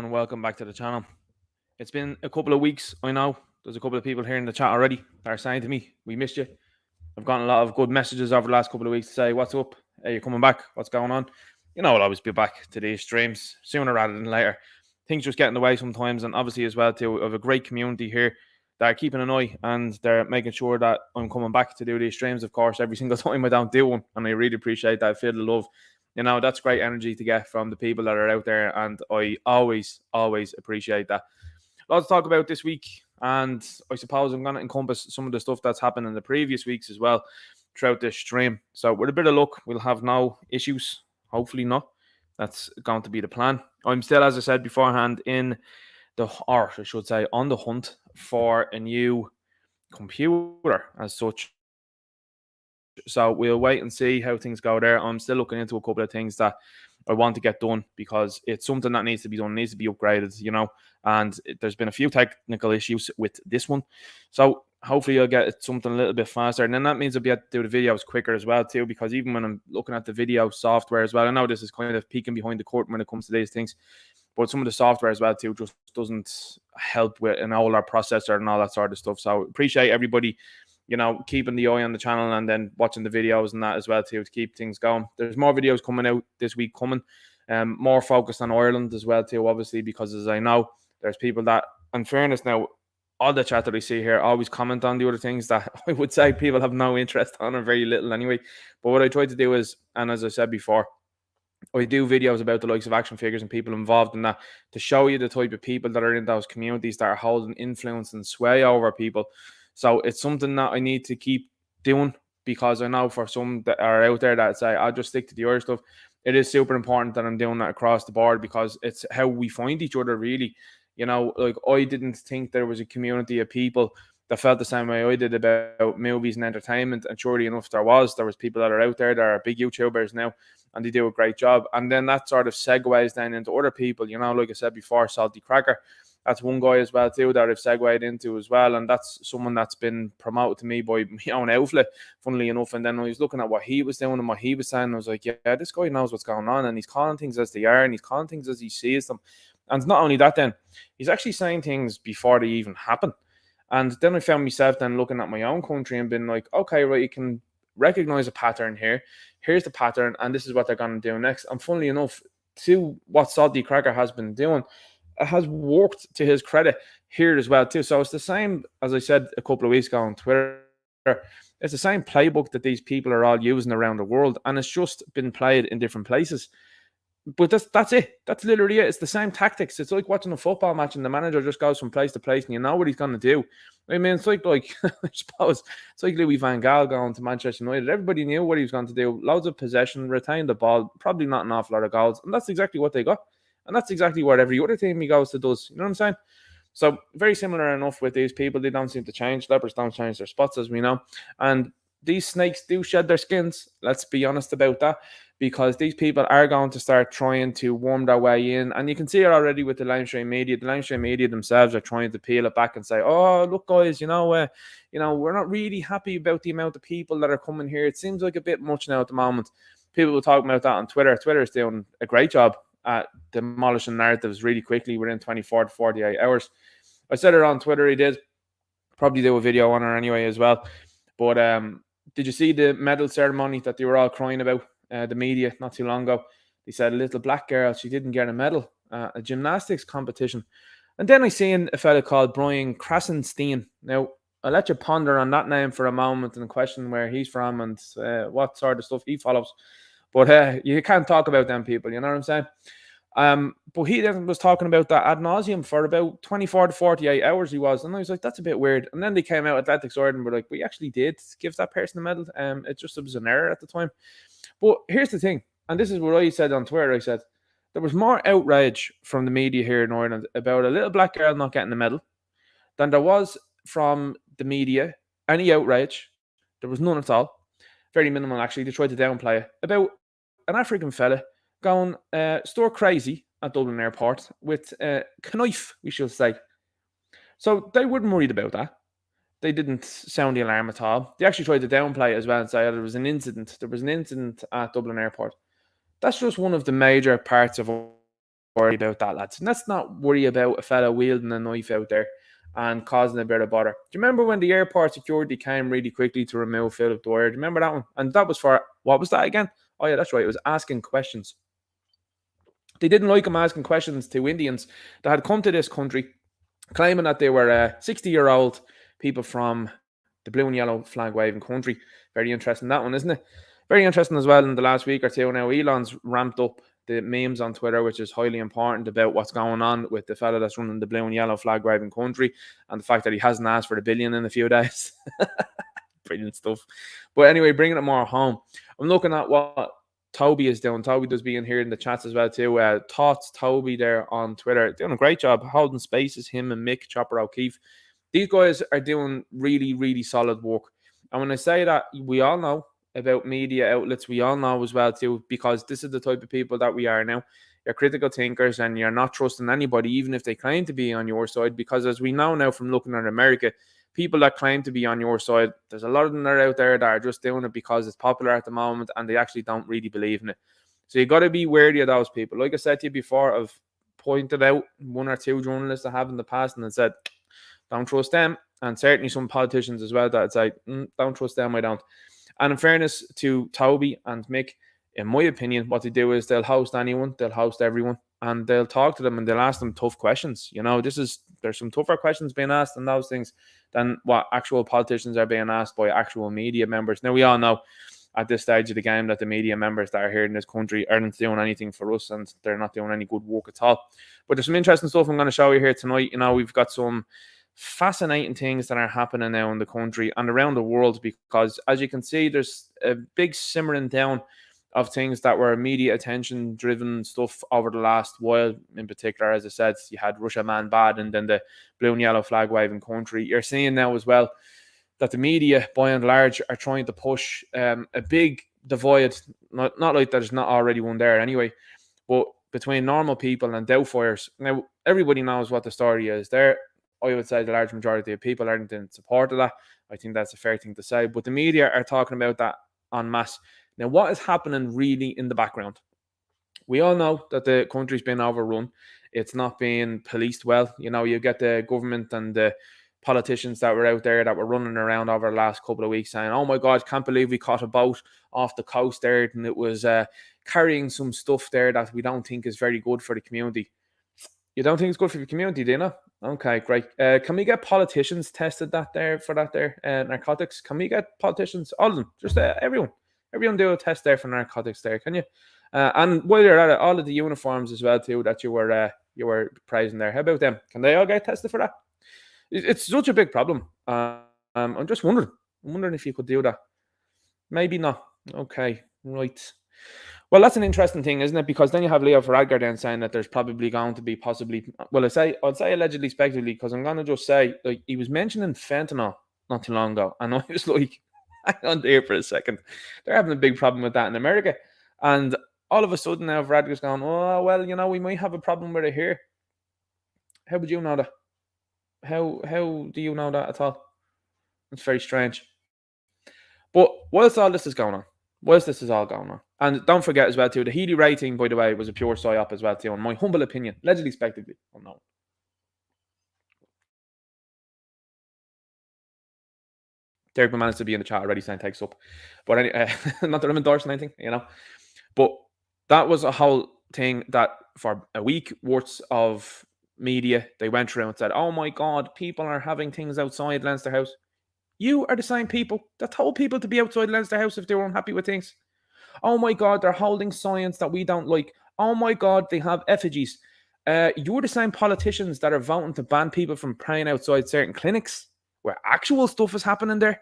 and welcome back to the channel. It's been a couple of weeks, I know. There's a couple of people here in the chat already that are saying to me, we missed you. I've gotten a lot of good messages over the last couple of weeks to say, what's up? Are you coming back? What's going on? I'll always be back to these streams sooner rather than later. Things just get in the way sometimes, and obviously as well too, of a great community here that are keeping an eye and they're making sure that I'm coming back to do these streams, of course, every single time I don't do one. And I really appreciate that. I feel the love. That's great energy to get from the people that are out there, and I always appreciate that. Lots to talk about this week, and I suppose I'm going to encompass some of the stuff that's happened in the previous weeks as well throughout this stream. So with a bit of luck, we'll have no issues. Hopefully not. That's going to be the plan. I'm still, as I said beforehand, on the hunt for a new computer as such. So we'll wait and see how things go there. I'm still looking into a couple of things that I want to get done because it's something that needs to be done, needs to be upgraded, and there's been a few technical issues with this one. So hopefully I'll get something a little bit faster. And then that means I'll be able to do the videos quicker as well too, because even when I'm looking at the video software as well, I know this is kind of peeking behind the curtain when it comes to these things, but some of the software as well too just doesn't help with an older processor and all that sort of stuff. So appreciate everybody keeping the eye on the channel and then watching the videos and that as well too, to keep things going. There's more videos coming out this week more focused on Ireland as well too, obviously, because as I know, there's people that, in fairness now, all the chat that I see here always comment on the other things that I would say people have no interest on, or very little anyway. But what I try to do is, and as I said before, I do videos about the likes of action figures and people involved in that to show you the type of people that are in those communities that are holding influence and sway over people. So it's something that I need to keep doing, because I know for some that are out there that say, I'll just stick to the Irish stuff. It is super important that I'm doing that across the board, because it's how we find each other, really. Like, I didn't think there was a community of people that felt the same way I did about movies and entertainment. And surely enough, there was people that are out there that are big YouTubers now, and they do a great job. And then that sort of segues then into other people, like I said before, Salty Cracker. That's one guy as well too that I've segued into as well, and that's someone that's been promoted to me by my own outlet, funnily enough. And then when I was looking at what he was doing and what he was saying, I was like, yeah, this guy knows what's going on, and he's calling things as they are, and he's calling things as he sees them. And not only that, then he's actually saying things before they even happen. And then I found myself then looking at my own country and being like, okay, right, you can recognize a pattern here. Here's the pattern, and this is what they're going to do next. And funnily enough, to what Salty Cracker has been doing, it has worked to his credit here as well too. So it's the same, as I said a couple of weeks ago on Twitter, it's the same playbook that these people are all using around the world, and it's just been played in different places. But that's it. That's literally it. It's the same tactics. It's like watching a football match and the manager just goes from place to place and you know what he's going to do. I mean, it's like I suppose it's like Louis van Gaal going to Manchester United. Everybody knew what he was going to do. Loads of possession, retain the ball, probably not an awful lot of goals. And that's exactly what they got. And that's exactly what every other team he goes to does. You know what I'm saying? So very similar enough with these people. They don't seem to change. Leopards don't change their spots, as we know. And these snakes do shed their skins. Let's be honest about that, because these people are going to start trying to worm their way in. And you can see it already with the limestream media. The limestream media themselves are trying to peel it back and say, oh, look, guys, we're not really happy about the amount of people that are coming here. It seems like a bit much now at the moment. People will talk about that on Twitter. Twitter is doing a great job at demolishing narratives really quickly within 24 to 48 hours. I said it on Twitter. He did probably do a video on it anyway as well. But did you see the medal ceremony that they were all crying about, the media, not too long ago? They said a little black girl, she didn't get a medal, a gymnastics competition. And then I seen a fella called Brian Krasenstein. Now, I'll let you ponder on that name for a moment and question where he's from and what sort of stuff he follows. But you can't talk about them people, you know what I'm saying? But he was talking about that ad nauseum for about 24 to 48 hours he was. And I was like, that's a bit weird. And then they came out, Athletics Ireland, and were like, we actually did give that person a medal. It was an error at the time. But here's the thing, and this is what I said on Twitter. I said, there was more outrage from the media here in Ireland about a little black girl not getting a medal than there was from the media. Any outrage, there was none at all. Very minimal, actually. They tried to downplay it. About an African fella going stir crazy at Dublin Airport with a knife, we should say. So they weren't worried about that. They didn't sound the alarm at all. They actually tried to downplay it as well and say, there was an incident. There was an incident at Dublin Airport. That's just one of the major parts of worry about that, lads. And let's not worry about a fella wielding a knife out there and causing a bit of bother. Do you remember when the airport security came really quickly to remove Philip Dwyer? Do you remember that one? And that was for, what was that again? Oh yeah, that's right. It was asking questions. They didn't like him asking questions to Indians that had come to this country claiming that they were 60-year-old people from the blue and yellow flag waving country. Very interesting, that one, isn't it? Very interesting as well in the last week or two now. Elon's ramped up the memes on Twitter, which is highly important about what's going on with the fella that's running the blue and yellow flag waving country and the fact that he hasn't asked for $1 billion in a few days. Brilliant stuff. But anyway, bringing it more home, I'm looking at what Toby is doing. Toby does be in here in the chats as well too. Thoughts Toby there on Twitter, doing a great job holding spaces. Him and Mick Chopper O'Keefe, these guys are doing really, really solid work. And when I say that, we all know about media outlets. We all know as well too, because this is the type of people that we are now. You're critical thinkers and you're not trusting anybody, even if they claim to be on your side. Because as we know now from looking at America, people that claim to be on your side, there's a lot of them that are out there that are just doing it because it's popular at the moment and they actually don't really believe in it. So you got to be wary of those people. Like I said to you before, I've pointed out one or two journalists I have in the past and said, don't trust them. And certainly some politicians as well that I'd say, don't trust them, I don't. And in fairness to Toby and Mick, in my opinion, what they do is they'll host anyone, they'll host everyone, and they'll talk to them and they'll ask them tough questions. You know, there's some tougher questions being asked and those things than what actual politicians are being asked by actual media members. Now, we all know at this stage of the game that the media members that are here in this country aren't doing anything for us and they're not doing any good work at all. But there's some interesting stuff I'm going to show you here tonight. You know, we've got some fascinating things that are happening now in the country and around the world because, as you can see, there's a big simmering down of things that were media attention driven stuff over the last while. In particular, as I said, you had Russia man bad and then the blue and yellow flag waving country. You're seeing now as well that the media by and large are trying to push a big divide, not like there's not already one there anyway, but between normal people and doubtfires. Now everybody knows what the story is there. I would say the large majority of people aren't in support of that. I think that's a fair thing to say, but the media are talking about that en masse. Now, what is happening really in the background? We all know that the country's been overrun. It's not being policed well. You know, you get the government and the politicians that were out there that were running around over the last couple of weeks saying, oh my God, can't believe we caught a boat off the coast there and it was carrying some stuff there that we don't think is very good for the community. You don't think it's good for the community, do you know? Okay, great. Can we get politicians tested for narcotics? Can we get politicians, all of them, just everyone do a test there for narcotics there, can you? And while you're at it, all of the uniforms as well too that you were praising there, how about them? Can they all get tested for that? It's such a big problem. I'm just wondering if you could do that. Maybe not. Okay, right. Well, that's an interesting thing, isn't it? Because then you have Leo Varadkar then saying that there's probably going to be I'd say allegedly, speculatively, because I'm going to just say, like, he was mentioning fentanyl not too long ago, and I was like, hang on there for a second. They're having a big problem with that in America, and all of a sudden now Varadkar's going, oh well, you know, we might have a problem with it here. How would you know that? How do you know that at all? It's very strange. But whilst all this is going on, and don't forget as well too, the Healy rating, by the way, was a pure psyop as well too, in my humble opinion, allegedly, speculatively, unknown. Derek managed to be in the chat already saying takes up, but anyway, not that I'm endorsing anything, you know. But that was a whole thing that for a week worth of media they went through and said, "Oh my God, people are having things outside Leinster House." You are the same people that told people to be outside Leinster House if they were unhappy with things. Oh my God, they're holding signs that we don't like. Oh my God, they have effigies. You're the same politicians that are voting to ban people from praying outside certain clinics where actual stuff is happening there.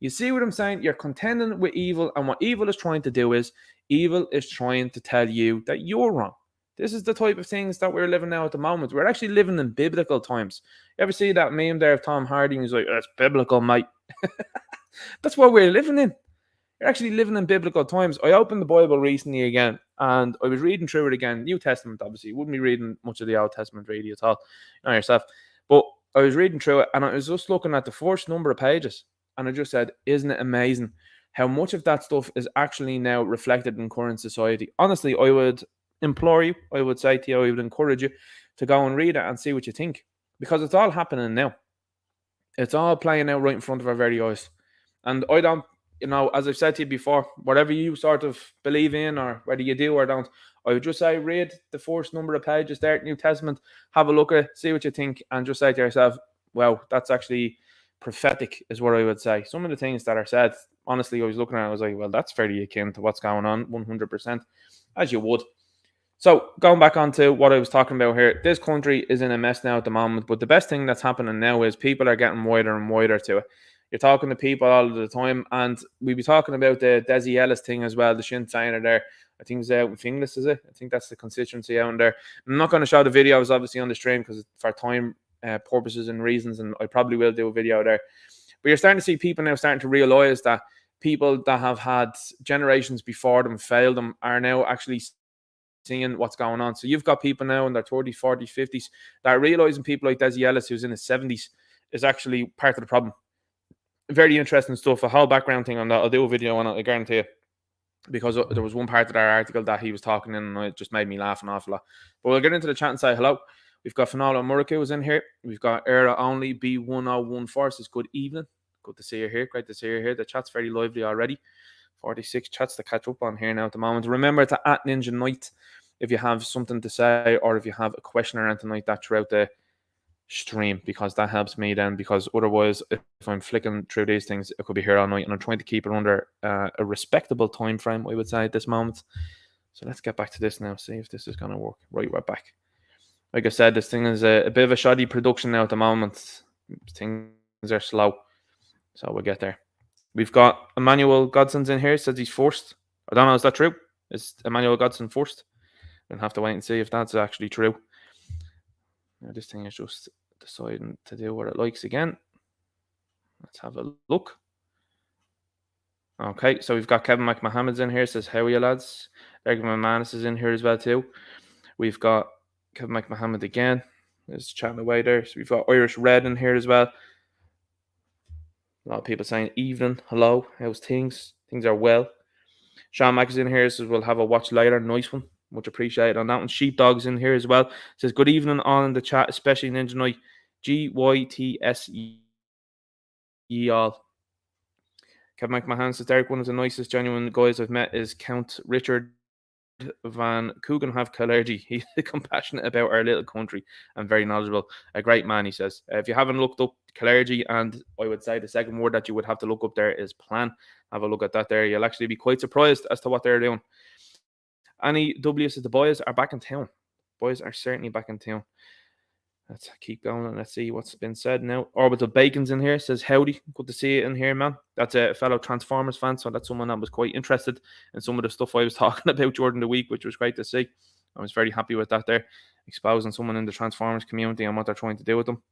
You see what I'm saying? You're contending with evil, and what evil is trying to do is evil is trying to tell you that you're wrong. This is the type of things that we're living now at the moment. We're actually living in biblical times. You ever see that meme there of Tom Hardy? He's like, "It's biblical, mate." That's what we're living in. You're actually living in biblical times. I opened the Bible recently again, and I was reading through it again. New Testament, obviously. You wouldn't be reading much of the Old Testament really at all, you know yourself. But I was reading through it, and I was just looking at the first number of pages, and I just said, isn't it amazing how much of that stuff is actually now reflected in current society? Honestly, I would implore you, I would say to you, I would encourage you to go and read it and see what you think, because it's all happening now. It's all playing out right in front of our very eyes. And I don't, as I've said to you before, whatever you sort of believe in, or whether you do or don't, I would just say read the first number of pages there, New Testament, have a look at it, see what you think, and just say to yourself, wow, that's actually prophetic, is what I would say. Some of the things that are said, honestly, I was looking at it, I was like, well, that's fairly akin to what's going on, 100%, as you would. So going back onto what I was talking about here, this country is in a mess now at the moment. But the best thing that's happening now is people are getting wider and wider to it. You're talking to people all of the time, and we be talking about the Desi Ellis thing as well. The Sinn Féiner there, I think it's out in Finglas, is it? I think that's the constituency out in there. I'm not going to show the videos obviously on the stream because for time purposes and reasons, and I probably will do a video there. But you're starting to see people now starting to realise that people that have had generations before them fail them are now actually seeing what's going on. So you've got people now in their 30s, 40s, 50s that are realizing people like Desi Ellis, who's in his 70s, is actually part of the problem. Very interesting stuff. A whole background thing on that. I'll do a video on it, I guarantee you, because there was one part of our article that he was talking in and it just made me laugh an awful lot. But we'll get into the chat and say hello. We've got Fenolo Muraku is in here. We've got Era Only B1014 says good evening. Good to see you here. Great to see you here. The chat's very lively already. 46 chats to catch up on here now at the moment. Remember to @Ninja Knight if you have something to say or if you have a question or anything like that throughout the stream, because that helps me then, because otherwise if I'm flicking through these things it could be here all night, and I'm trying to keep it under a respectable time frame, I would say, at this moment. So let's get back to this now, see if this is going to work. Right, we're back. Like I said, this thing is a bit of a shoddy production now at the moment. Things are slow, so we'll get there. We've got Emmanuel Godson's in here, says he's first. I don't know, is that true? Is Emmanuel Godson first? We'll have to wait and see if that's actually true. Now this thing is just deciding to do what it likes again. Let's have a look. Okay, so we've got Kevin McMahon's in here, says, how are you lads? Ergan McManus is in here as well too. We've got Kevin McMahon again. Is chatting away there. So we've got Irish Red in here as well. A lot of people saying evening, hello, how's things? Things are well. Sean Mack is in here, says we'll have a watch later. Nice one. Much appreciated on that one. Sheepdog's in here as well. Says good evening on in the chat, especially Ninja Knight. GYTSE all. Kevin McMahon says Derek, one of the nicest genuine guys I've met is Count Richard Van Coogan Kalergi. He's compassionate about our little country and very knowledgeable. A great man, he says. If you haven't looked up Kalergi, and I would say the second word that you would have to look up there is plan. Have a look at that there. You'll actually be quite surprised as to what they're doing. Annie W says the boys are back in town. Boys are certainly back in town. Let's keep going and let's see what's been said now. Orbital Bacon's in here, says howdy. Good to see you in here, man. That's a fellow Transformers fan, so that's someone that was quite interested in some of the stuff I was talking about during the week, which was great to see. I was very happy with that there, exposing someone in the Transformers community and what they're trying to do with them.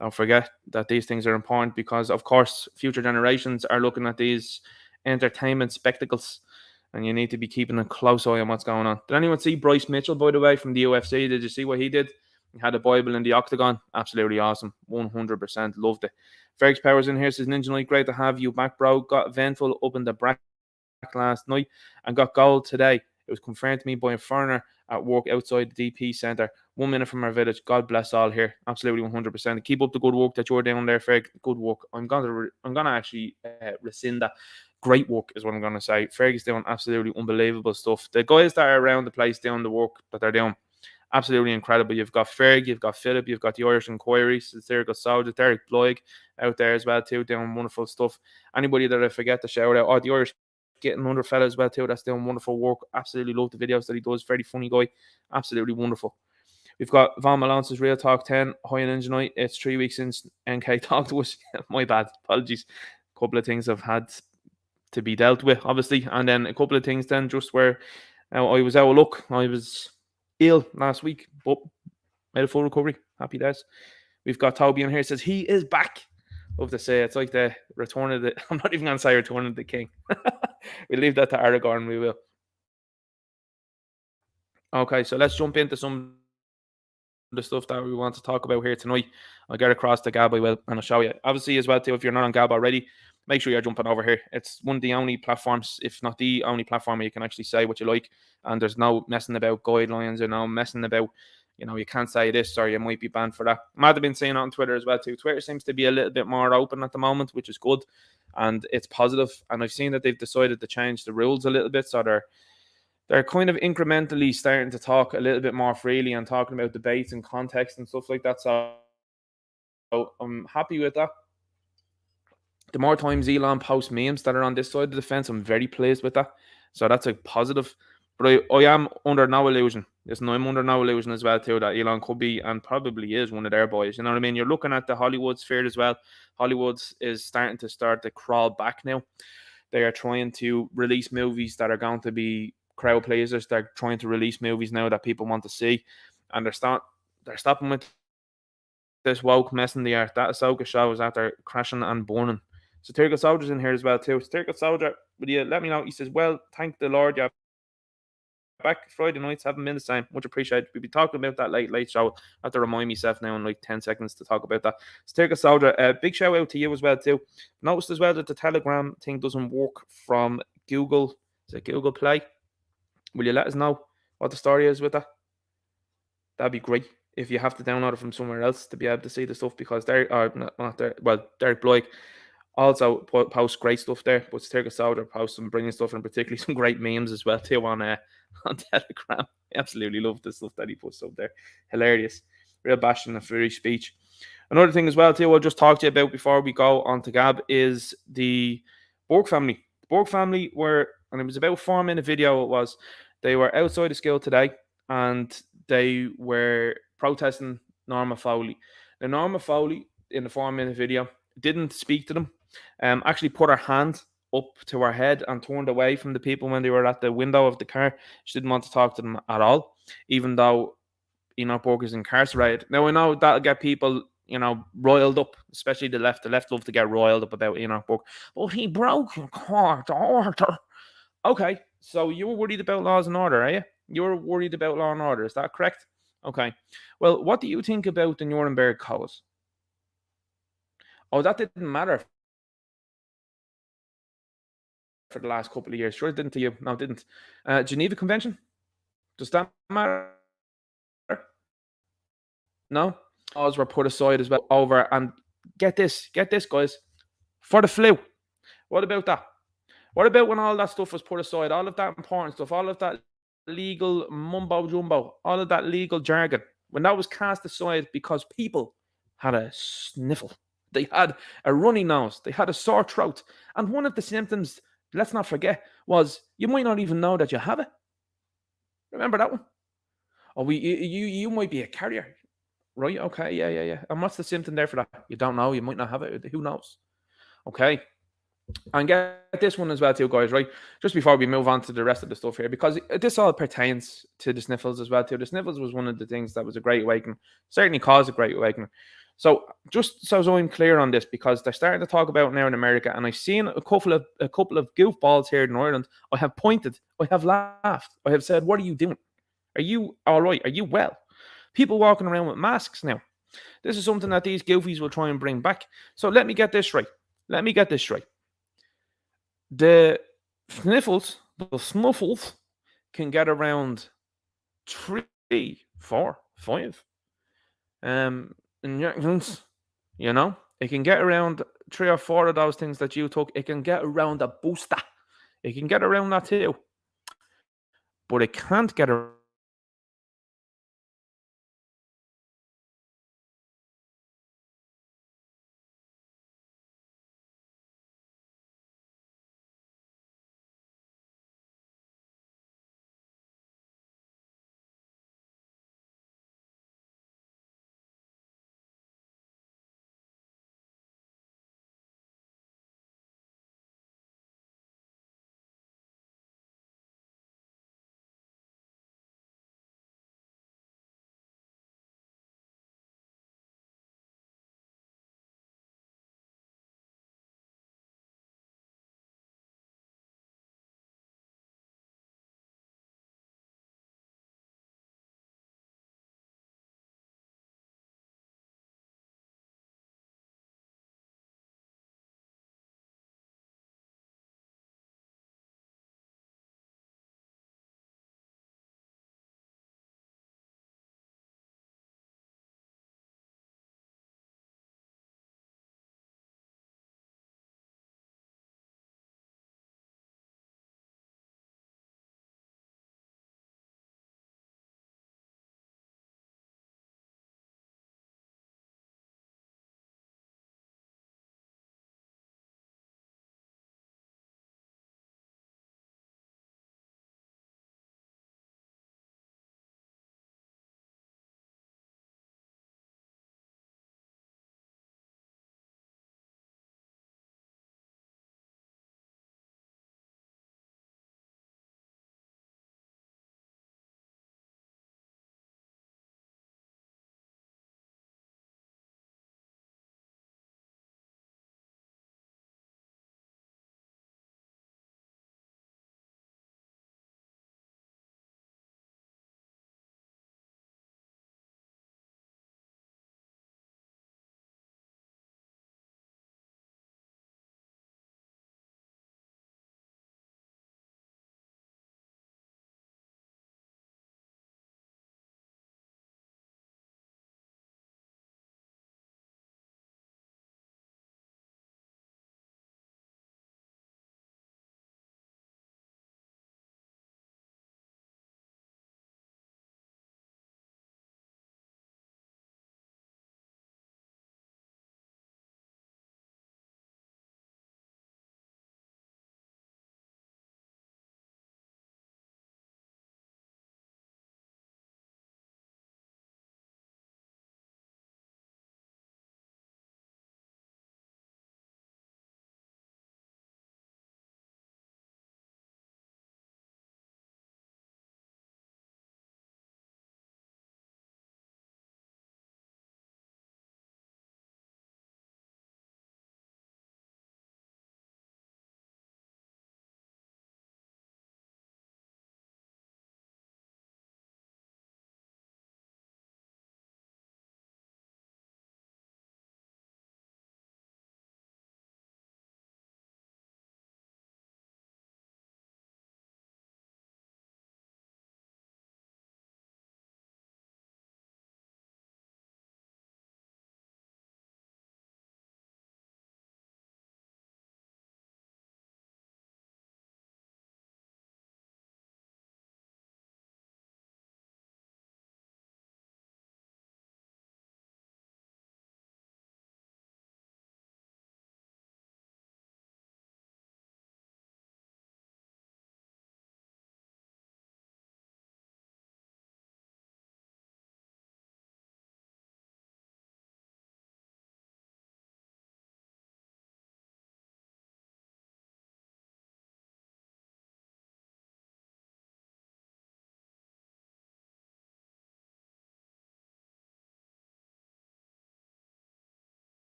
Don't forget that these things are important because, of course, future generations are looking at these entertainment spectacles, and you need to be keeping a close eye on what's going on. Did anyone see Bryce Mitchell, by the way, from the UFC? Did you see what he did? He had a Bible in the octagon. Absolutely awesome. 100% loved it. Fergus Powers in here says, Ninja Knight, great to have you back, bro. Got eventful up in the brack last night and got gold today. It was confirmed to me by a foreigner at work outside the DP centre. 1 minute from our village. God bless all here. Absolutely 100%. Keep up the good work that you're doing there, Ferg. Good work. I'm gonna actually rescind that. Great work is what I'm gonna say. Ferg's doing absolutely unbelievable stuff. The guys that are around the place doing the work that they're doing, absolutely incredible. You've got Ferg, you've got Philip, you've got the Irish Inquiry, there got Soldier, Derek Bloig out there as well too, doing wonderful stuff. Anybody that I forget to shout out, the Irish Getting under fella as well too, that's doing wonderful work. Absolutely love the videos that he does. Very funny guy, absolutely wonderful. We've got Van Malone says Real Talk 10, High and Ninja Night. It's 3 weeks since NK talked to us. My bad, apologies. A couple of things I've had to be dealt with, obviously, and then a couple of things then just where I was out of luck. I was ill last week, but made a full recovery. Happy days. We've got Toby in here, says he is back. Love to say it's like the return of the I'm not even gonna say return of the king. We'll leave that to Aragorn, we will. Okay, so let's jump into some of the stuff that we want to talk about here tonight. I'll get across to Gab, I will, and I'll show you. Obviously, as well too, if you're not on Gab already, make sure you're jumping over here. It's one of the only platforms, if not the only platform, where you can actually say what you like, and there's no messing about guidelines or no messing about, you can't say this or you might be banned for that. Might have been seeing it on Twitter as well too. Twitter seems to be a little bit more open at the moment, which is good, and it's positive. And I've seen that they've decided to change the rules a little bit, so they're kind of incrementally starting to talk a little bit more freely and talking about debates and context and stuff like that. So I'm happy with that. The more times Elon posts memes that are on this side of the fence, I'm very pleased with that. So that's a positive. But I am under no illusion. Listen, I'm under no illusion as well too that Elon could be and probably is one of their boys. You know what I mean? You're looking at the Hollywood sphere as well. Hollywood is starting to crawl back now. They are trying to release movies that are going to be crowd pleasers. They're trying to release movies now that people want to see, and they're stopping with this woke mess in the earth. That Ahsoka show is out there crashing and burning. Satirical Soldier's in here as well too. Satirical Soldier, will you let me know? He says, well, thank the Lord, yeah. Back Friday nights haven't been the same. Much appreciated. We'll be talking about that late show. I have to remind myself now in like 10 seconds to talk about that. Satirical Soldier, big shout out to you as well too. Noticed as well that the Telegram thing doesn't work from Google. Is it Google Play? Will you let us know what the story is with that? That'd be great if you have to download it from somewhere else to be able to see the stuff, because they're not there. Well, Derek Bloig also posts great stuff there, but Satirical Soldier posts some brilliant stuff, and particularly some great memes as well too on Telegram. I absolutely love the stuff that he puts up there. Hilarious. Real bastion of free speech. Another thing as well too, I'll just talk to you about before we go on to Gab is the Borg family. The Borg family were, and it was about a 4-minute video. It was, they were outside of school today and they were protesting Norma Foley. Now, Norma Foley in the 4-minute video didn't speak to them. Actually put her hand up to her head and turned away from the people when they were at the window of the car. She didn't want to talk to them at all, even though Enoch Borg is incarcerated. Now, I know that'll get people, roiled up, especially the left. The left love to get roiled up about Enoch Borg. But he broke court order. Okay, so you were worried about laws and order, are you? You're worried about law and order, is that correct? Okay. Well, what do you think about the Nuremberg Code? Oh, that didn't matter for the last couple of years. Sure, it didn't to you. No, it didn't. Geneva Convention? Does that matter? No? Laws were put aside as well over, and get this, guys, for the flu. What about that? What about when all that stuff was put aside, all of that important stuff, all of that legal mumbo jumbo, all of that legal jargon, when that was cast aside because people had a sniffle, they had a runny nose, they had a sore throat, and one of the symptoms, let's not forget, was you might not even know that you have it. Remember that one? Oh, you might be a carrier, right? Okay, yeah. And what's the symptom there for that? You don't know. You might not have it. Who knows? Okay. And get this one as well too, guys, right? Just before we move on to the rest of the stuff here, because this all pertains to the sniffles as well too. The sniffles was one of the things that was a great awakening, certainly caused a great awakening. So just so I'm clear on this, because they're starting to talk about it now in America, and I've seen a couple of goofballs here in Ireland. I have pointed, I have laughed, I have said, "What are you doing? Are you all right? Are you well?" People walking around with masks now. This is something that these goofies will try and bring back. So let me get this right. The sniffles, the snuffles, can get around 3, 4, 5 injections. It can get around 3 or 4 of those things that you took. It can get around a booster. It can get around that too. But it can't get around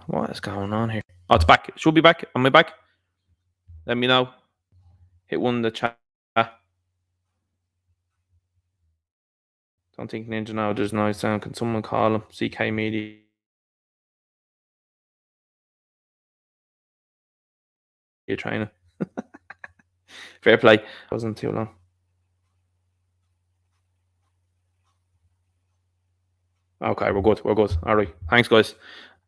What is going on here? Oh, it's back. It should be back. Am I back? Let me know. Hit one in the chat. Don't think Ninja now. There's no sound. Can someone call him? CK Media Trainer. Fair play. Wasn't too long. Okay, we're good. We're good. All right. Thanks, guys.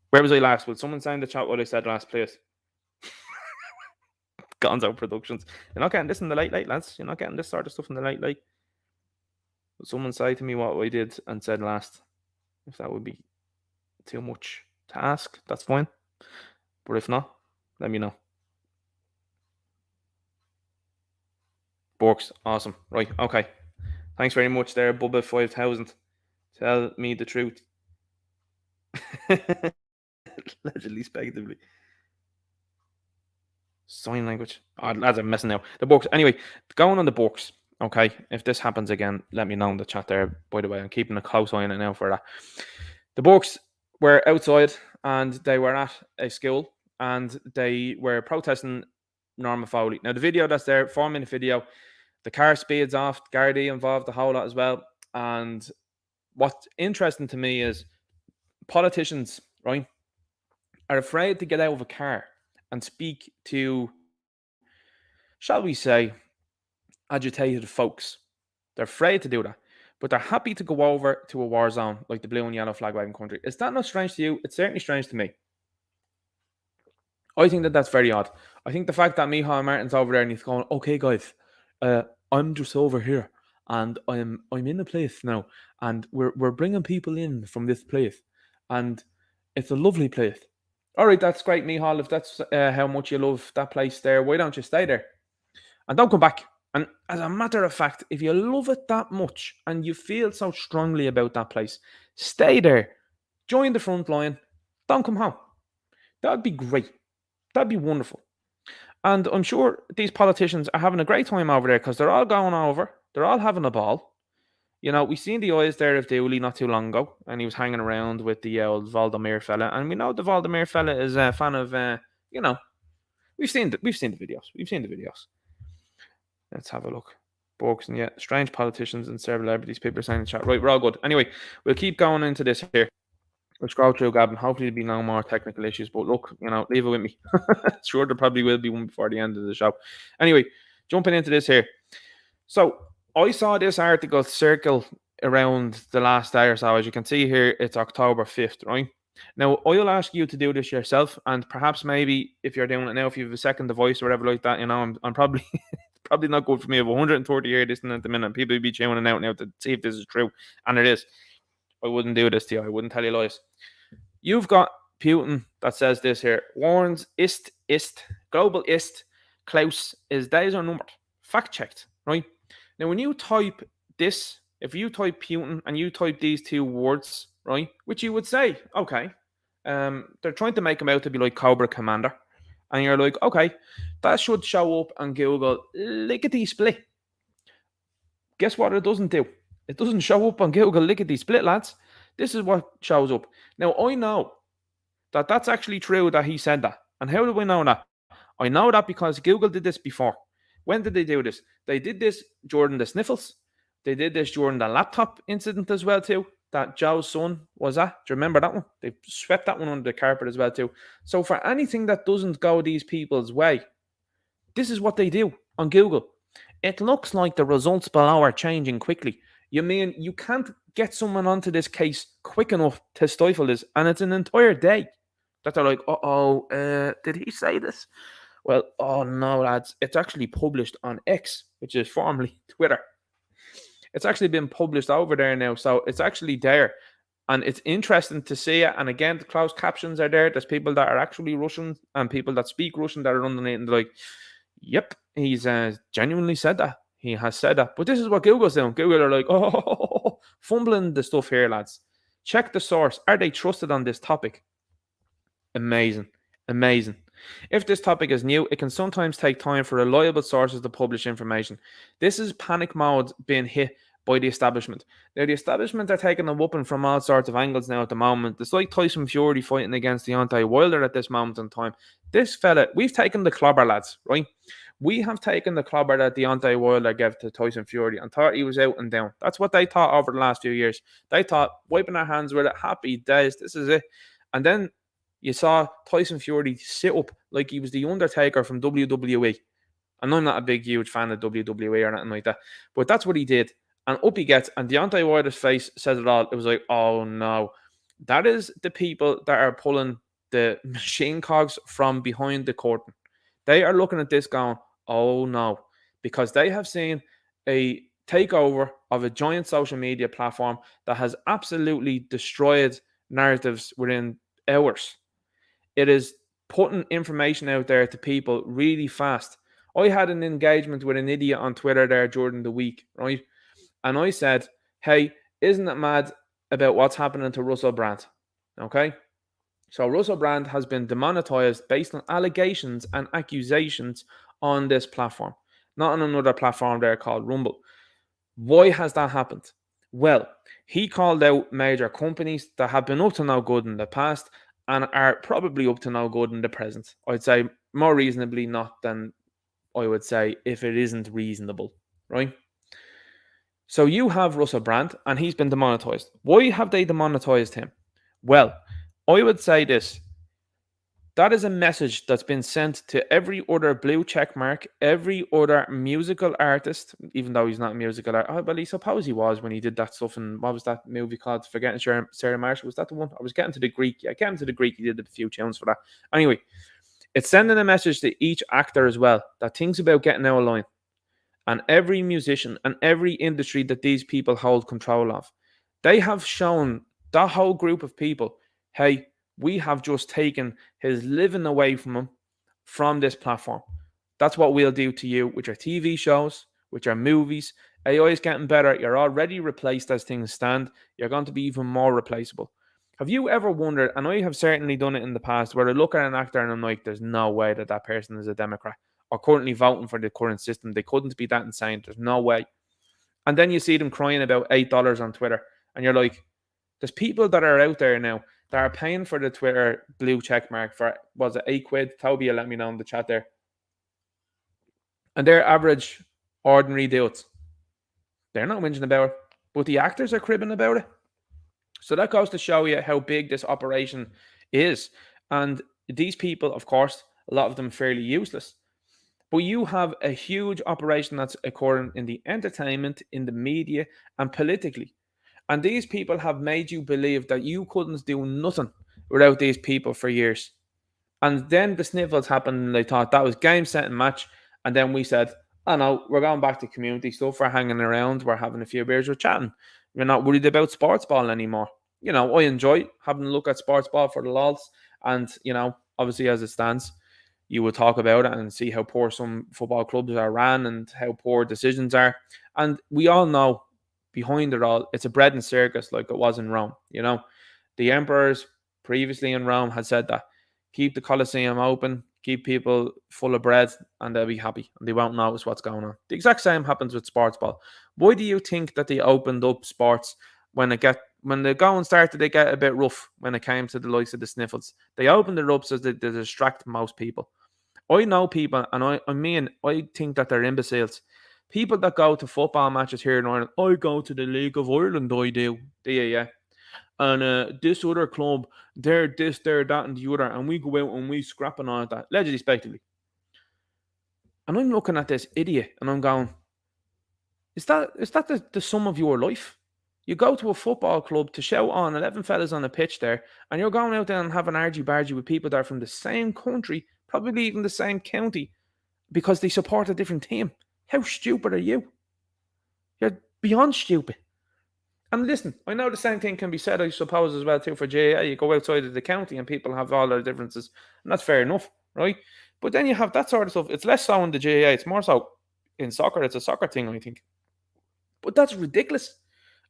Where was I last? Will someone say in the chat what I said last, please? Gonzo Productions. You're not getting this in the late, lads. You're not getting this sort of stuff in the late. Will someone say to me what I did and said last? If that would be too much to ask, that's fine. But if not, let me know. Borks, awesome. Right, okay. Thanks very much there, Bubba 5000. Tell me the truth. Allegedly, speculatively. Sign language. Oh, lads, I'm messing now. The books. Anyway, going on the books. Okay, if this happens again, let me know in the chat there. By the way, I'm keeping a close eye on it now for that. The books were outside and they were at a school and they were protesting Norma Foley. Now, the video that's there, 4-minute video, the car speeds off, Gardaí involved, the whole lot as well. And what's interesting to me is politicians, right, are afraid to get out of a car and speak to, shall we say, agitated folks. They're afraid to do that, but they're happy to go over to a war zone like the blue and yellow flag waving country. Is that not strange to you? It's certainly strange to me. I think that that's very odd. I think the fact that Micheál Martin's over there and he's going, okay, guys, I'm just over here and I'm in a place now, and we're bringing people in from this place, and it's a lovely place. All right, that's great, Micheál. If that's how much you love that place there, why don't you stay there and don't come back? And as a matter of fact, if you love it that much and you feel so strongly about that place, stay there. Join the front line. Don't come home. That'd be great. That'd be wonderful. And I'm sure these politicians are having a great time over there because they're all going over. They're all having a ball. You know, we seen the eyes there of Dooley not too long ago, and he was hanging around with the old Valdemir fella. And we know the Valdemir fella is a fan of, you know, we've seen the videos. Let's have a look. Books and strange politicians and celebrities. People are saying in the chat. Right, we're all good. Anyway, we'll keep going into this here. We'll scroll through, Gavin. Hopefully, there'll be no more technical issues. But look, you know, leave it with me. Sure, there probably will be one before the end of the show. Anyway, jumping into this here. So, I saw this article circle around the last day or so. As you can see here, it's October 5th, right? Now, I'll ask you to do this yourself, and perhaps maybe if you're doing it now, if you have a second device or whatever like that, you know, I'm probably probably not good for me. I have 130 here listening at the minute. People will be tuning out now to see if this is true, and it is. I wouldn't do this to you. I wouldn't tell you lies. You've got Putin that says this here. Warns global Klaus is days are numbered. Fact checked, right? Now, when you type this, if you type Putin and you type these two words, right, which you would say, okay, they're trying to make him out to be like Cobra Commander. And you're like, okay, that should show up on Google lickety split. Guess what it doesn't do? It doesn't show up on Google lickety split, lads. This is what shows up. Now, I know that that's actually true that he said that. And how do I know that? I know that because Google did this before. When did they do this? They did this during the sniffles. They did this during the laptop incident as well, too. That Joe's son was at. Do you remember that one? They swept that one under the carpet as well, too. So for anything that doesn't go these people's way, this is what they do on Google. It looks like the results below are changing quickly. You mean you can't get someone onto this case quick enough to stifle this, and it's an entire day that they're like, did he say this? Well, oh no, lads, it's actually published on X, which is formerly Twitter. It's actually been published over there now, so it's actually there, and it's interesting to see it. And again, the closed captions are there. There's people that are actually Russian and people that speak Russian that are underneath, and they're like, yep, he's genuinely said that. He has said that. But this is what Google's doing. Google are like, fumbling the stuff here, lads. Check the source. Are they trusted on this topic? Amazing. If this topic is new, it can sometimes take time for reliable sources to publish information. This is panic mode being hit by the establishment. Now, the establishment are taking a whooping from all sorts of angles now at the moment. It's like Tyson Fury fighting against Deontay Wilder at this moment in time. This fella, we've taken the clobber, lads, right? We have taken the clobber that Deontay Wilder gave to Tyson Fury and thought he was out and down. That's what they thought over the last few years. They thought, wiping their hands with it, happy days, this is it. And then you saw Tyson Fury sit up like he was the Undertaker from WWE. And I'm not a big, huge fan of WWE or anything like that. But that's what he did. And up he gets. And Deontay Wilder's face says it all. It was like, oh no. That is the people that are pulling the machine cogs from behind the curtain. They are looking at this going, oh no. Because they have seen a takeover of a giant social media platform that has absolutely destroyed narratives within hours. It is putting information out there to people really fast. I had an engagement with an idiot on Twitter there during the week, right? And I said, hey, isn't it mad about what's happening to Russell Brand? Okay? So Russell Brand has been demonetized based on allegations and accusations on this platform, not on another platform there called Rumble. Why has that happened? Well, he called out major companies that have been up to no good in the past and are probably up to no good in the present. I'd say more reasonably not than I would say if it isn't reasonable, right? So you have Russell Brand and he's been demonetized. Why have they demonetized him? Well, I would say this. That is a message that's been sent to every other blue check mark, every other musical artist, even though he's not a musical artist. Oh, well, I suppose he was when he did that stuff. And what was that movie called? Forgetting Sarah Marshall. Was that the one? I was getting to the Greek. Yeah, getting to the Greek. He did a few tunes for that. Anyway, it's sending a message to each actor as well that thinks about getting out of line. And every musician and every industry that these people hold control of. They have shown that whole group of people, hey, we have just taken his living away from him from this platform. That's what we'll do to you with your TV shows, with your movies. AI is getting better. You're already replaced as things stand. You're going to be even more replaceable. Have you ever wondered, and I have certainly done it in the past, where I look at an actor and I'm like, there's no way that that person is a Democrat or currently voting for the current system. They couldn't be that insane. There's no way. And then you see them crying about $8 on Twitter. And you're like, there's people that are out there now that are paying for the Twitter blue check mark for, was it £8? Toby, let me know in the chat there. And they're average, ordinary dudes. They're not whinging about it. But the actors are cribbing about it. So that goes to show you how big this operation is. And these people, of course, a lot of them fairly useless. But you have a huge operation that's occurring in the entertainment, in the media, and politically. And these people have made you believe that you couldn't do nothing without these people for years. And then the sniffles happened and they thought that was game, set, and match. And then we said, oh no, we're going back to community stuff. We're hanging around. We're having a few beers. We're chatting. We're not worried about sports ball anymore. You know, I enjoy having a look at sports ball for the lols. And, you know, obviously as it stands, you will talk about it and see how poor some football clubs are ran and how poor decisions are. And we all know behind it all, it's a bread and circus like it was in Rome. You know, the emperors previously in Rome had said that keep the Colosseum open, keep people full of bread, and they'll be happy and they won't notice what's going on. The exact same happens with sports ball. Why do you think that they opened up sports when the going started to get a bit rough when it came to the likes of the sniffles? They opened it up so that they distract most people. I know people, and I think that they're imbeciles. People that go to football matches here in Ireland, I go to the League of Ireland, I do. Yeah. And this other club, they're this, they're that, and the other, and we go out and we scrap and all that, allegedly, respectively. And I'm looking at this idiot, and I'm going, is that the sum of your life? You go to a football club to shout on 11 fellas on the pitch there, and you're going out there and having argy-bargy with people that are from the same country, probably even the same county, because they support a different team. How stupid are you? You're beyond stupid. And listen, I know the same thing can be said, I suppose, as well, too, for GAA. You go outside of the county and people have all their differences, and that's fair enough, right? But then you have that sort of stuff. It's less so in the GAA. It's more so in soccer. It's a soccer thing, I think. But that's ridiculous.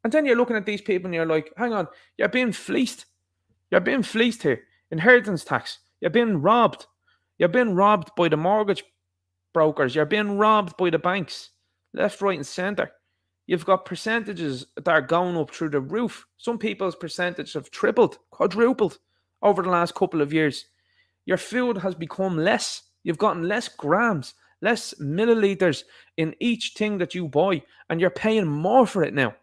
And then you're looking at these people and you're like, hang on, you're being fleeced. You're being fleeced here. Inheritance tax. You're being robbed. You're being robbed by the mortgage brokers. You're being robbed by the banks. Left, right, and centre. You've got percentages that are going up through the roof. Some people's percentage have tripled, quadrupled over the last couple of years. Your food has become less. You've gotten less grams, less milliliters in each thing that you buy, and you're paying more for it now.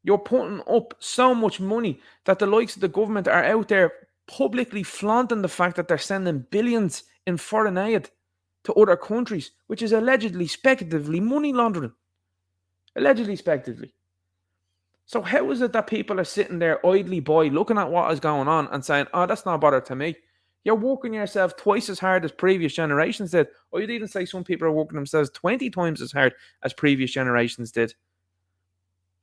You're putting up so much money that the likes of the government are out there publicly flaunting the fact that they're sending billions in foreign aid to other countries, which is allegedly, speculatively money laundering. Allegedly, speculatively. So how is it that people are sitting there idly by looking at what is going on and saying, oh, that's not bother to me? You're working yourself twice as hard as previous generations did. Or you'd even say some people are working themselves 20 times as hard as previous generations did.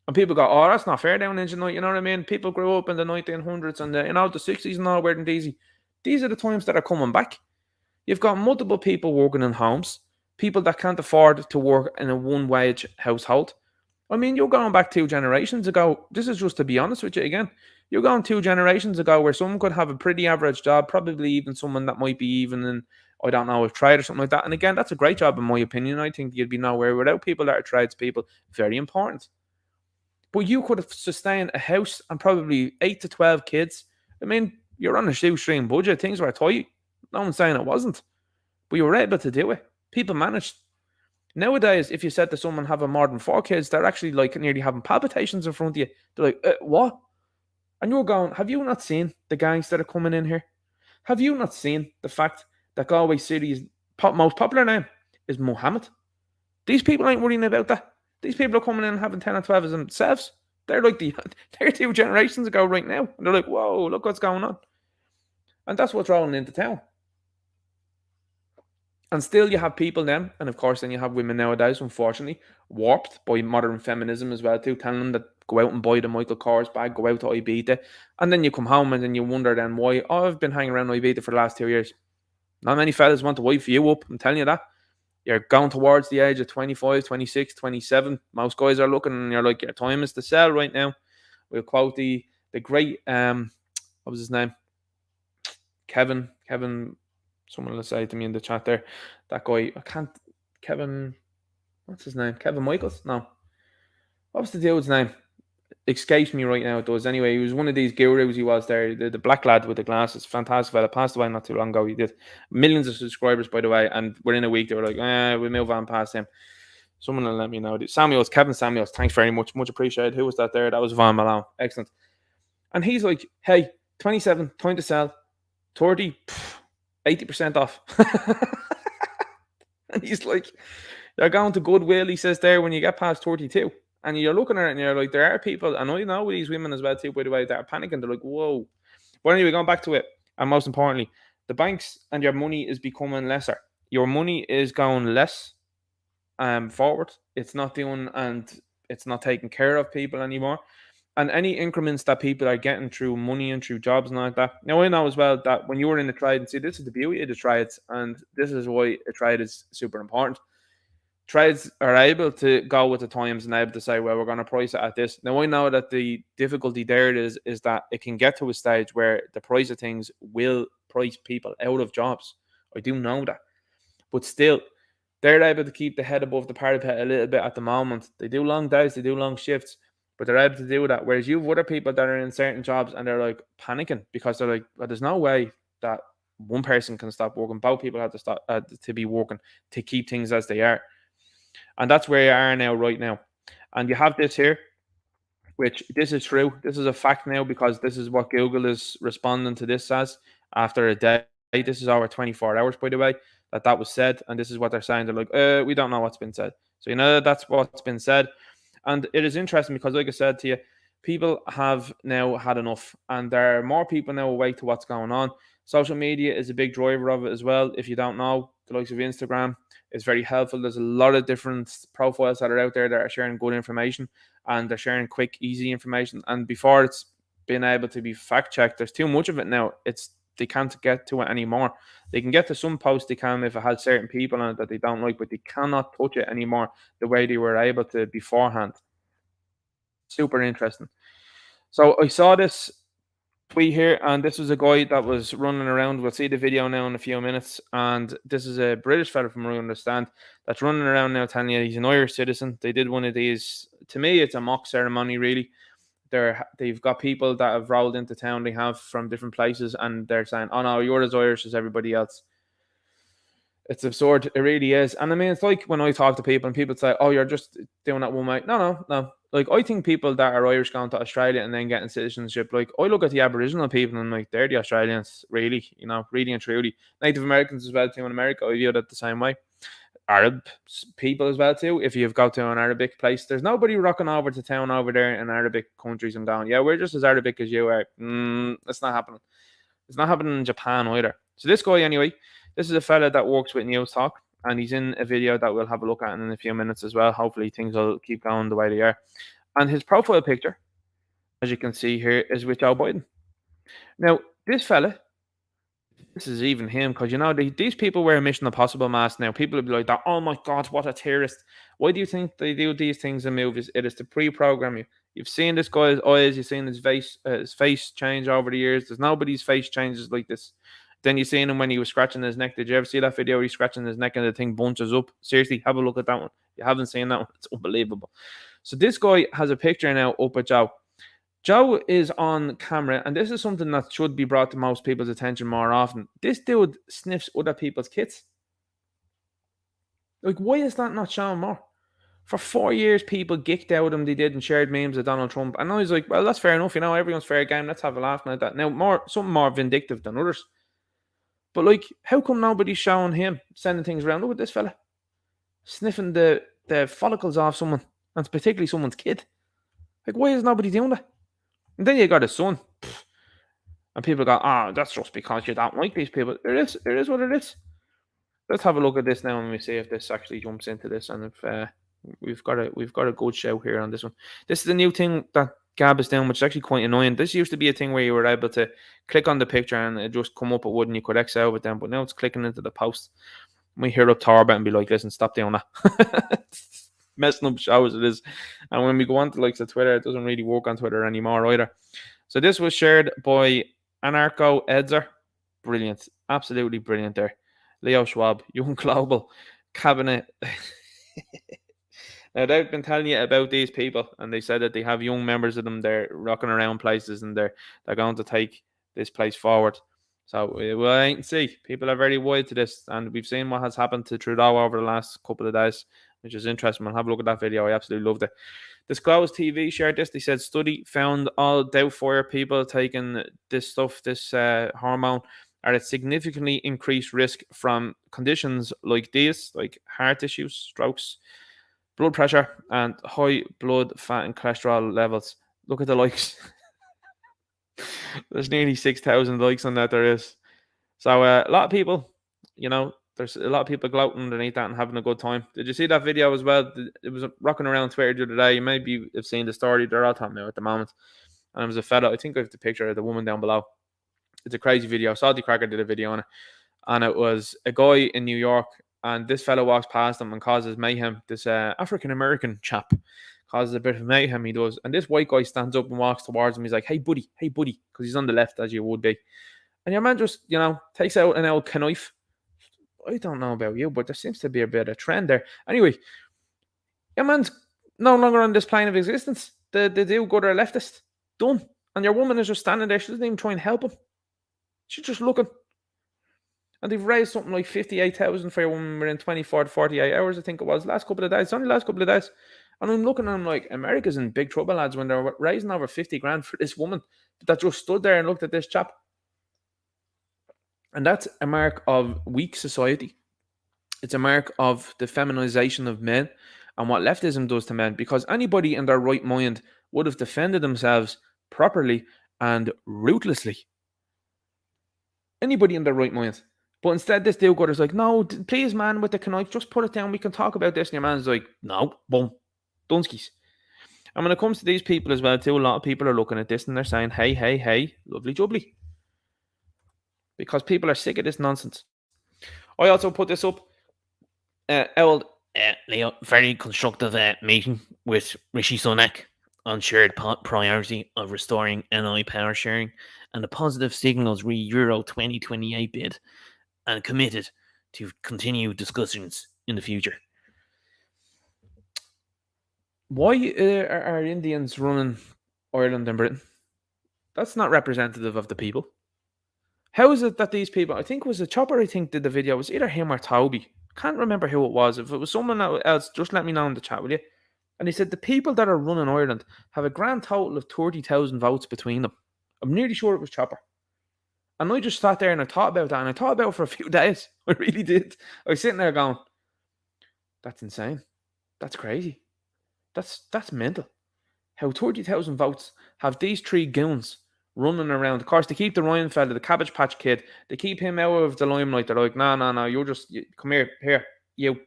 And people go, oh, that's not fair down in England, you know what I mean? People grew up in the 1900s and the 60s and all, wearing Odysee. These are the times that are coming back. You've got multiple people working in homes, people that can't afford to work in a one-wage household. I mean, you're going back 2 generations ago. This is just to be honest with you again. You're going 2 generations ago where someone could have a pretty average job, probably even someone that might be even in, I don't know, a trade or something like that. And again, that's a great job in my opinion. I think you'd be nowhere without people that are tradespeople. Very important. But you could have sustained a house and probably 8 to 12 kids. I mean, you're on a shoestring budget. Things were tight. No one's saying it wasn't. But you were able to do it. People managed. Nowadays, if you said to someone having more than 4 kids, they're actually like nearly having palpitations in front of you. They're like, what? And you're going, have you not seen the gangs that are coming in here? Have you not seen the fact that Galway City's most popular name is Mohammed? These people ain't worrying about that. These people are coming in and having 10 or 12 of themselves. They're like they're 2 generations ago right now. And they're like, whoa, look what's going on. And that's what's rolling into town. And still you have people then, and of course then you have women nowadays, unfortunately, warped by modern feminism as well too, telling them that go out and buy the Michael Kors bag, go out to Ibiza, and then you come home and then you wonder then why, oh, I've been hanging around Ibiza for the last 2 years. Not many fellas want to wife you up, I'm telling you that. You're going towards the age of 25, 26, 27. Most guys are looking and you're like, your time is to sell right now. We'll quote the great, what was his name? Kevin, someone will say to me in the chat there, that guy, Kevin, what's his name? Kevin Michaels? No. What was the dude's name? Escapes me right now, it does. Anyway, he was one of these gurus, he was there, the black lad with the glasses, fantastic fella, passed away not too long ago. He did millions of subscribers, by the way, and within a week they were like, we'll move on past him. Someone will let me know. Kevin Samuels, thanks very much, much appreciated. Who was that there? That was Van Malone, excellent. And he's like, hey, 27, time to sell, 30, 80% off. And he's like, they're going to Goodwill, he says there, when you get past 32. And you're looking at it and you're like, there are people, and I know these women as well too, by the way, that are panicking. They're like, whoa. But anyway, going back to it, and most importantly, the banks and your money is becoming lesser. Your money is going less forward. It's not doing, and it's not taking care of people anymore. And any increments that people are getting through money and through jobs and like that. Now, I know as well that when you were in the trade, and see, this is the beauty of the trades, and this is why a trade is super important. Trades are able to go with the times and able to say, well, we're going to price it at this. Now, I know that the difficulty there is that it can get to a stage where the price of things will price people out of jobs. I do know that. But still, they're able to keep the head above the parapet a little bit at the moment. They do long days, they do long shifts, but they're able to do that. Whereas you have other people that are in certain jobs and they're like panicking because they're like, well, there's no way that one person can stop working. Both people have to stop to be working to keep things as they are. And that's where you are now, right now. And you have this here, which this is true. This is a fact now because this is what Google is responding to this as after a day. This is over 24 hours, by the way, that was said. And this is what they're saying. They're like, we don't know what's been said. So, you know, that's what's been said. And it is interesting because, like I said to you, people have now had enough. And there are more people now awake to what's going on. Social media is a big driver of it as well. If you don't know, the likes of Instagram is very helpful. There's a lot of different profiles that are out there that are sharing good information and they're sharing quick, easy information. And before it's been able to be fact checked, there's too much of it now. They can't get to it anymore. They can get to some posts they can if it has certain people on it that they don't like, but they cannot touch it anymore the way they were able to beforehand. Super interesting. So I saw this tweet here, and this was a guy that was running around. We'll see the video now in a few minutes. And this is a British fella, from what I understand, that's running around now telling you he's an Irish citizen. They did one of these. To me, it's a mock ceremony, really. They've got people that have rolled into town. They have from different places, and they're saying, "Oh no, you're as Irish as everybody else." It's absurd. It really is. And I mean, it's like when I talk to people and people say, "Oh, you're just doing that one way." No. Like, I think people that are Irish going to Australia and then getting citizenship, like, I look at the Aboriginal people and, like, they're the Australians, really, really and truly. Native Americans as well too in America, I view it the same way. Arab people as well too. If you've got to an Arabic place, there's nobody rocking over to town over there in Arabic countries and going, "Yeah, we're just as Arabic as you are." It's not happening. It's not happening in Japan either. So this guy, anyway, this is a fella that works with News Talk, and he's in a video that we'll have a look at in a few minutes as well. Hopefully things will keep going the way they are. And his profile picture, as you can see here, is with Joe Biden. Now, this fella, this is even him, because these people wear a Mission Impossible mask now. People will be like, "Oh my God, what a terrorist!" Why do you think they do these things in movies? It is to pre-program you. You've seen this guy's eyes, you've seen his face change over the years. There's nobody's face changes like this. Then you seen him when he was scratching his neck. Did you ever see that video where he's scratching his neck and the thing bunches up? Seriously, have a look at that one. You haven't seen that one. It's unbelievable. So this guy has a picture now up at Joe. Joe is on camera, and this is something that should be brought to most people's attention more often. This dude sniffs other people's kids. Like, why is that not shown more? For 4 years, people geeked out him. They did and shared memes of Donald Trump. And I was like, well, that's fair enough. Everyone's fair game. Let's have a laugh like that. Now, something more vindictive than others. But, like, how come nobody's showing him sending things around? Look at this fella sniffing the follicles off someone, and particularly someone's kid. Like, why is nobody doing that? And then you got his son. And people go, that's just because you don't like these people. It is what it is. Let's have a look at this now and we see if this actually jumps into this. And if we've got a good show here on this one. This is a new thing that Gab is doing, which is actually quite annoying. This used to be a thing where you were able to click on the picture and it just come up at wood and you could excel with them. But now it's clicking into the post. We hear up Torba and be like, "Listen, stop doing that." Messing up shows it is. And when we go on to likes of Twitter, it doesn't really work on Twitter anymore either. So this was shared by Anarcho Edzer. Brilliant. Absolutely brilliant there. Leo Schwab, Young Global, Cabinet. Now, they've been telling you about these people, and they said that they have young members of them. They're rocking around places, and they're going to take this place forward. So we'll wait and see. People are very wide to this, and we've seen what has happened to Trudeau over the last couple of days, which is interesting. We'll have a look at that video. I absolutely loved it. Disclose TV shared this. They said study found all Doubtfire people taking this stuff, this hormone, are at significantly increased risk from conditions like these, like heart issues, strokes, blood pressure, and high blood fat and cholesterol levels. Look at the likes. There's nearly 6,000 likes on that. There is. So a lot of people, there's a lot of people gloating underneath that and having a good time. Did you see that video as well? It was rocking around Twitter the other day. You maybe have seen the story. They're all talking about at the moment. And it was a fella. I think I have the picture of the woman down below. It's a crazy video. Salty Cracker did a video on it. And it was a guy in New York. And this fella walks past him and causes mayhem. This African-American chap causes a bit of mayhem, he does. And this white guy stands up and walks towards him. He's like, hey, buddy. Because he's on the left, as you would be. And your man just, takes out an old knife. I don't know about you, but there seems to be a bit of a trend there. Anyway, your man's no longer on this plane of existence. The do-gooder leftist. Done. And your woman is just standing there. She doesn't even try and help him. She's just looking. And they've raised something like 58,000 for your woman within 24 to 48 hours, I think it was. Last couple of days. It's only last couple of days. And I'm looking at them like, America's in big trouble, lads, when they're raising over 50 grand for this woman that just stood there and looked at this chap. And that's a mark of weak society. It's a mark of the feminization of men and what leftism does to men. Because anybody in their right mind would have defended themselves properly and ruthlessly. Anybody in their right mind. But instead, this do-gooder's like, no, please, man, with the knife, just put it down. We can talk about this. And your man's like, no, boom, dunskies. And when it comes to these people as well, too, a lot of people are looking at this and they're saying, hey, lovely jubbly. Because people are sick of this nonsense. I also put this up. Leo, very constructive meeting with Rishi Sunak. on shared priority of restoring NI power sharing and the positive signals re Euro 2028 bid, and committed to continue discussions in the future. Why are Indians running Ireland and Britain? That's not representative of the people. How is it that these people, I think it was a Chopper, I think, did the video, it was either him or Toby. Can't remember who it was. If it was someone else, just let me know in the chat, will you? And he said the people that are running Ireland have a grand total of 30,000 votes between them. I'm nearly sure it was Chopper. And I just sat there and I thought about that, and I thought about it for a few days. I really did. I was sitting there going, that's insane. That's crazy. That's mental. How 30,000 votes have these three goons running around. Of course, they keep the Ryan fella, the Cabbage Patch Kid, they keep him out of the limelight. They're like, no, come here, you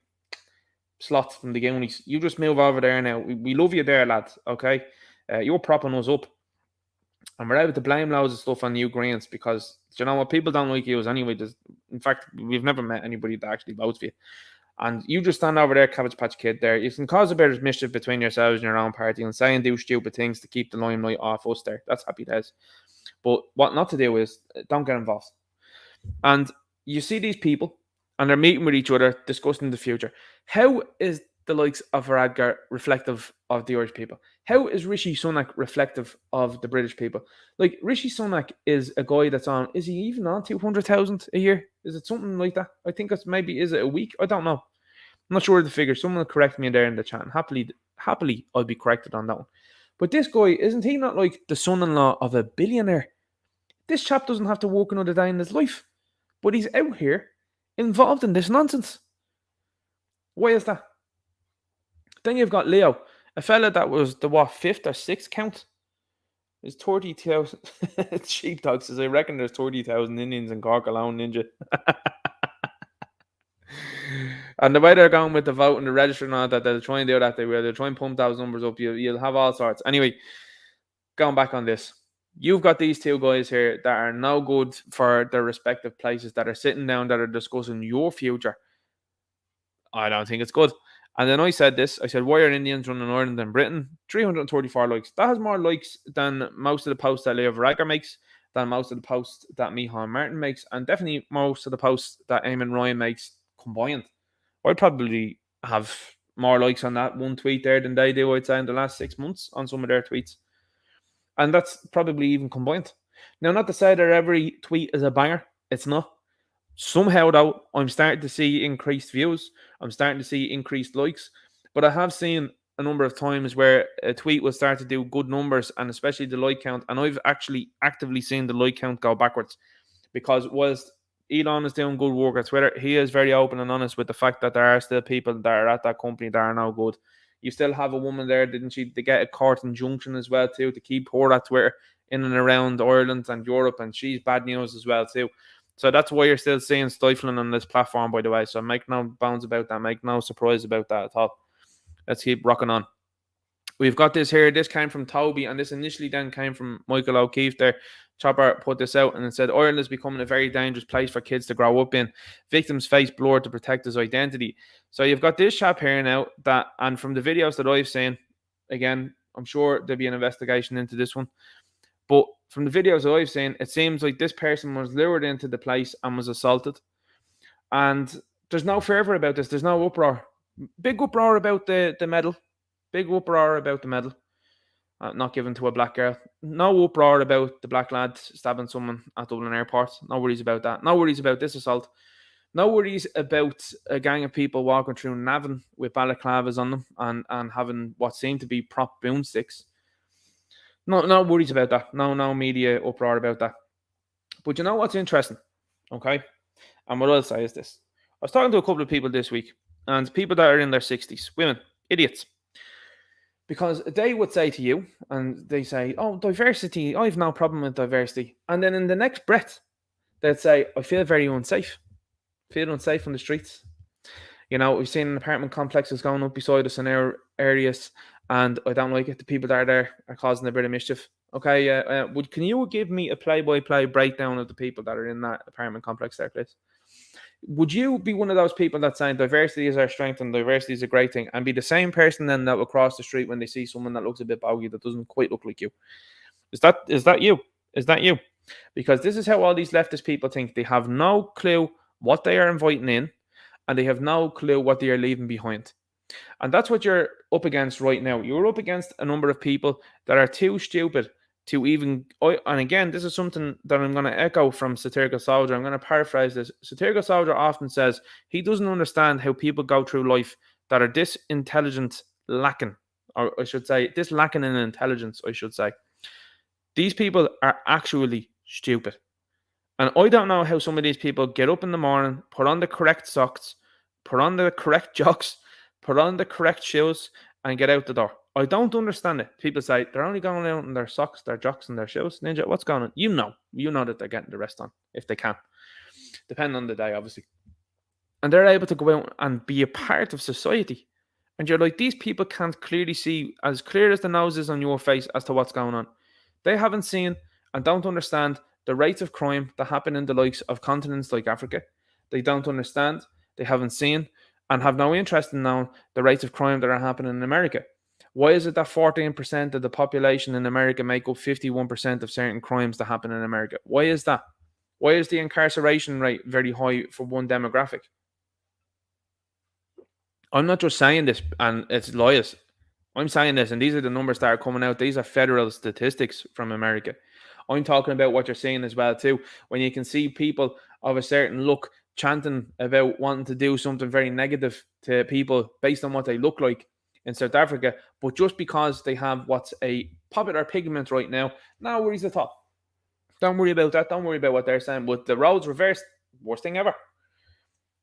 slots from the Goonies. You just move over there now. We love you there, lads, okay? You're propping us up. And we're able to blame loads of stuff on you Greens because, you know what, people don't like you anyway. In fact, we've never met anybody that actually votes for you. And you just stand over there, Cabbage Patch Kid, there. You can cause a bit of mischief between yourselves and your own party and say and do stupid things to keep the limelight off us there. That's happy days. But what not to do is don't get involved. And you see these people and they're meeting with each other, discussing the future. How is the likes of Varadkar reflective of the Irish people? How is Rishi Sunak reflective of the British people? Like, Rishi Sunak is a guy that's on, is he even on 200,000 a year? Is it something like that? I think it's maybe, is it a week? I don't know. I'm not sure of the figure. Someone will correct me there in the chat. And happily, I'll be corrected on that one. But this guy, isn't he not like the son-in-law of a billionaire? This chap doesn't have to work another day in his life. But he's out here involved in this nonsense. Why is that? Then you've got Leo, a fella that was the fifth or sixth count. There's 30,000 sheepdog says, I reckon there's 30,000 Indians in Cork alone, Ninja. And the way they're going with the vote and the register and all that, they'll try and do that. They'll try and pump those numbers up. You'll have all sorts. Anyway, going back on this. You've got these two guys here that are no good for their respective places, that are sitting down, that are discussing your future. I don't think it's good. And then I said this. I said, why are Indians running Ireland and Britain? 334 likes. That has more likes than most of the posts that Leo Varadkar makes, than most of the posts that Micheál Martin makes, and definitely most of the posts that Eamon Ryan makes combined. I'd probably have more likes on that one tweet there than they do, I'd say, in the last 6 months on some of their tweets. And that's probably even combined. Now, not to say that every tweet is a banger. It's not. Somehow, though, I'm starting to see increased views. I'm starting to see increased likes. But I have seen a number of times where a tweet will start to do good numbers, and especially the like count. And I've actually actively seen the like count go backwards. Because whilst Elon is doing good work at Twitter, he is very open and honest with the fact that there are still people that are at that company that are no good. You still have a woman there, didn't she? To get a court injunction as well, too, to keep her at Twitter in and around Ireland and Europe. And she's bad news as well, too. So that's why you're still seeing stifling on this platform, by the way. So make no bounds about that. Make no surprise about that at all. Let's keep rocking on. We've got this here. This came from Toby, and this initially then came from Michael O'Keefe there. Chopper put this out and it said, Ireland is becoming a very dangerous place for kids to grow up in. Victims face blurred to protect his identity. So you've got this chap here now that, and from the videos that I've seen, again, I'm sure there'll be an investigation into this one. But from the videos that I've seen, it seems like this person was lured into the place and was assaulted. And there's no fervour about this. There's no uproar. Big uproar about the medal. Big uproar about the medal. Not given to a black girl. No uproar about the black lad stabbing someone at Dublin Airport. No worries about that. No worries about this assault. No worries about a gang of people walking through Navan with balaclavas on them and having what seemed to be prop boomsticks. No worries about that. No media uproar about that. But you know what's interesting? Okay? And what I'll say is this. I was talking to a couple of people this week, and people that are in their 60s, women, idiots. Because they would say to you, and they say, oh, diversity, I have no problem with diversity. And then in the next breath, they'd say, I feel very unsafe. Feel unsafe on the streets. You know, we've seen apartment complexes going up beside us in our areas, and I don't like it. The people that are there are causing a bit of mischief. Okay, can you give me a play-by-play breakdown of the people that are in that apartment complex there, please? Would you be one of those people that's saying diversity is our strength and diversity is a great thing, and be the same person then that will cross the street when they see someone that looks a bit boggy that doesn't quite look like you? Is that you? Is that you? Because this is how all these leftist people think. They have no clue what they are inviting in, and they have no clue what they are leaving behind. And that's what you're up against right now. You're up against a number of people that are too stupid to even. And again, this is something that I'm going to echo from Satirical Soldier. I'm going to paraphrase this. Satirical Soldier often says he doesn't understand how people go through life that are this intelligent lacking, or I should say, this lacking in intelligence, I should say. These people are actually stupid. And I don't know how some of these people get up in the morning, put on the correct socks, put on the correct jocks, put on the correct shoes, and get out the door. I don't understand it. People say they're only going out in their socks, their jocks, and their shoes. Ninja, what's going on? You know that they're getting the rest on if they can, depending on the day, obviously. And they're able to go out and be a part of society. And you're like, these people can't clearly see, as clear as the nose is on your face, as to what's going on. They haven't seen and don't understand the rates of crime that happen in the likes of continents like Africa. They don't understand, they haven't seen, and have no interest in knowing the rates of crime that are happening in America. Why is it that 14% of the population in America make up 51% of certain crimes that happen in America? Why is that? Why is the incarceration rate very high for one demographic? I'm not just saying this and it's lies. I'm saying this, and these are the numbers that are coming out. These are federal statistics from America. I'm talking about what you're seeing as well too. When you can see people of a certain look chanting about wanting to do something very negative to people based on what they look like in South Africa, but just because they have what's a popular pigment right now, no worries at all. Don't worry about that. Don't worry about what they're saying. But the roles reversed, worst thing ever.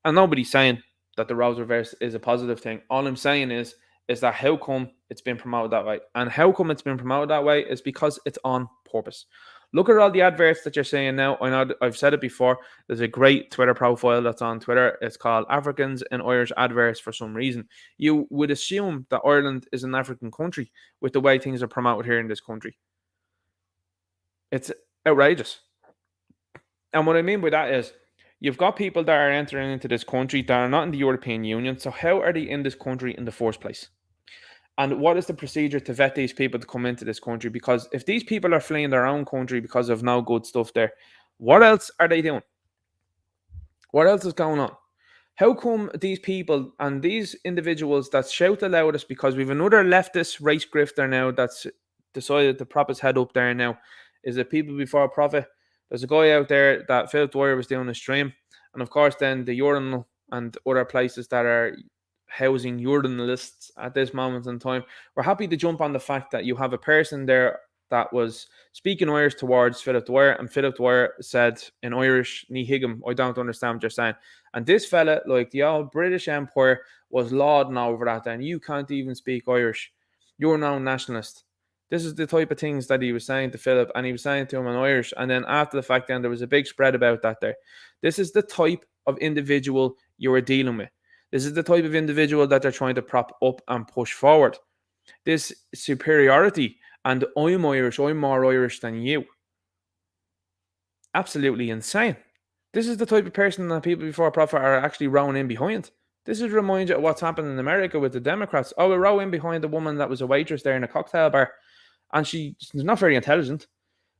And nobody's saying that the roles reversed is a positive thing. All I'm saying is that how come it's been promoted that way? And how come it's been promoted that way is because it's on purpose. Look at all the adverts that you're seeing now. I know I've said it before. There's a great Twitter profile that's on Twitter. It's called Africans and Irish Adverts for some reason. You would assume that Ireland is an African country with the way things are promoted here in this country. It's outrageous. And what I mean by that is you've got people that are entering into this country that are not in the European Union. So how are they in this country in the first place? And what is the procedure to vet these people to come into this country? Because if these people are fleeing their own country because of no good stuff there, what else are they doing? What else is going on? How come these people and these individuals that shout the loudest, because we've another leftist race grifter now that's decided to prop his head up there now, is it People Before Profit? There's a guy out there that Philip Dwyer was doing a stream. And of course, then the urinal and other places that are housing urinalists at this moment in time, we're happy to jump on the fact that you have a person there that was speaking Irish towards Philip Dwyer, and Philip Dwyer said in Irish, "Ní higgum, I don't understand what you're saying." And this fella, like the old British Empire, was lauding over that, and you can't even speak Irish. You're no nationalist. This is the type of things that he was saying to Philip, and he was saying to him in Irish. And then after the fact, then there was a big spread about that there. This is the type of individual you are dealing with. This is the type of individual that they're trying to prop up and push forward. This superiority and I'm Irish, I'm more Irish than you. Absolutely insane. This is the type of person that People Before Profit are actually rowing in behind. This is a reminder of what's happened in America with the Democrats. Oh, we row in behind the woman that was a waitress there in a cocktail bar. And she's not very intelligent.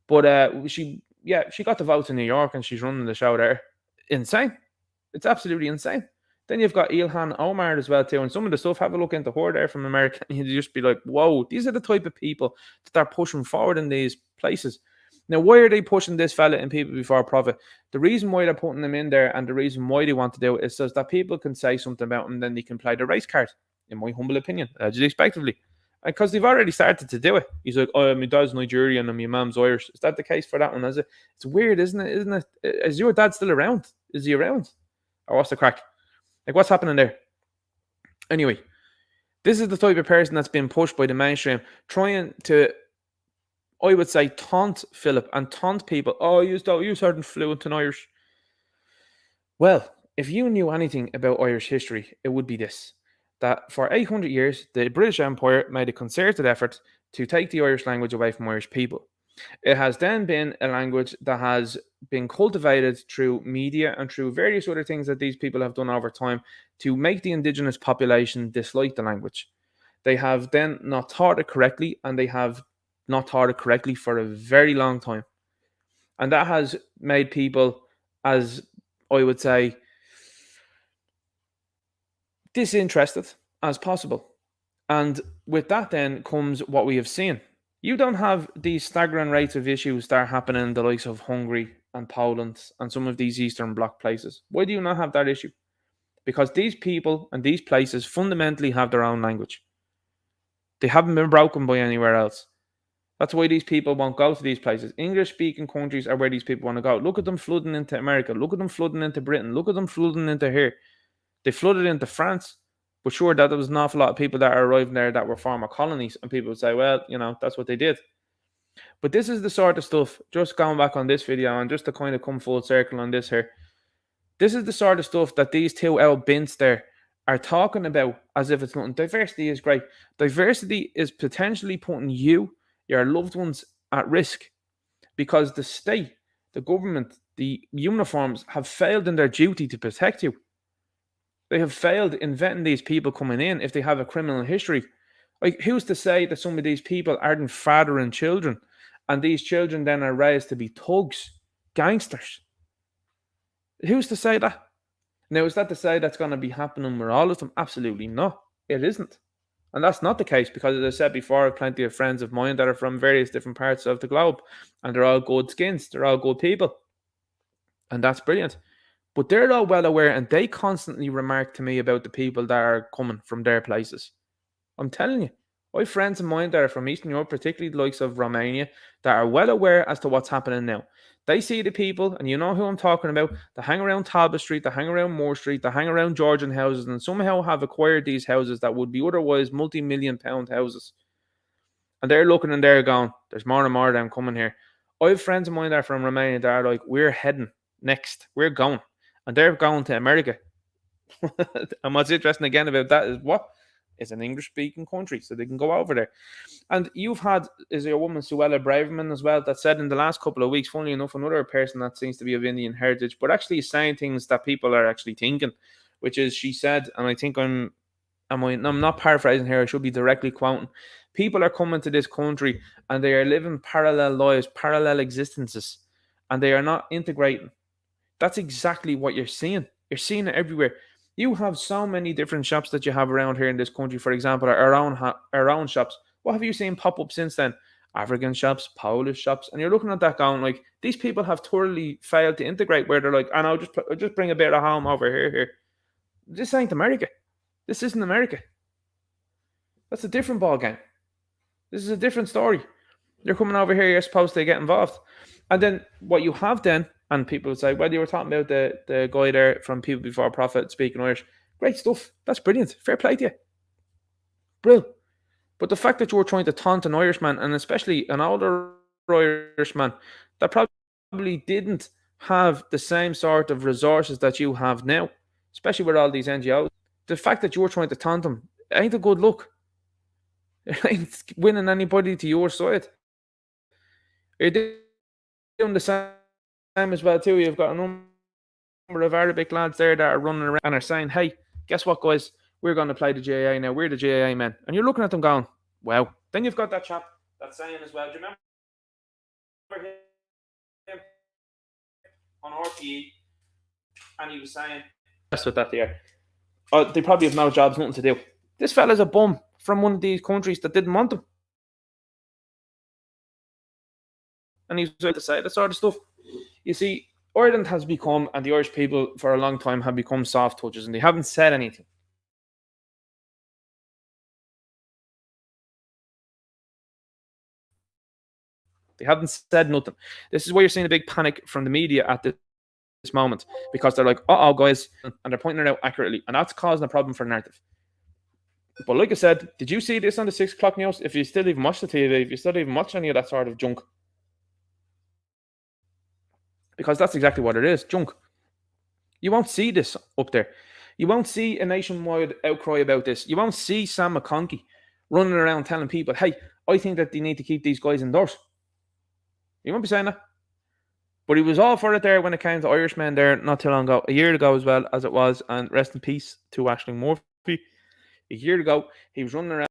But she got the votes in New York and she's running the show there. Insane. It's absolutely insane. Then you've got Ilhan Omar as well too. And some of the stuff, have a look into her there from America. And you just be like, whoa, these are the type of people that are pushing forward in these places. Now, why are they pushing this fella in People Before Profit? The reason why they're putting them in there and the reason why they want to do it is so that people can say something about them and then they can play the race card, in my humble opinion, expectively. Because they've already started to do it. He's like, oh, my dad's Nigerian and my mom's Irish. Is that the case for that one? Is it? It's weird, isn't it? Is your dad still around? Is he around? Or what's the crack? Like, what's happening there? Anyway, this is the type of person that's been pushed by the mainstream, trying to, I would say, taunt Philip and taunt people. Oh, you aren't fluent in Irish. Well, if you knew anything about Irish history, it would be this. That for 800 years, the British Empire made a concerted effort to take the Irish language away from Irish people. It has then been a language that has been cultivated through media and through various other things that these people have done over time to make the indigenous population dislike the language. They have then not taught it correctly, and they have not taught it correctly for a very long time. And that has made people, as I would say, disinterested as possible. And with that then comes what we have seen. You don't have these staggering rates of issues that are happening in the likes of Hungary and Poland and some of these Eastern Bloc places. Why do you not have that issue? Because these people and these places fundamentally have their own language. They haven't been broken by anywhere else. That's why these people won't go to these places. English-speaking countries are where these people want to go. Look at them flooding into America. Look at them flooding into Britain. Look at them flooding into here. They flooded into France. But sure, that there was an awful lot of people that are arriving there that were former colonies. And people would say, well, that's what they did. But this is the sort of stuff, just going back on this video and just to kind of come full circle on this here. This is the sort of stuff that these two old bints there are talking about as if it's nothing. Diversity is great. Diversity is potentially putting you, your loved ones, at risk because the state, the government, the uniforms have failed in their duty to protect you. They have failed in vetting these people coming in if they have a criminal history. Like, who's to say that some of these people aren't fathering children and these children then are raised to be thugs, gangsters? Who's to say that? Now, is that to say that's going to be happening with all of them? Absolutely not. It isn't. And that's not the case because, as I said before, I have plenty of friends of mine that are from various different parts of the globe and they're all good skins. They're all good people. And that's brilliant. But they're all well aware and they constantly remark to me about the people that are coming from their places. I'm telling you. I have friends of mine that are from Eastern Europe, particularly the likes of Romania, that are well aware as to what's happening now. They see the people, and you know who I'm talking about, that hang around Talbot Street, that hang around Moore Street, that hang around Georgian houses, and somehow have acquired these houses that would be otherwise multi-million pound houses. And they're looking and they're going, there's more and more of them coming here. I have friends of mine that are from Romania that are like, we're heading next, we're going. And they're going to America. And what's interesting again about that is what? It's an English-speaking country, so they can go over there. And you've had, is there a woman, Suella Braverman, as well, that said in the last couple of weeks, funnily enough, another person that seems to be of Indian heritage, but actually is saying things that people are actually thinking, which is, she said, and I think I'm not paraphrasing here, I should be directly quoting, people are coming to this country and they are living parallel lives, parallel existences, and they are not integrating. That's exactly what you're seeing. You're seeing it everywhere. You have so many different shops that you have around here in this country. For example, our own shops. What have you seen pop up since then? African shops, Polish shops, and you're looking at that going like, these people have totally failed to integrate. Where they're like, and I'll just bring a bit of home over here. This ain't America. This isn't America. That's a different ball game. This is a different story. You're coming over here. You're supposed to get involved, and then what you have then. And people would say, well, you were talking about the guy there from People Before Profit speaking Irish. Great stuff. That's brilliant. Fair play to you. Brill. But the fact that you were trying to taunt an Irishman, and especially an older Irishman, that probably didn't have the same sort of resources that you have now, especially with all these NGOs, the fact that you were trying to taunt them ain't a good look. It ain't winning anybody to your side. You're doing the same as well too. You've got a number of Arabic lads there that are running around and are saying, hey, guess what, guys, we're going to play the GAA now, we're the GAA men. And you're looking at them going, wow. Then you've got that chap that's saying as well, do you remember him on RTE? And he was saying, that's what that there, they probably have no jobs, nothing to do. This fella's a bum from one of these countries that didn't want them, and he's going to say that sort of stuff. You see, Ireland has become, and the Irish people for a long time have become soft touches, and they haven't said anything. They haven't said nothing. This is why you're seeing a big panic from the media at this moment, because they're like, uh-oh, guys, and they're pointing it out accurately, and that's causing a problem for the narrative. But like I said, did you see this on the 6 o'clock news? If you still even watch the TV, if you still even watch any of that sort of junk, because that's exactly what it is, junk. You won't see this up there. You won't see a nationwide outcry about this. You won't see Sam McConkey running around telling people, hey, I think that they need to keep these guys indoors. He won't be saying that. But he was all for it there when it came to Irishmen there not too long ago, a year ago as well as it was. And rest in peace to Aisling Murphy. A year ago, he was running around.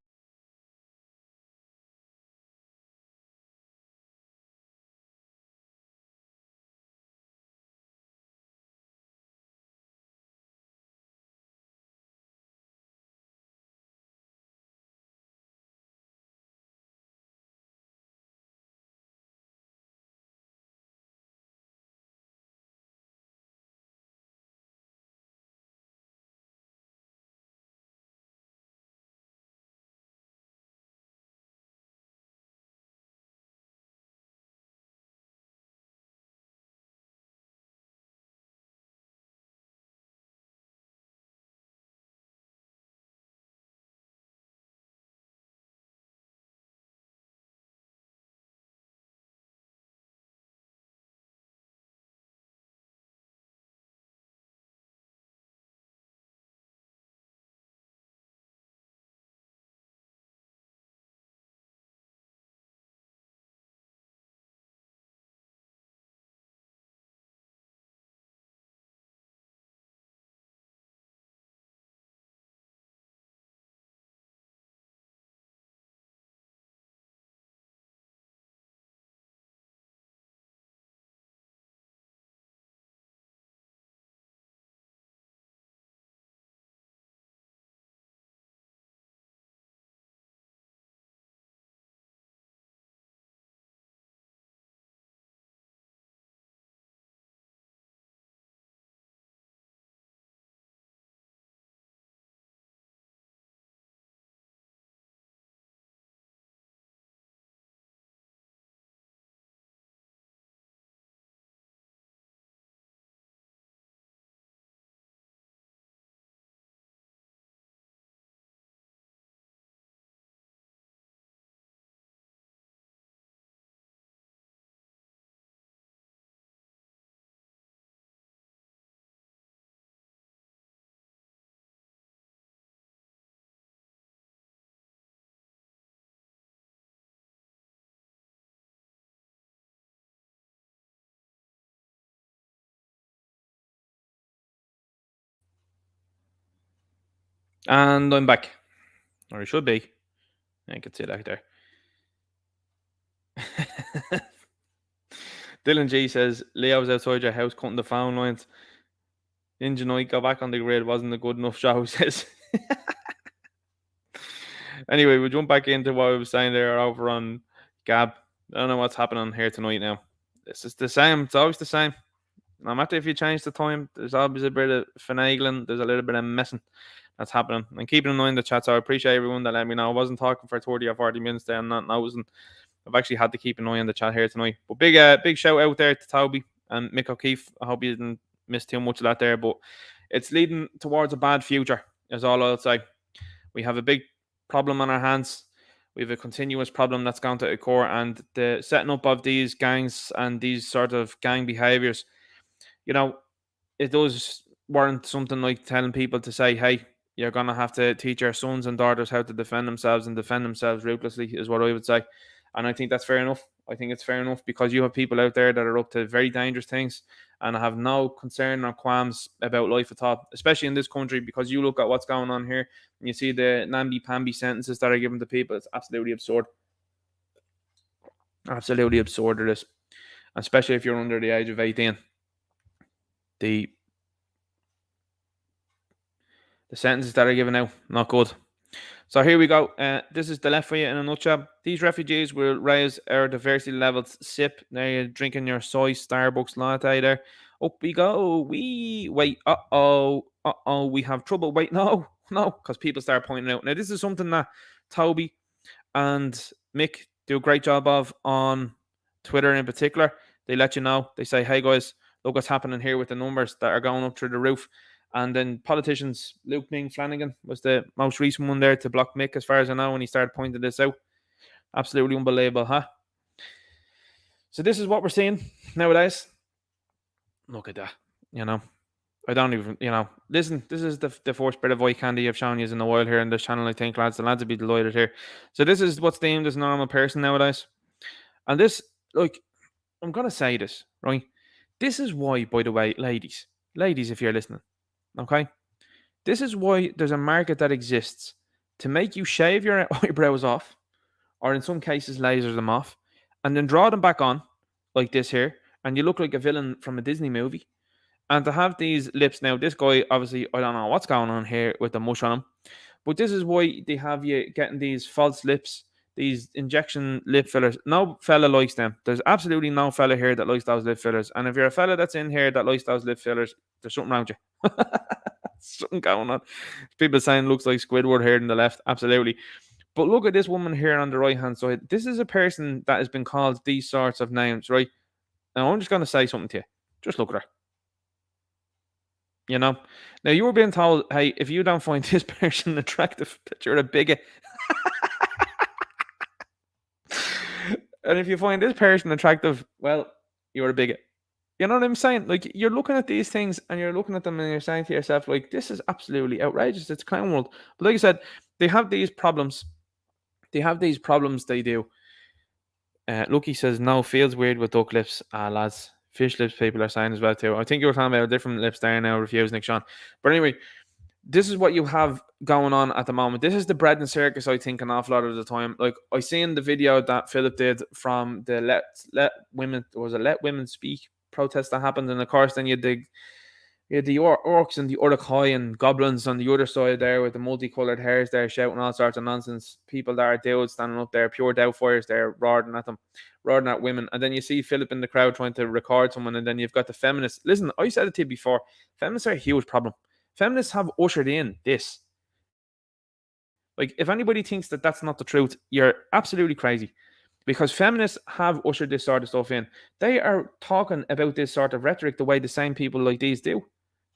And I'm back. Or I should be. I can see that there. Dylan G says, Leo was outside your house cutting the phone lines. Ninja Knight got back on the grid. Wasn't a good enough show, he says. Anyway, we'll jump back into what I was saying there over on Gab. I don't know what's happening here tonight now. This is the same. It's always the same. No matter if you change the time, there's always a bit of finagling. There's a little bit of messing that's happening. And keeping in mind the chat, so I appreciate everyone that let me know. I wasn't talking for 30 or 40 minutes there. I'm not noticing. I've actually had to keep an eye on the chat here tonight. But big shout out there to Toby and Mick O'Keefe. I hope you didn't miss too much of that there. But it's leading towards a bad future, is all I'll say. We have a big problem on our hands. We have a continuous problem that's going to occur. And the setting up of these gangs and these sort of gang behaviors, you know, it does warrant something like telling people to say, hey, you're going to have to teach your sons and daughters how to defend themselves and defend themselves ruthlessly, is what I would say. And I think that's fair enough. I think it's fair enough because you have people out there that are up to very dangerous things and have no concern or qualms about life at all, especially in this country, because you look at what's going on here and you see the namby-pamby sentences that are given to people. It's absolutely absurd. Absolutely absurd, it is. Especially if you're under the age of 18. The sentences that are given out, not good. So here we go. This is the left for you in a nutshell. These refugees will raise our diversity levels. Sip. Now you're drinking your soy Starbucks latte there. Up we go. Wait. We have trouble. Wait, no, because people start pointing out. Now this is something that Toby and Mick do a great job of on Twitter in particular. They let you know. They say, hey guys, look what's happening here with the numbers that are going up through the roof. And then politicians, Luke Ming Flanagan was the most recent one there to block Mick, as far as I know, when he started pointing this out. Absolutely unbelievable, huh? So this is what we're seeing nowadays. Look at that, I don't even, listen, this is the first bit of eye candy I've shown you in a while here on this channel, I think, lads. The lads will be delighted here. So this is what's deemed as a normal person nowadays. And this, like, I'm going to say this, right? This is why, by the way, ladies, if you're listening, okay? This is why there's a market that exists to make you shave your eyebrows off, or in some cases, laser them off, and then draw them back on, like this here, and you look like a villain from a Disney movie. And to have these lips now, this guy, obviously, I don't know what's going on here with the mush on him, but this is why they have you getting these false lips, these injection lip fillers. No fella likes them. There's absolutely no fella here that likes those lip fillers. And if you're a fella that's in here that likes those lip fillers, there's something wrong with you. Something going on. People saying looks like Squidward here on the left. Absolutely. But look at this woman here on the right hand side. This is a person that has been called these sorts of names, right? And I'm just going to say something to you. Just look at her. You know, now you were being told, hey, if you don't find this person attractive, that you're a bigot. And if you find this person attractive, well, you're a bigot. You know what I'm saying? Like, you're looking at these things and you're looking at them and you're saying to yourself, like, this is absolutely outrageous. It's clown world. But like I said, they have these problems. They do. Lucky says, no, feels weird with duck lips, lads. Fish lips, people are saying as well, too. I think you were talking about different lips there now, refuse, Nick Sean. But anyway, this is what you have going on at the moment. This is the bread and circus, I think, an awful lot of the time. Like, I seen the video that Philip did from the let women speak protest that happened, and of course then you had the orcs and the Uruk-hai and goblins on the other side there with the multicolored hairs there shouting all sorts of nonsense. People that are dudes standing up there, pure doubtfires there, roaring at them, roaring at women. And then you see Philip in the crowd trying to record someone, and then you've got the feminists. Listen, I said it to you before. Feminists are a huge problem. Feminists have ushered in this. Like, if anybody thinks that that's not the truth, you're absolutely crazy. Because feminists have ushered this sort of stuff in. They are talking about this sort of rhetoric the way the same people like these do.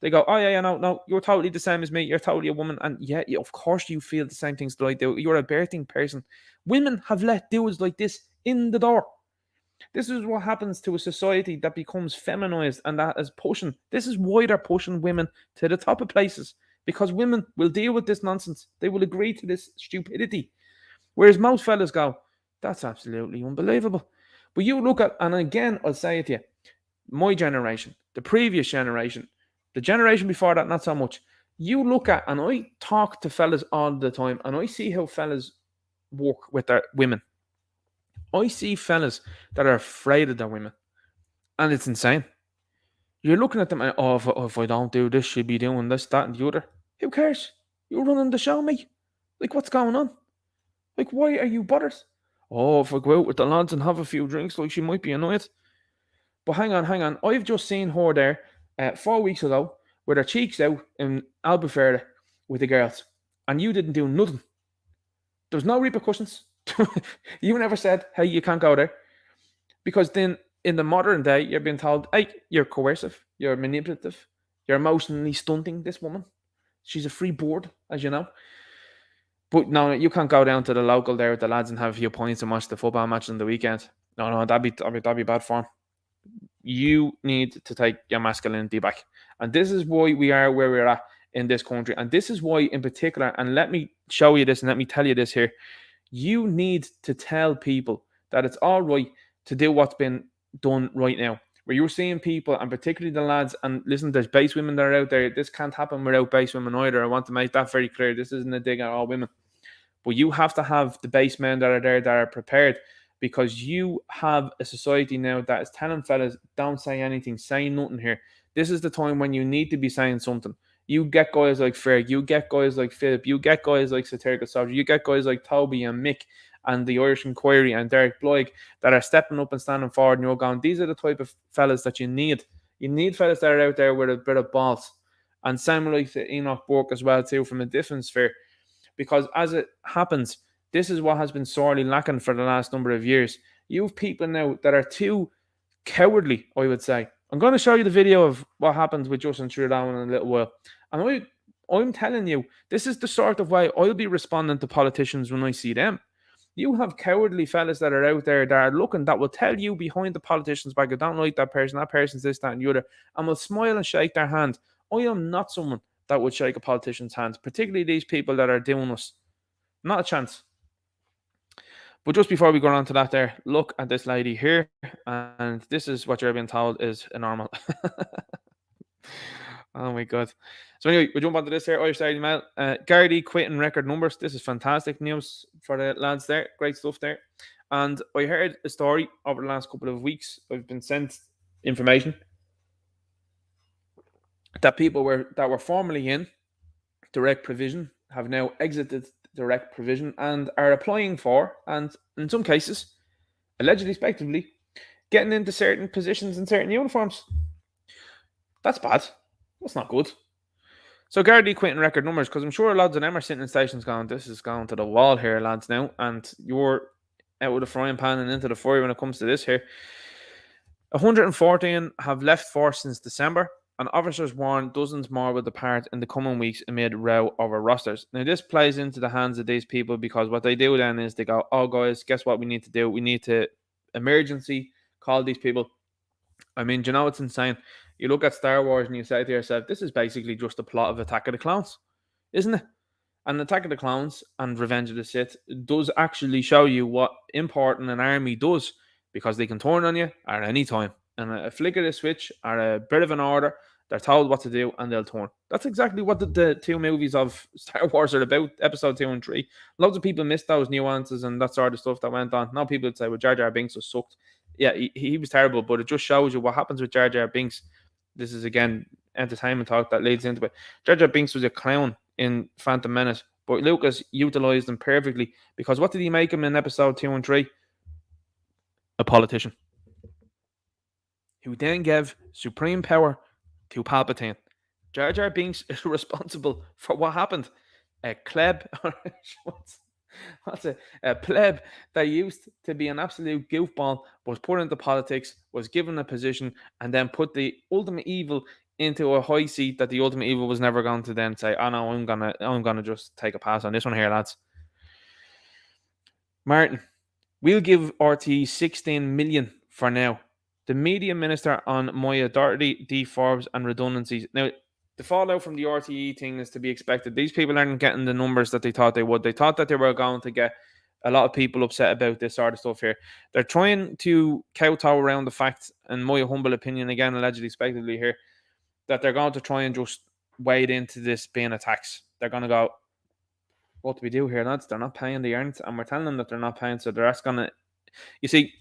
They go, oh, yeah, no, you're totally the same as me. You're totally a woman. And yeah, of course you feel the same things that I do. You're a birthing person. Women have let dudes like this in the door. This is what happens to a society that becomes feminized and that is pushing. This is why they're pushing women to the top of places. Because women will deal with this nonsense. They will agree to this stupidity. Whereas most fellas go, that's absolutely unbelievable. But you look at, and again, I'll say it to you, my generation, the previous generation, the generation before that, not so much. You look at, and I talk to fellas all the time, and I see how fellas work with their women. I see fellas that are afraid of their women, and it's insane. You're looking at them, and, oh, if I don't do this, she'll be doing this, that, and the other. Who cares? You're running the show, mate. Like, what's going on? Like, why are you bothered? Oh, if I go out with the lads and have a few drinks, like, she might be annoyed. But hang on. I've just seen her there 4 weeks ago with her cheeks out in Albufeira with the girls. And you didn't do nothing. There's no repercussions. You never said, hey, you can't go there. Because then in the modern day, you're being told, hey, you're coercive, you're manipulative, you're emotionally stunting this woman. She's a free board, as you know. But no, you can't go down to the local there with the lads and have a few points and watch the football match on the weekend. No, that'd be bad form. You need to take your masculinity back. And this is why we are where we're at in this country. And this is why, in particular, and let me show you this and let me tell you this here, you need to tell people that it's all right to do what's been done right now. Where you're seeing people, and particularly the lads, and listen, there's base women that are out there. This can't happen without base women either. I want to make that very clear. This isn't a dig at all women. But you have to have the base men that are there that are prepared, because you have a society now that is telling fellas, don't say anything, say nothing here. This is the time when you need to be saying something. You get guys like Ferg, you get guys like Philip, you get guys like Satirical Soldier, you get guys like Toby and Mick and the Irish Inquiry and Derek Bloig that are stepping up and standing forward, and you're going, these are the type of fellas that you need. You need fellas that are out there with a bit of balls. And same like Enoch Burke as well too, from a different sphere. Because as it happens, this is what has been sorely lacking for the last number of years. You have people now that are too cowardly, I would say. I'm going to show you the video of what happens with Justin Trudeau in a little while. And I'm telling you, this is the sort of way I'll be responding to politicians when I see them. You have cowardly fellas that are out there that are looking, that will tell you behind the politician's back, I don't like that person's this, that, and the other, and will smile and shake their hand. I am not someone that would shake a politician's hand, particularly these people that are doing us. Not a chance. But just before we go on to that there, look at this lady here. And this is what you're being told is a normal. Oh my God. So anyway, we jump onto this here. Irish Daily Mail. Gardaí quitting record numbers. This is fantastic news for the lads there. Great stuff there. And I heard a story over the last couple of weeks. I've been sent information that people that were formerly in direct provision have now exited direct provision and are applying for, and in some cases, allegedly, respectively, getting into certain positions in certain uniforms. That's bad. That's not good. So Gardaí quitting record numbers, because I'm sure loads of them are sitting in stations going, this is going to the wall here, lads, now, and you're out of the frying pan and into the fire when it comes to this here. 114 have left force since December, and officers warn dozens more will depart in the coming weeks amid row over rosters. Now, this plays into the hands of these people, because what they do then is they go, oh, guys, guess what we need to do? We need to emergency call these people. I mean, do you know what's insane? You look at Star Wars and you say to yourself, this is basically just a plot of Attack of the Clones, isn't it? And Attack of the Clones and Revenge of the Sith does actually show you what important an army does, because they can turn on you at any time. And a flick of the switch or a bit of an order, they're told what to do and they'll turn. That's exactly what the two movies of Star Wars are about, episode 2 and 3. Loads of people missed those nuances and that sort of stuff that went on. Now people would say, well, Jar Jar Binks was sucked. Yeah, he was terrible, but it just shows you what happens with Jar Jar Binks. This is, again, entertainment talk that leads into it. Jar Jar Binks was a clown in Phantom Menace, but Lucas utilised him perfectly, because what did he make him in episode 2 and 3? A politician who then gave supreme power to Palpatine. Jar Jar Binks is responsible for what happened. A pleb, a pleb that used to be an absolute goofball was put into politics, was given a position, and then put the ultimate evil into a high seat that the ultimate evil was never going to then say, oh no, I'm gonna just take a pass on this one here, lads. Martin, we'll give RT 16 million for now. The media minister on Moya Doherty, deforbs and redundancies. Now, the fallout from the RTE thing is to be expected. These people aren't getting the numbers that they thought they would. They thought that they were going to get a lot of people upset about this sort of stuff here. They're trying to kowtow around the fact, in my humble opinion, again, allegedly, speculatively here, that they're going to try and just wade into this being a tax. They're going to go, what do we do here, lads? They're not paying, they aren't. And we're telling them that they're not paying, so they're just going to... You see,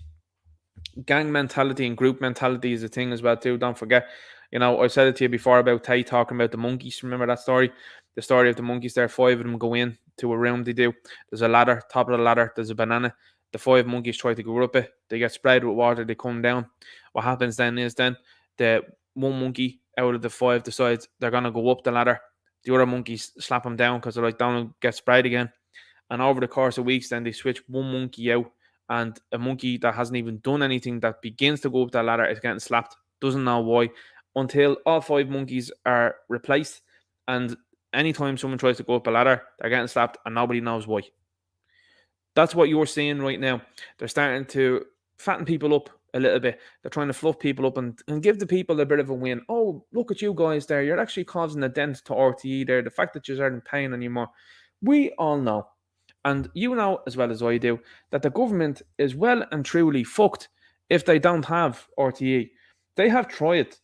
gang mentality and group mentality is a thing as well too. Don't forget, you know, I said it to you before about Tay talking about the monkeys. Remember that story? The story of the monkeys there. 5 of them go in to a room. They do. There's a ladder. Top of the ladder, there's a banana. The 5 monkeys try to go up it. They get sprayed with water. They come down. What happens then is the one monkey out of the 5 decides they're going to go up the ladder. The other monkeys slap them down because they're like, don't get sprayed again. And over the course of weeks, then they switch one monkey out. And a monkey that hasn't even done anything that begins to go up that ladder is getting slapped. Doesn't know why. Until all 5 monkeys are replaced. And anytime someone tries to go up a ladder, they're getting slapped and nobody knows why. That's what you're seeing right now. They're starting to fatten people up a little bit. They're trying to fluff people up and give the people a bit of a win. Oh, look at you guys there. You're actually causing a dent to RTE there. The fact that you aren't paying anymore. We all know, and you know as well as I do, that the government is well and truly fucked if they don't have RTE. They have tried,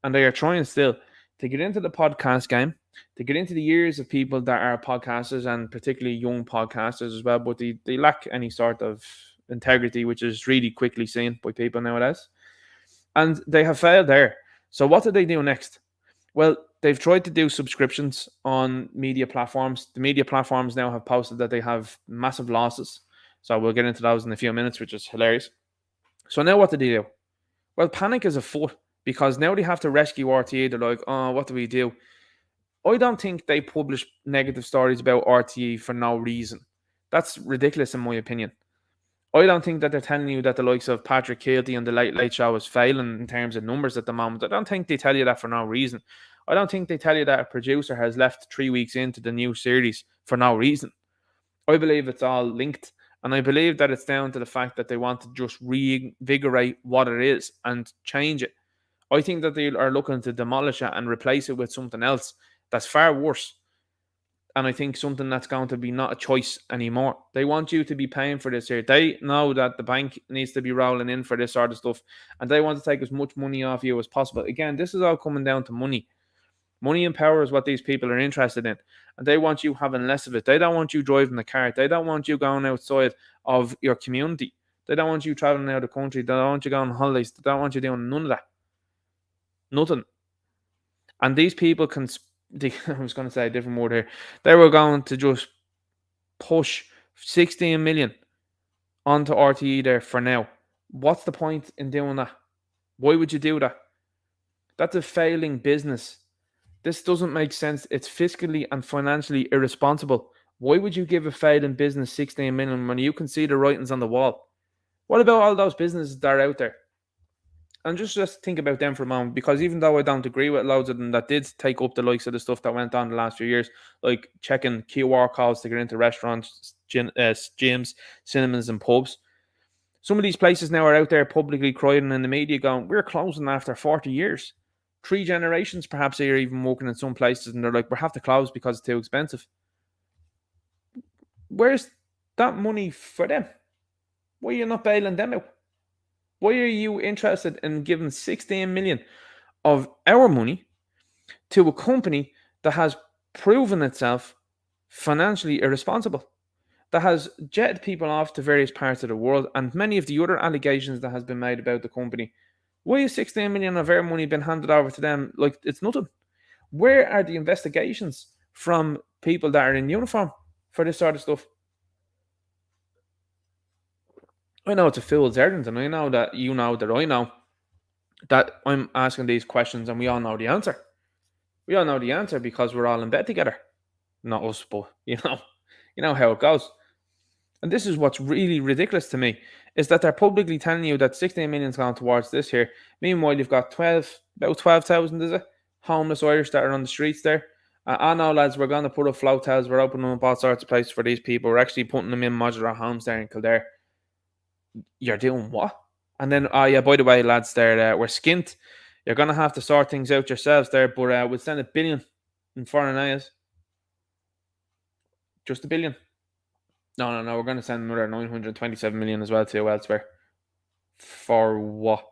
and they are trying still, to get into the podcast game, to get into the ears of people that are podcasters, and particularly young podcasters as well, but they lack any sort of integrity, which is really quickly seen by people nowadays. And they have failed there. So what do they do next? Well, they've tried to do subscriptions on media platforms. The media platforms now have posted that they have massive losses. So we'll get into those in a few minutes, which is hilarious. So now what do they do? Well, panic is afoot, because now they have to rescue RTE. They're like, oh, what do we do? I don't think they publish negative stories about RTE for no reason. That's ridiculous in my opinion. I don't think that they're telling you that the likes of Patrick Keelty and the Late Late Show is failing in terms of numbers at the moment. I don't think they tell you that for no reason. I don't think they tell you that a producer has left 3 weeks into the new series for no reason. I believe it's all linked, and I believe that it's down to the fact that they want to just reinvigorate what it is and change it. I think that they are looking to demolish it and replace it with something else that's far worse. And I think something that's going to be not a choice anymore. They want you to be paying for this here. They know that the bank needs to be rolling in for this sort of stuff, and they want to take as much money off you as possible. Again, this is all coming down to money. Money and power is what these people are interested in, and they want you having less of it. They don't want you driving the car. They don't want you going outside of your community. They don't want you traveling out of the country. They don't want you going on holidays. They don't want you doing none of that. Nothing. And these people can, I was going to say a different word here. They were going to just push 16 million onto RTE there for now. What's the point in doing that? Why would you do that? That's a failing business. This doesn't make sense. It's fiscally and financially irresponsible. Why would you give a failing business 16 million when you can see the writings on the wall? What about all those businesses that are out there? And just think about them for a moment, because even though I don't agree with loads of them that did take up the likes of the stuff that went on the last few years, like checking QR codes to get into restaurants, gyms, cinemas and pubs, some of these places now are out there publicly crying in the media going, we're closing after 40 years. 3 generations perhaps are even working in some places, and they're like, we have to close because it's too expensive. Where's that money for them? Why are you not bailing them out? Why are you interested in giving 16 million of our money to a company that has proven itself financially irresponsible, that has jetted people off to various parts of the world, and many of the other allegations that has been made about the company? Why is 16 million of our money been handed over to them like it's nothing? Where are the investigations from people that are in uniform for this sort of stuff? I know it's a fool's errand, and I know that you know that I know that I'm asking these questions, and we all know the answer. We all know the answer because we're all in bed together. Not us, but you know how it goes. And this is what's really ridiculous to me, is that they're publicly telling you that 16 million's gone towards this here. Meanwhile, you've got about 12,000, is it? Homeless Irish that are on the streets there. I know, lads, we're going to put up flotels. We're opening up all sorts of places for these people. We're actually putting them in modular homes there in Kildare. You're doing what? And then, oh yeah, by the way, lads, there we're skint. You're going to have to sort things out yourselves there, but we'll send $1 billion in foreign aid. Just $1 billion. No, we're going to send another 927 million as well to elsewhere. For what?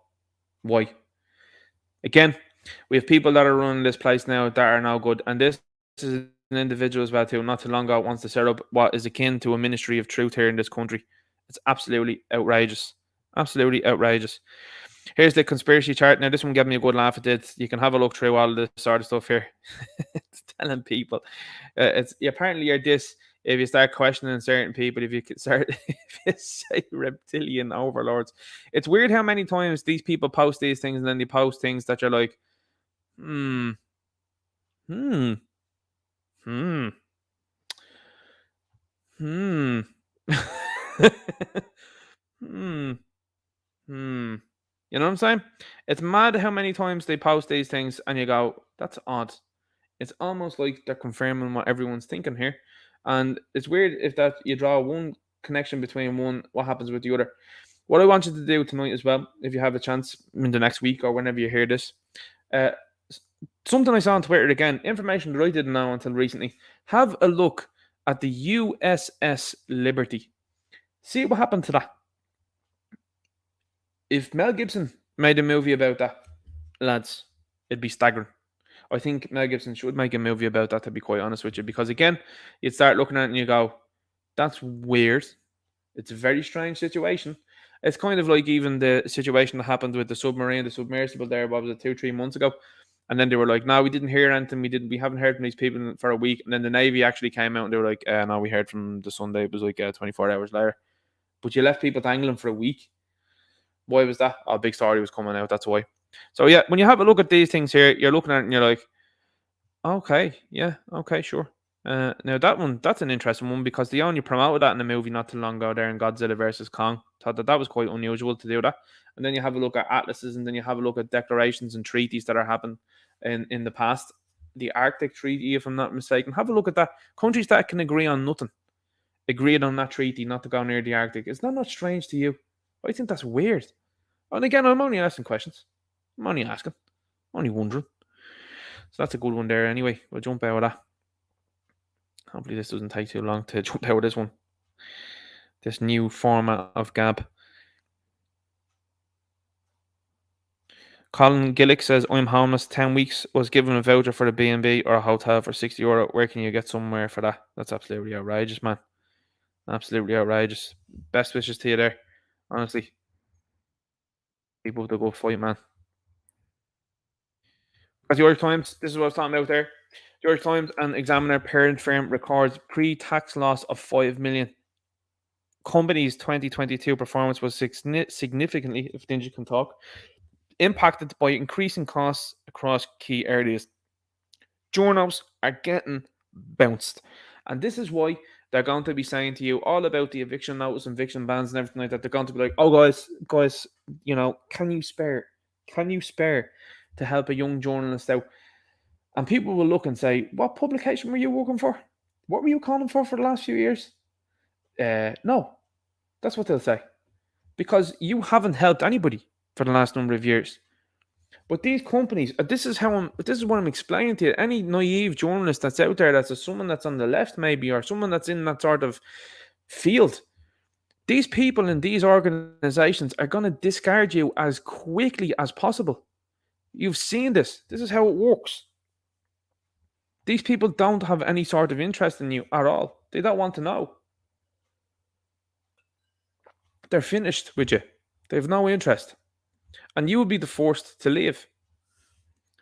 Why? Again, we have people that are running this place now that are no good, and this is an individual as well too. Not too long ago, wants to set up what is akin to a ministry of truth here in this country. It's absolutely outrageous. Absolutely outrageous. Here's the conspiracy chart. Now, this one gave me a good laugh at it. You can have a look through all of this sort of stuff here. It's telling people, it's apparently you're this. If you start questioning certain people, if you say reptilian overlords, it's weird how many times these people post these things, and then they post things that you're like, hmm. You know what I'm saying? It's mad how many times they post these things and you go, that's odd. It's almost like they're confirming what everyone's thinking here. And it's weird if that you draw one connection between one, what happens with the other. What I want you to do tonight as well, if you have a chance in the next week or whenever you hear this, something I saw on Twitter again, information that I didn't know until recently. Have a look at the USS Liberty. See what happened to that. If Mel Gibson made a movie about that, lads, it'd be staggering. I think Mel Gibson should make a movie about that, to be quite honest with you, because again, you'd start looking at it and you go, that's weird. It's a very strange situation. It's kind of like even the situation that happened with the submarine, the submersible there, what was it, 2-3 months ago? And then they were like, no, we didn't hear anything. We haven't heard from these people for a week. And then the Navy actually came out and they were like, no, we heard from the Sunday. It was like 24 hours later. But you left people dangling for a week. Why was that? Oh, big story was coming out. That's why. So yeah, when you have a look at these things here, you're looking at it and you're like, okay, yeah, okay, sure. Now that's an interesting one, because they only promoted that in a movie not too long ago there in Godzilla versus Kong. Thought that was quite unusual to do that. And then you have a look at atlases, and then you have a look at declarations and treaties that are happened in the past. The Arctic Treaty, if I'm not mistaken. Have a look at that. Countries that can agree on nothing agreed on that treaty not to go near the Arctic. Is that not strange to you? I think that's weird. And again, I'm only asking questions. I'm only asking. I'm only wondering. So that's a good one there anyway. We'll jump out of that. Hopefully this doesn't take too long to jump out of this one. This new format of Gab. Colin Gillick says, I'm homeless 10 weeks, was given a voucher for the B&B or a hotel for €60. Where can you get somewhere for that? That's absolutely outrageous, man. Absolutely outrageous. Best wishes to you there. Honestly. People with a good fight, man. As the Irish Times, this is what I was talking about there. The Irish Times and Examiner parent firm records pre-tax loss of 5 million. Company's 2022 performance was significantly, if Dingy can talk, impacted by increasing costs across key areas. Journals are getting bounced. And this is why they're going to be saying to you all about the eviction notice and eviction bans and everything like that. They're going to be like, oh, guys, you know, can you spare to help a young journalist out? And people will look and say, what publication were you working for? What were you calling for the last few years? No, that's what they'll say. Because you haven't helped anybody for the last number of years. But these companies, this is what I'm explaining to you. Any naive journalist that's out there, that's someone that's on the left maybe, or someone that's in that sort of field, these people in these organizations are going to discard you as quickly as possible. You've seen this. This is how it works. These people don't have any sort of interest in you at all. They don't want to know. They're finished with you. They have no interest. And you will be the first to leave.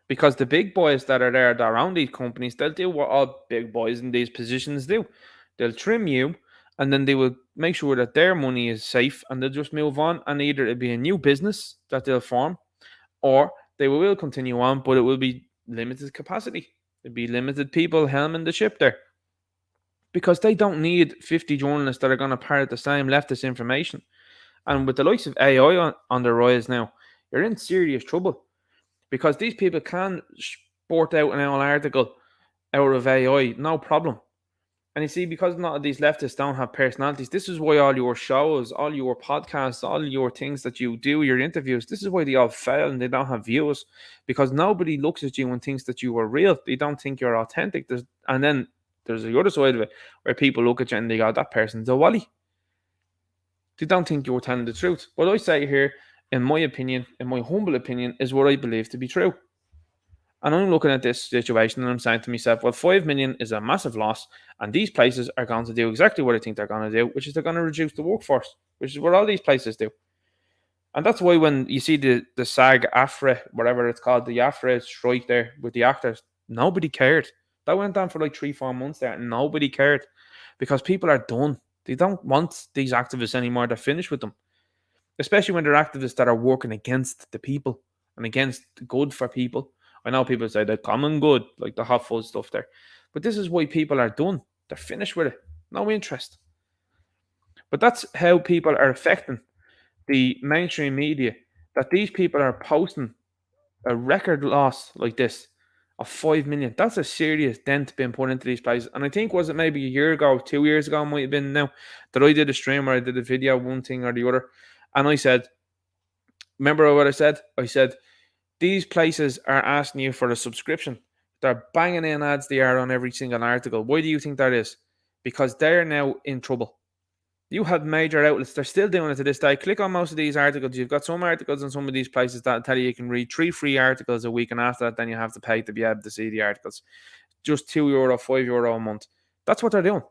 Because the big boys that are there that are around these companies, they'll do what all big boys in these positions do. They'll trim you, and then they will make sure that their money is safe, and they'll just move on. And either it'll be a new business that they'll form, or they will continue on, but it will be limited capacity. There'll be limited people helming the ship there. Because they don't need 50 journalists that are going to parrot the same leftist information. And with the likes of AI on the rise now, you're in serious trouble. Because these people can sport out an article out of AI, no problem. And you see, because a lot of these leftists don't have personalities, this is why all your shows, all your podcasts, all your things that you do, your interviews, this is why they all fail and they don't have views. Because nobody looks at you and thinks that you are real. They don't think you're authentic. And then there's the other side of it, where people look at you and they go, that person's a wally. They don't think you're telling the truth. What I say here, in my opinion, in my humble opinion, is what I believe to be true. And I'm looking at this situation and I'm saying to myself, well, 5 million is a massive loss, and these places are going to do exactly what I think they're going to do, which is they're going to reduce the workforce, which is what all these places do. And that's why when you see the SAG-AFTRA, whatever it's called, the AFTRA strike there with the actors, nobody cared. That went on for like 3-4 months there, and nobody cared because people are done. They don't want these activists anymore. They're finished with them. Especially when they're activists that are working against the people and against good for people. I know people say the common good, like the hot fuzz stuff there. But this is why people are done. They're finished with it. No interest. But that's how people are affecting the mainstream media. That these people are posting a record loss like this of 5 million. That's a serious dent being put into these places. And I think, was it maybe a year ago, 2 years ago, might have been now, that I did a stream where I did a video, one thing or the other. And I said, remember what I said? I said, these places are asking you for a subscription. They're banging in ads they are on every single article. Why do you think that is? Because they're now in trouble. You have major outlets. They're still doing it to this day. Click on most of these articles. You've got some articles in some of these places that tell you can read 3 free articles a week, and after that, then you have to pay to be able to see the articles. Just €2, €5 a month. That's what they're doing.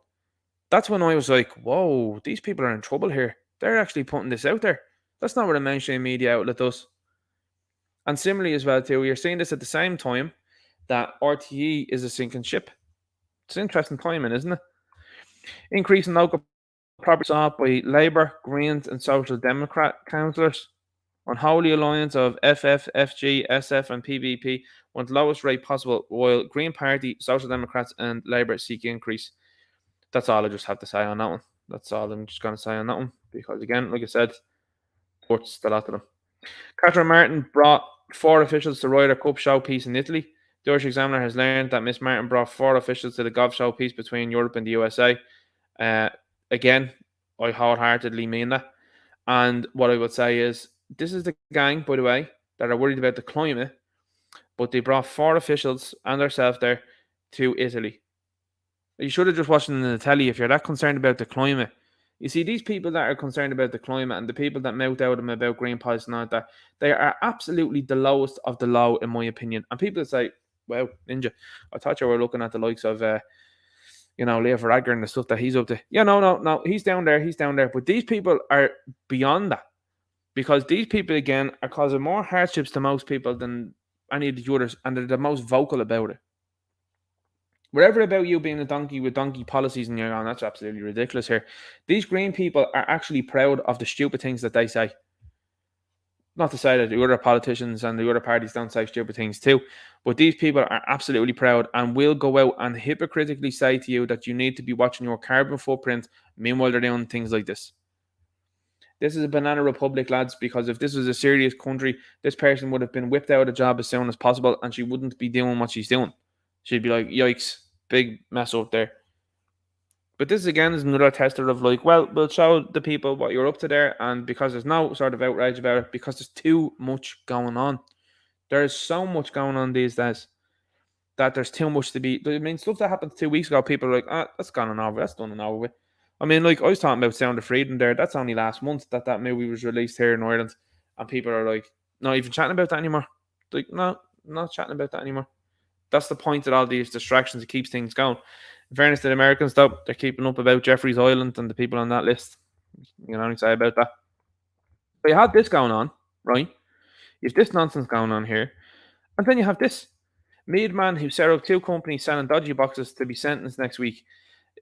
That's when I was like, whoa, these people are in trouble here. They're actually putting this out there. That's not what a mainstream media outlet does. And similarly as well too, you're seeing this at the same time that RTE is a sinking ship. It's an interesting timing, isn't it? Increasing local property sought by Labour, Greens and Social Democrat councillors. Unholy alliance of FF, FG, SF and PVP want lowest rate possible, while Green Party, Social Democrats and Labour seek increase. That's all I just have to say on that one. That's all I'm just going to say on that one. Because again, like I said, sports the lot of them. Catherine Martin brought 4 officials to Ryder Cup showpiece in Italy. The Irish Examiner has learned that Miss Martin brought 4 officials to the golf showpiece between Europe and the USA. Again, I wholeheartedly mean that. And what I would say is, this is the gang, by the way, that are worried about the climate, but they brought 4 officials and themselves there to Italy. You should have just watched it in the telly if you're that concerned about the climate. You see, these people that are concerned about the climate and the people that mouth out them about green policy and all that, they are absolutely the lowest of the low, in my opinion. And people say, "Well, Ninja, I thought you were looking at the likes of, Leo Varadkar and the stuff that he's up to." Yeah, no, he's down there. But these people are beyond that, because these people again are causing more hardships to most people than any of the others, and they're the most vocal about it. Whatever about you being a donkey with donkey policies and you're going, that's absolutely ridiculous here. These green people are actually proud of the stupid things that they say. Not to say that the other politicians and the other parties don't say stupid things too, but these people are absolutely proud and will go out and hypocritically say to you that you need to be watching your carbon footprint, meanwhile they're doing things like this. This is a banana republic, lads, because if this was a serious country, this person would have been whipped out of a job as soon as possible and she wouldn't be doing what she's doing. She'd be like, yikes, big mess up there. But this again is another tester of like, well, we'll show the people what you're up to there, and because there's no sort of outrage about it, because there's too much going on. There is so much going on these days that there's too much to be. I mean, stuff that happened 2 weeks ago, people are like, that's gone and over, that's done and over with. I mean, like, I was talking about Sound of Freedom there. That's only last month that movie was released here in Ireland, and people are like, not even chatting about that anymore. Like, no, not chatting about that anymore. That's the point of all these distractions. It keeps things going. In fairness to the Americans, though, they're keeping up about Jeffrey's Island and the people on that list. You can only say about that. But you have this going on, right? You have this nonsense going on here. And then you have this. Meadman, who set up 2 companies selling dodgy boxes, to be sentenced next week.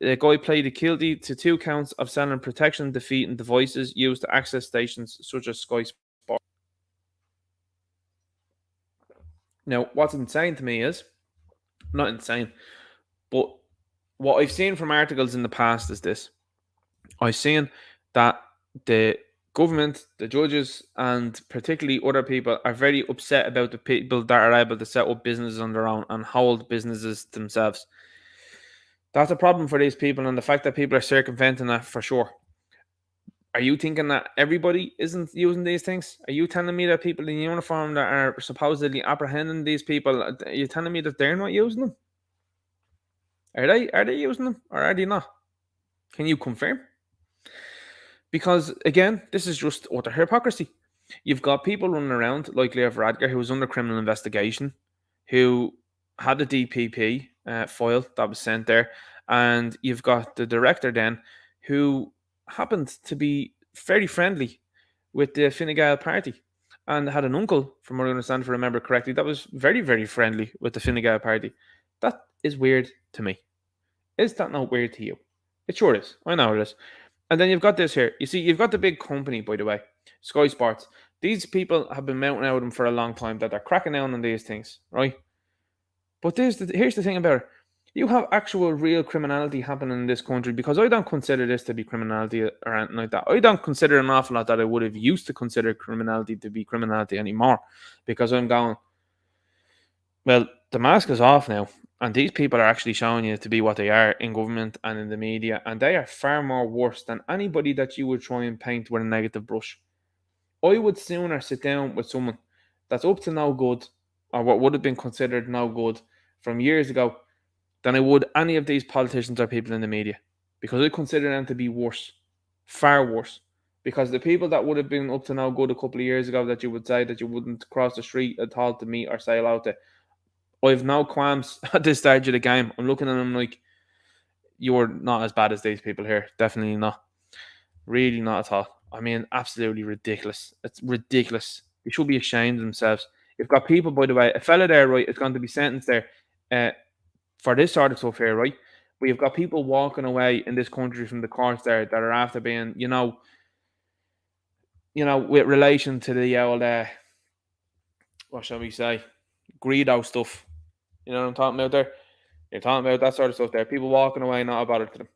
The guy pleaded guilty to 2 counts of selling protection defeating devices used to access stations such as Sky Sport. Now, what's insane to me is, not insane, but what I've seen from articles in the past is this. I've seen that the government, the judges, and particularly other people are very upset about the people that are able to set up businesses on their own and hold businesses themselves. That's a problem for these people, and the fact that people are circumventing that for sure. Are you thinking that everybody isn't using these things? Are you telling me that people in uniform that are supposedly apprehending these people, are you telling me that they're not using them? Are they using them or are they not? Can you confirm? Because again, this is just utter hypocrisy. You've got people running around like Leo Varadkar, who was under criminal investigation, who had a DPP file that was sent there, and you've got the director then, who happened to be very friendly with the Fine Gael party, and had an uncle, from what I understand, if I remember correctly, that was very, very friendly with the Fine Gael party. That is weird to me. Is that not weird to you? It sure is. I know it is. And then you've got this here. You see, you've got the big company, by the way, Sky Sports. These people have been mounting out them for a long time that they're cracking down on these things, right? But here's the thing about it. You have actual real criminality happening in this country, because I don't consider this to be criminality or anything like that. I don't consider an awful lot that I would have used to consider criminality to be criminality anymore, because I'm going, well, the mask is off now, and these people are actually showing you to be what they are in government and in the media, and they are far more worse than anybody that you would try and paint with a negative brush. I would sooner sit down with someone that's up to no good, or what would have been considered no good from years ago, than I would any of these politicians or people in the media, because I consider them to be worse, far worse. Because the people that would have been up to no good a couple of years ago, that you would say that you wouldn't cross the street at all to meet or say hello to, I have no qualms at this stage of the game. I'm looking at them like, you're not as bad as these people here. Definitely not. Really not at all. I mean, absolutely ridiculous. It's ridiculous. They should be ashamed of themselves. You've got people, by the way, a fella there, right, is going to be sentenced there for this sort of stuff here, right? But you've got people walking away in this country from the courts there that are after being, with relation to the old, what shall we say, Greedo stuff. You know what I'm talking about there? You're talking about that sort of stuff there. People walking away, not a bother to them.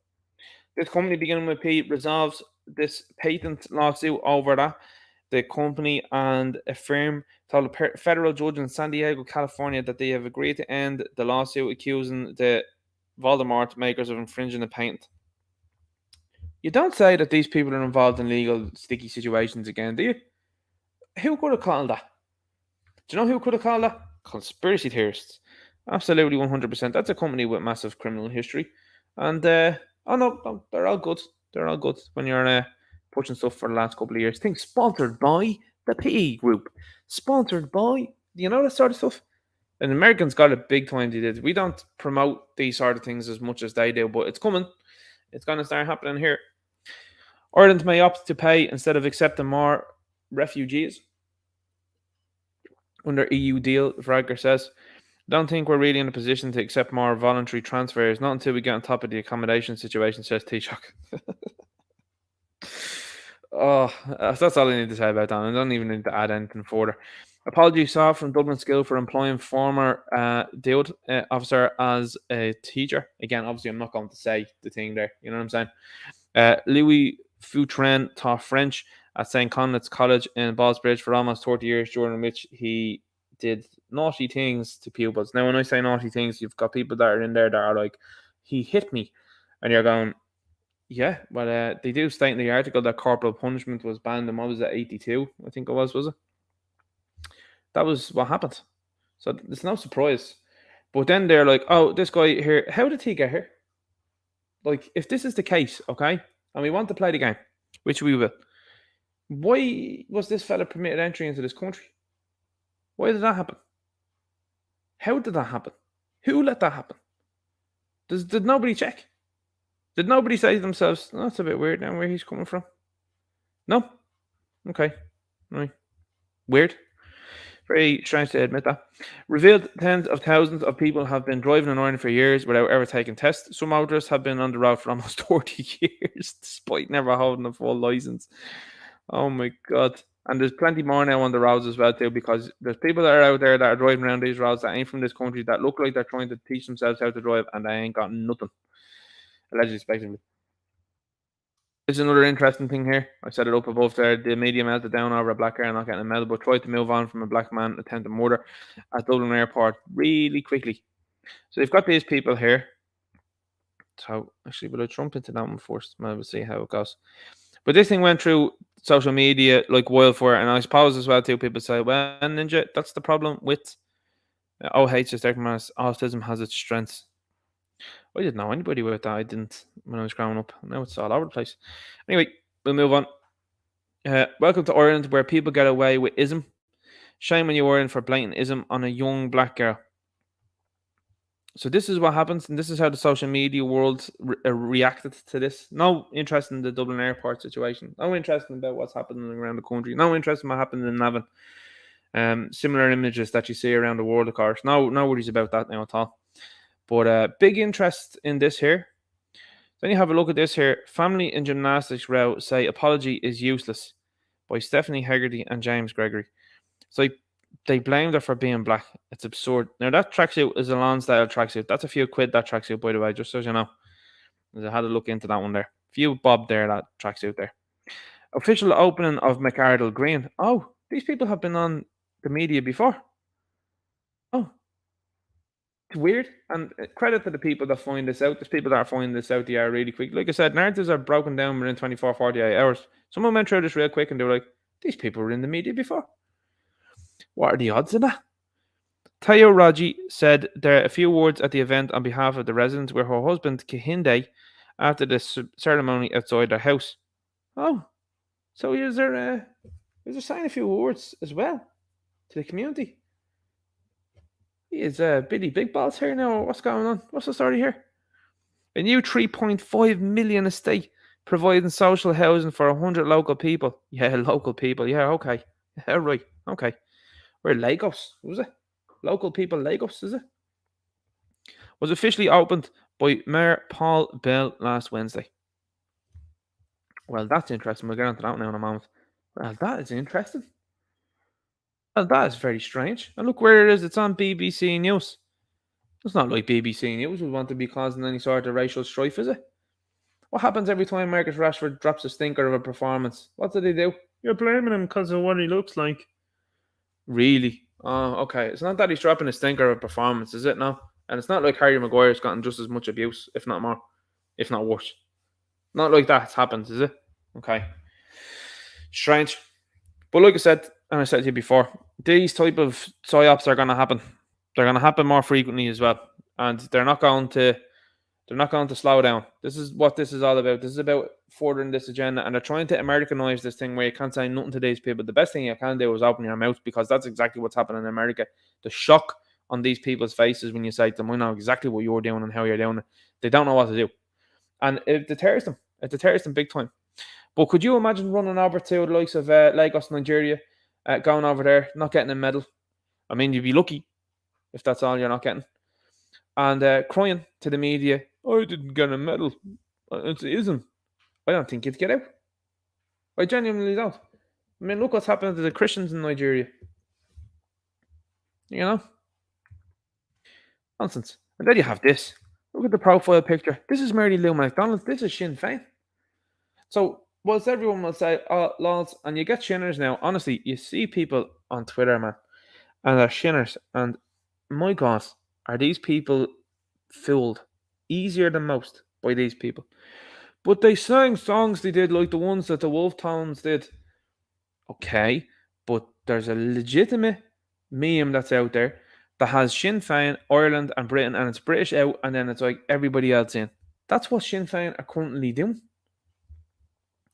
This company, beginning with P, resolves this patent lawsuit over that. The company and a firm told a federal judge in San Diego, California, that they have agreed to end the lawsuit accusing the Voldemort makers of infringing the patent. You don't say that these people are involved in legal sticky situations again, do you? Who could have called that? Do you know who could have called that? Conspiracy theorists. Absolutely 100%. That's a company with massive criminal history. And oh no, they're all good. They're all good when you're pushing stuff for the last couple of years. Things sponsored by the PE group, sponsored by that sort of stuff. And Americans got it big time. They did. We don't promote these sort of things as much as they do, but it's coming. It's going to start happening here. Ireland may opt to pay instead of accepting more refugees under EU deal, Fragger says. Don't think we're really in a position to accept more voluntary transfers, not until we get on top of the accommodation situation, says Taoiseach. Oh, that's all I need to say about that. I don't even need to add anything further. Apology sought from Dublin School for employing former DUD officer as a teacher. Again, obviously, I'm not going to say the thing there. You know what I'm saying? Louis Foutren taught French at St. Conleth's College in Ballsbridge for almost 30 years, during which he did naughty things to pupils. Now, when I say naughty things, you've got people that are in there that are like, he hit me. And you're going, yeah, but they do state in the article that corporal punishment was banned in, what was it, 82, I think it was it? That was what happened. So it's no surprise. But then they're like, oh, this guy here, how did he get here? Like, if this is the case, okay, and we want to play the game, which we will, why was this fella permitted entry into this country? Why did that happen? How did that happen? Who let that happen? Did nobody check? Did nobody say to themselves, oh, that's a bit weird now where he's coming from? No? Okay. Right. Weird. Very strange to admit that. Revealed tens of thousands of people have been driving in Ireland for years without ever taking tests. Some motorists have been on the road for almost 40 years, despite never holding a full license. Oh my God. And there's plenty more now on the roads as well, too, because there's people that are out there that are driving around these roads that ain't from this country, that look like they're trying to teach themselves how to drive, and they ain't got nothing. Allegedly, speculatively. There's another interesting thing here. I set it up above there. The media melted down over a black car not getting a medal, but tried to move on from a black man attempted murder at Dublin Airport really quickly. So you've got these people here. So actually, will I jump into that one first? We'll see how it goes. But this thing went through social media like wildfire, and I suppose as well too, people say, well, Ninja, that's the problem with OH's autism has its strengths. I didn't know anybody with that. I didn't when I was growing up. Now it's all over the place. Anyway, we'll move on. Welcome to Ireland, where people get away with ism. Shame on you, Ireland, for blatant ism on a young black girl. So this is what happens, and this is how the social media world reacted to this. No interest in the Dublin Airport situation. No interest about what's happening around the country. No interest in what happened in Navan. Similar images that you see around the world, of course. No worries about that now at all. But big interest in this here. Then you have a look at this here. Family in gymnastics row say apology is useless by Stephanie Hegarty and James Gregory. So they blamed her for being black. It's absurd. Now that tracksuit is a Lonsdale tracksuit. That's a few quid, that tracksuit, by the way, just so you know. I had a look into that one there. Few bob there, that tracksuit there. Official opening of McArdle Green. Oh, these people have been on the media before. Oh, it's weird. And credit to the people that find this out. There's people that are finding this out the air really quick. Like I said, narratives are broken down within 24, 48 hours. Someone went through this real quick and they were like, these people were in the media before. What are the odds of that? Tayo Raji said there are a few words at the event on behalf of the residents with her husband Kehinde after the ceremony outside their house. Oh, so is there saying a few words as well to the community? He is Billy Big Balls here now. What's going on? What's the story here? A new 3.5 million estate providing social housing for 100 local people. Yeah, local people. Yeah, okay. Yeah, right. Okay. We're Lagos, was it? Local people Lagos, is it? Was officially opened by Mayor Paul Bell last Wednesday. Well, that's interesting. We'll get onto that now in a moment. Well, that is interesting. Well, that is very strange. And look where it is. It's on BBC News. It's not like BBC News would want to be causing any sort of racial strife, is it? What happens every time Marcus Rashford drops a stinker of a performance? What do they do? You're blaming him because of what he looks like. Really? Oh, okay. It's not that he's dropping a stinker of a performance, is it? No. And it's not like Harry Maguire's gotten just as much abuse, if not more, if not worse. Not like that happens, is it? Okay. Strange. But like I said, and I said to you before, these type of psyops are going to happen. They're going to happen more frequently as well. And they're not going to They're not going to slow down. This is what this is all about. This is about furthering this agenda, and they're trying to Americanize this thing where you can't say nothing to these people. The best thing you can do is open your mouth, because that's exactly what's happening in America. The shock on these people's faces when you say to them, "We know exactly what you're doing and how you're doing it." They don't know what to do, and it deters them. It deters them big time. But could you imagine running over to the likes of Lagos, Nigeria, going over there, not getting a medal? I mean, you'd be lucky if that's all you're not getting. And crying to the media, "I didn't get a medal." It isn't. I don't think you'd get out. I genuinely don't. I mean, look what's happened to the Christians in Nigeria. You know? Nonsense. And then you have this. Look at the profile picture. This is Mary Lou McDonald. This is Sinn Féin. So, whilst everyone will say, "Oh, lads," and you get shinners now, honestly, you see people on Twitter, man, and they're shinners, and my God, are these people fooled easier than most by these people? But they sang songs they did like the ones that the Wolf Tones did. Okay, but there's a legitimate meme that's out there that has Sinn Féin, Ireland, and Britain, and it's British out, and then it's like everybody else in. That's what Sinn Féin are currently doing.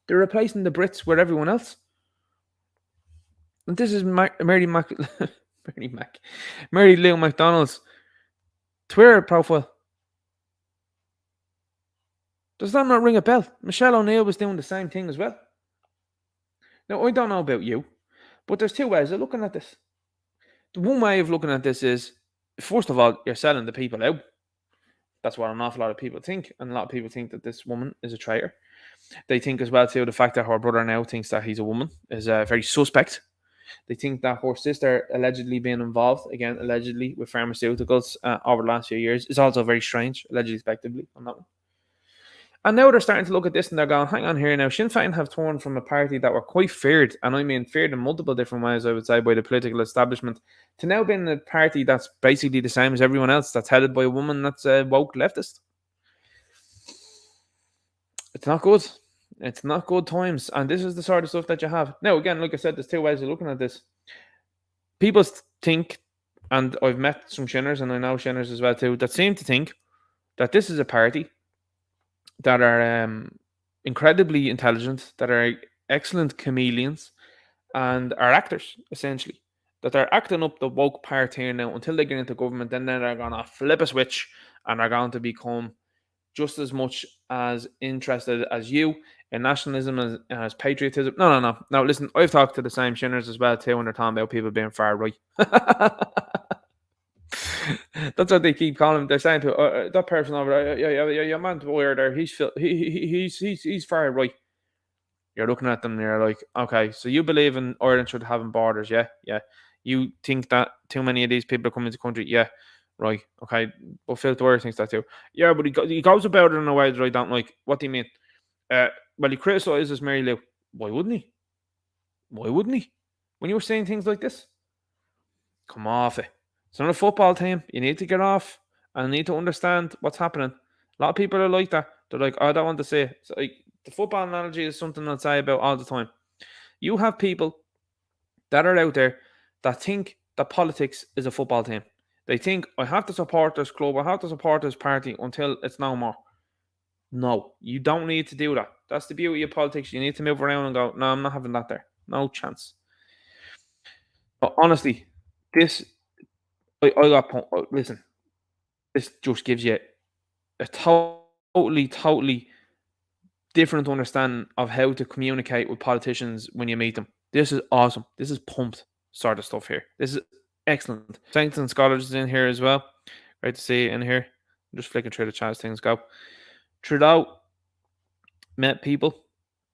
They're replacing the Brits with everyone else. And this is Mary Lou McDonald's Twitter profile. Does that not ring a bell? Michelle O'Neill was doing the same thing as well. Now, I don't know about you, but there's two ways of looking at this. The one way of looking at this is, first of all, you're selling the people out. That's what an awful lot of people think. And a lot of people think that this woman is a traitor. They think as well, too, the fact that her brother now thinks that he's a woman is very suspect. They think that her sister allegedly being involved, again, allegedly, with pharmaceuticals over the last few years is also very strange, allegedly, respectively, on that one. And now they're starting to look at this and they're going, hang on here now, Sinn Féin have turned from a party that were quite feared, and I mean feared in multiple different ways, I would say, by the political establishment, to now being a party that's basically the same as everyone else, that's headed by a woman that's a woke leftist. It's not good. It's not good times. And this is the sort of stuff that you have. Now, again, like I said, there's two ways of looking at this. People think, and I've met some shinners, and I know shinners as well too, that seem to think that this is a party that are incredibly intelligent, that are excellent chameleons, and are actors, essentially. That they're acting up the woke part here now until they get into government, then they're going to flip a switch and are going to become just as much as interested as you in nationalism as patriotism. No. Listen, I've talked to the same shinners as well too when they're talking about people being far right. That's what they keep calling him. They're saying to that person over there, your man's weird there. He's far right. You're looking at them and you're like, okay, so you believe in Ireland should have borders, yeah? You think that too many of these people are coming to the country, yeah? Right, okay. But Phil Dwyer thinks that too. Yeah, but he goes about it in a way that I don't like. What do you mean? Well, he criticises Mary Lou. Why wouldn't he? When you were saying things like this? Come off it. It's not a football team. You need to get off and need to understand what's happening. A lot of people are like that. They're like, I don't want to say it. So, like, the football analogy is something I say about all the time. You have people that are out there that think that politics is a football team. They think, I have to support this club, I have to support this party until it's no more. No, you don't need to do that. That's the beauty of politics. You need to move around and go, no, I'm not having that there. No chance. But honestly, this, listen, this just gives you a totally different understanding of how to communicate with politicians when you meet them. This is awesome. This is pumped sort of stuff here. This is excellent. Sancton Scholars is in here as well. Great to see you in here. I'm just flicking through the chat as things go. Trudeau met people,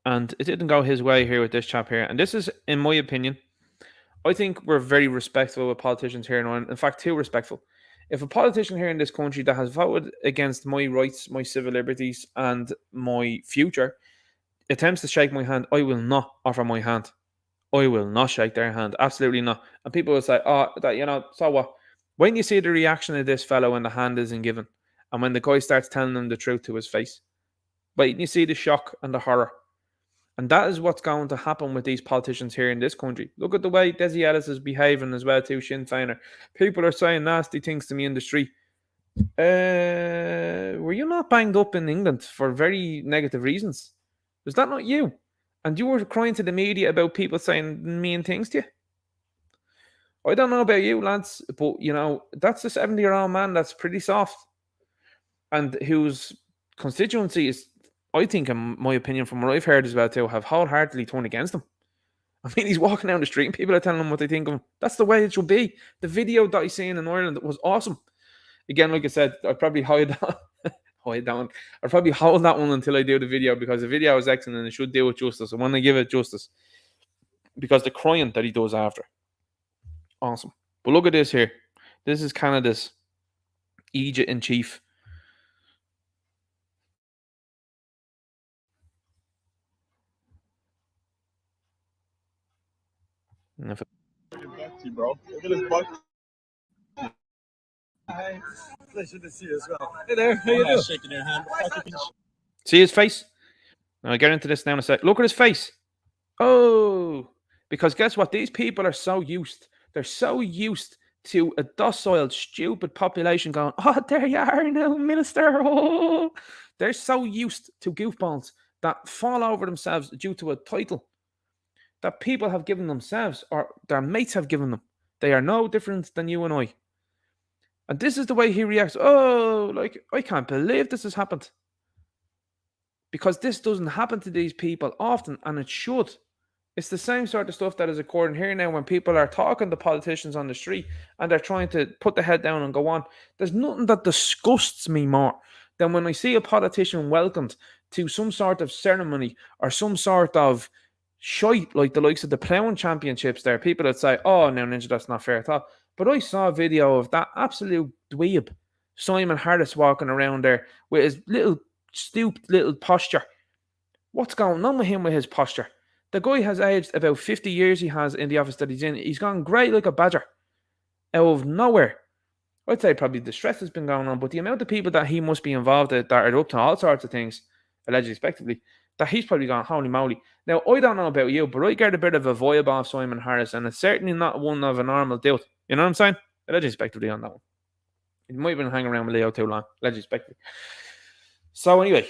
and it didn't go his way here with this chap here. And this is, in my opinion, I think we're very respectful with politicians here in Ireland. In fact, too respectful. If a politician here in this country that has voted against my rights, my civil liberties, and my future attempts to shake my hand, I will not offer my hand. I will not shake their hand. Absolutely not. And people will say, oh, that, so what? When you see the reaction of this fellow when the hand isn't given, and when the guy starts telling them the truth to his face, wait, you see the shock and the horror. And that is what's going to happen with these politicians here in this country. Look at the way Desi Ellis is behaving as well too, Sinn Féiner. People are saying nasty things to me in the street. Were you not banged up in England for very negative reasons? Was that not you? And you were crying to the media about people saying mean things to you? I don't know about you, lads, but that's a 70-year-old man that's pretty soft and whose constituency is, I think, in my opinion, from what I've heard as well too, have wholeheartedly turned against him. I mean, he's walking down the street and people are telling him what they think of him. That's the way it should be. The video that I seen in Ireland was awesome. Again, like I said, I'd probably hide that one. I'd probably hold that one until I do the video, because the video is excellent and it should do it justice. I want to give it justice because the crying that he does after, awesome. But look at this here. This is Canada's Egypt in chief. Bro. Look at his butt. Hi. Pleasure to see you as well. Hey there, how you doing? Shaking your hand. See his face? I'll get into this now in a sec. Look at his face. Oh, because guess what? These people are so used. They're so used to a docile, stupid population going, oh, there you are now, minister. Oh. They're so used to goofballs that fall over themselves due to a title that people have given themselves or their mates have given them. They are no different than you and I. And this is the way he reacts. Oh, like, I can't believe this has happened. Because this doesn't happen to these people often, and it should. It's the same sort of stuff that is occurring here now when people are talking to politicians on the street and they're trying to put the head down and go on. There's nothing that disgusts me more than when I see a politician welcomed to some sort of ceremony or some sort of shite like the likes of the ploughing championships there. People that say, oh, no, Ninja, that's not fair at all. But I saw a video of that absolute dweeb, Simon Harris, walking around there with his little stooped little posture. What's going on with him with his posture? The guy has aged about 50 years he has in the office that he's in. He's gone great like a badger. Out of nowhere. I'd say probably the stress has been going on, but the amount of people that he must be involved in that are up to all sorts of things, allegedly, respectively, that he's probably gone, holy moly. Now, I don't know about you, but I get a bit of a vibe off Simon Harris, and it's certainly not one of a normal dude. You know what I'm saying? Allegedly, respectively on that one. He might have been hanging around with Leo too long. Allegedly, respectively. So anyway,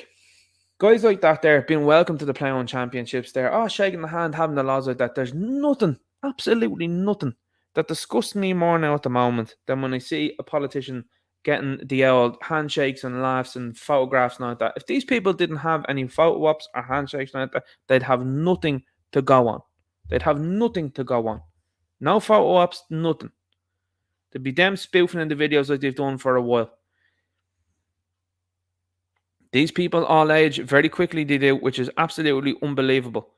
guys like that there being welcome to the ploughing championships there, shaking the hand, having the laws like that. There's nothing, absolutely nothing, that disgusts me more now at the moment than when I see a politician getting the old handshakes and laughs and photographs and all that. If these people didn't have any photo ops or handshakes like that, they'd have nothing to go on. They'd have nothing to go on. No photo ops, nothing. They'd be them spoofing in the videos like they've done for a while. These people all age very quickly, they do, which is absolutely unbelievable.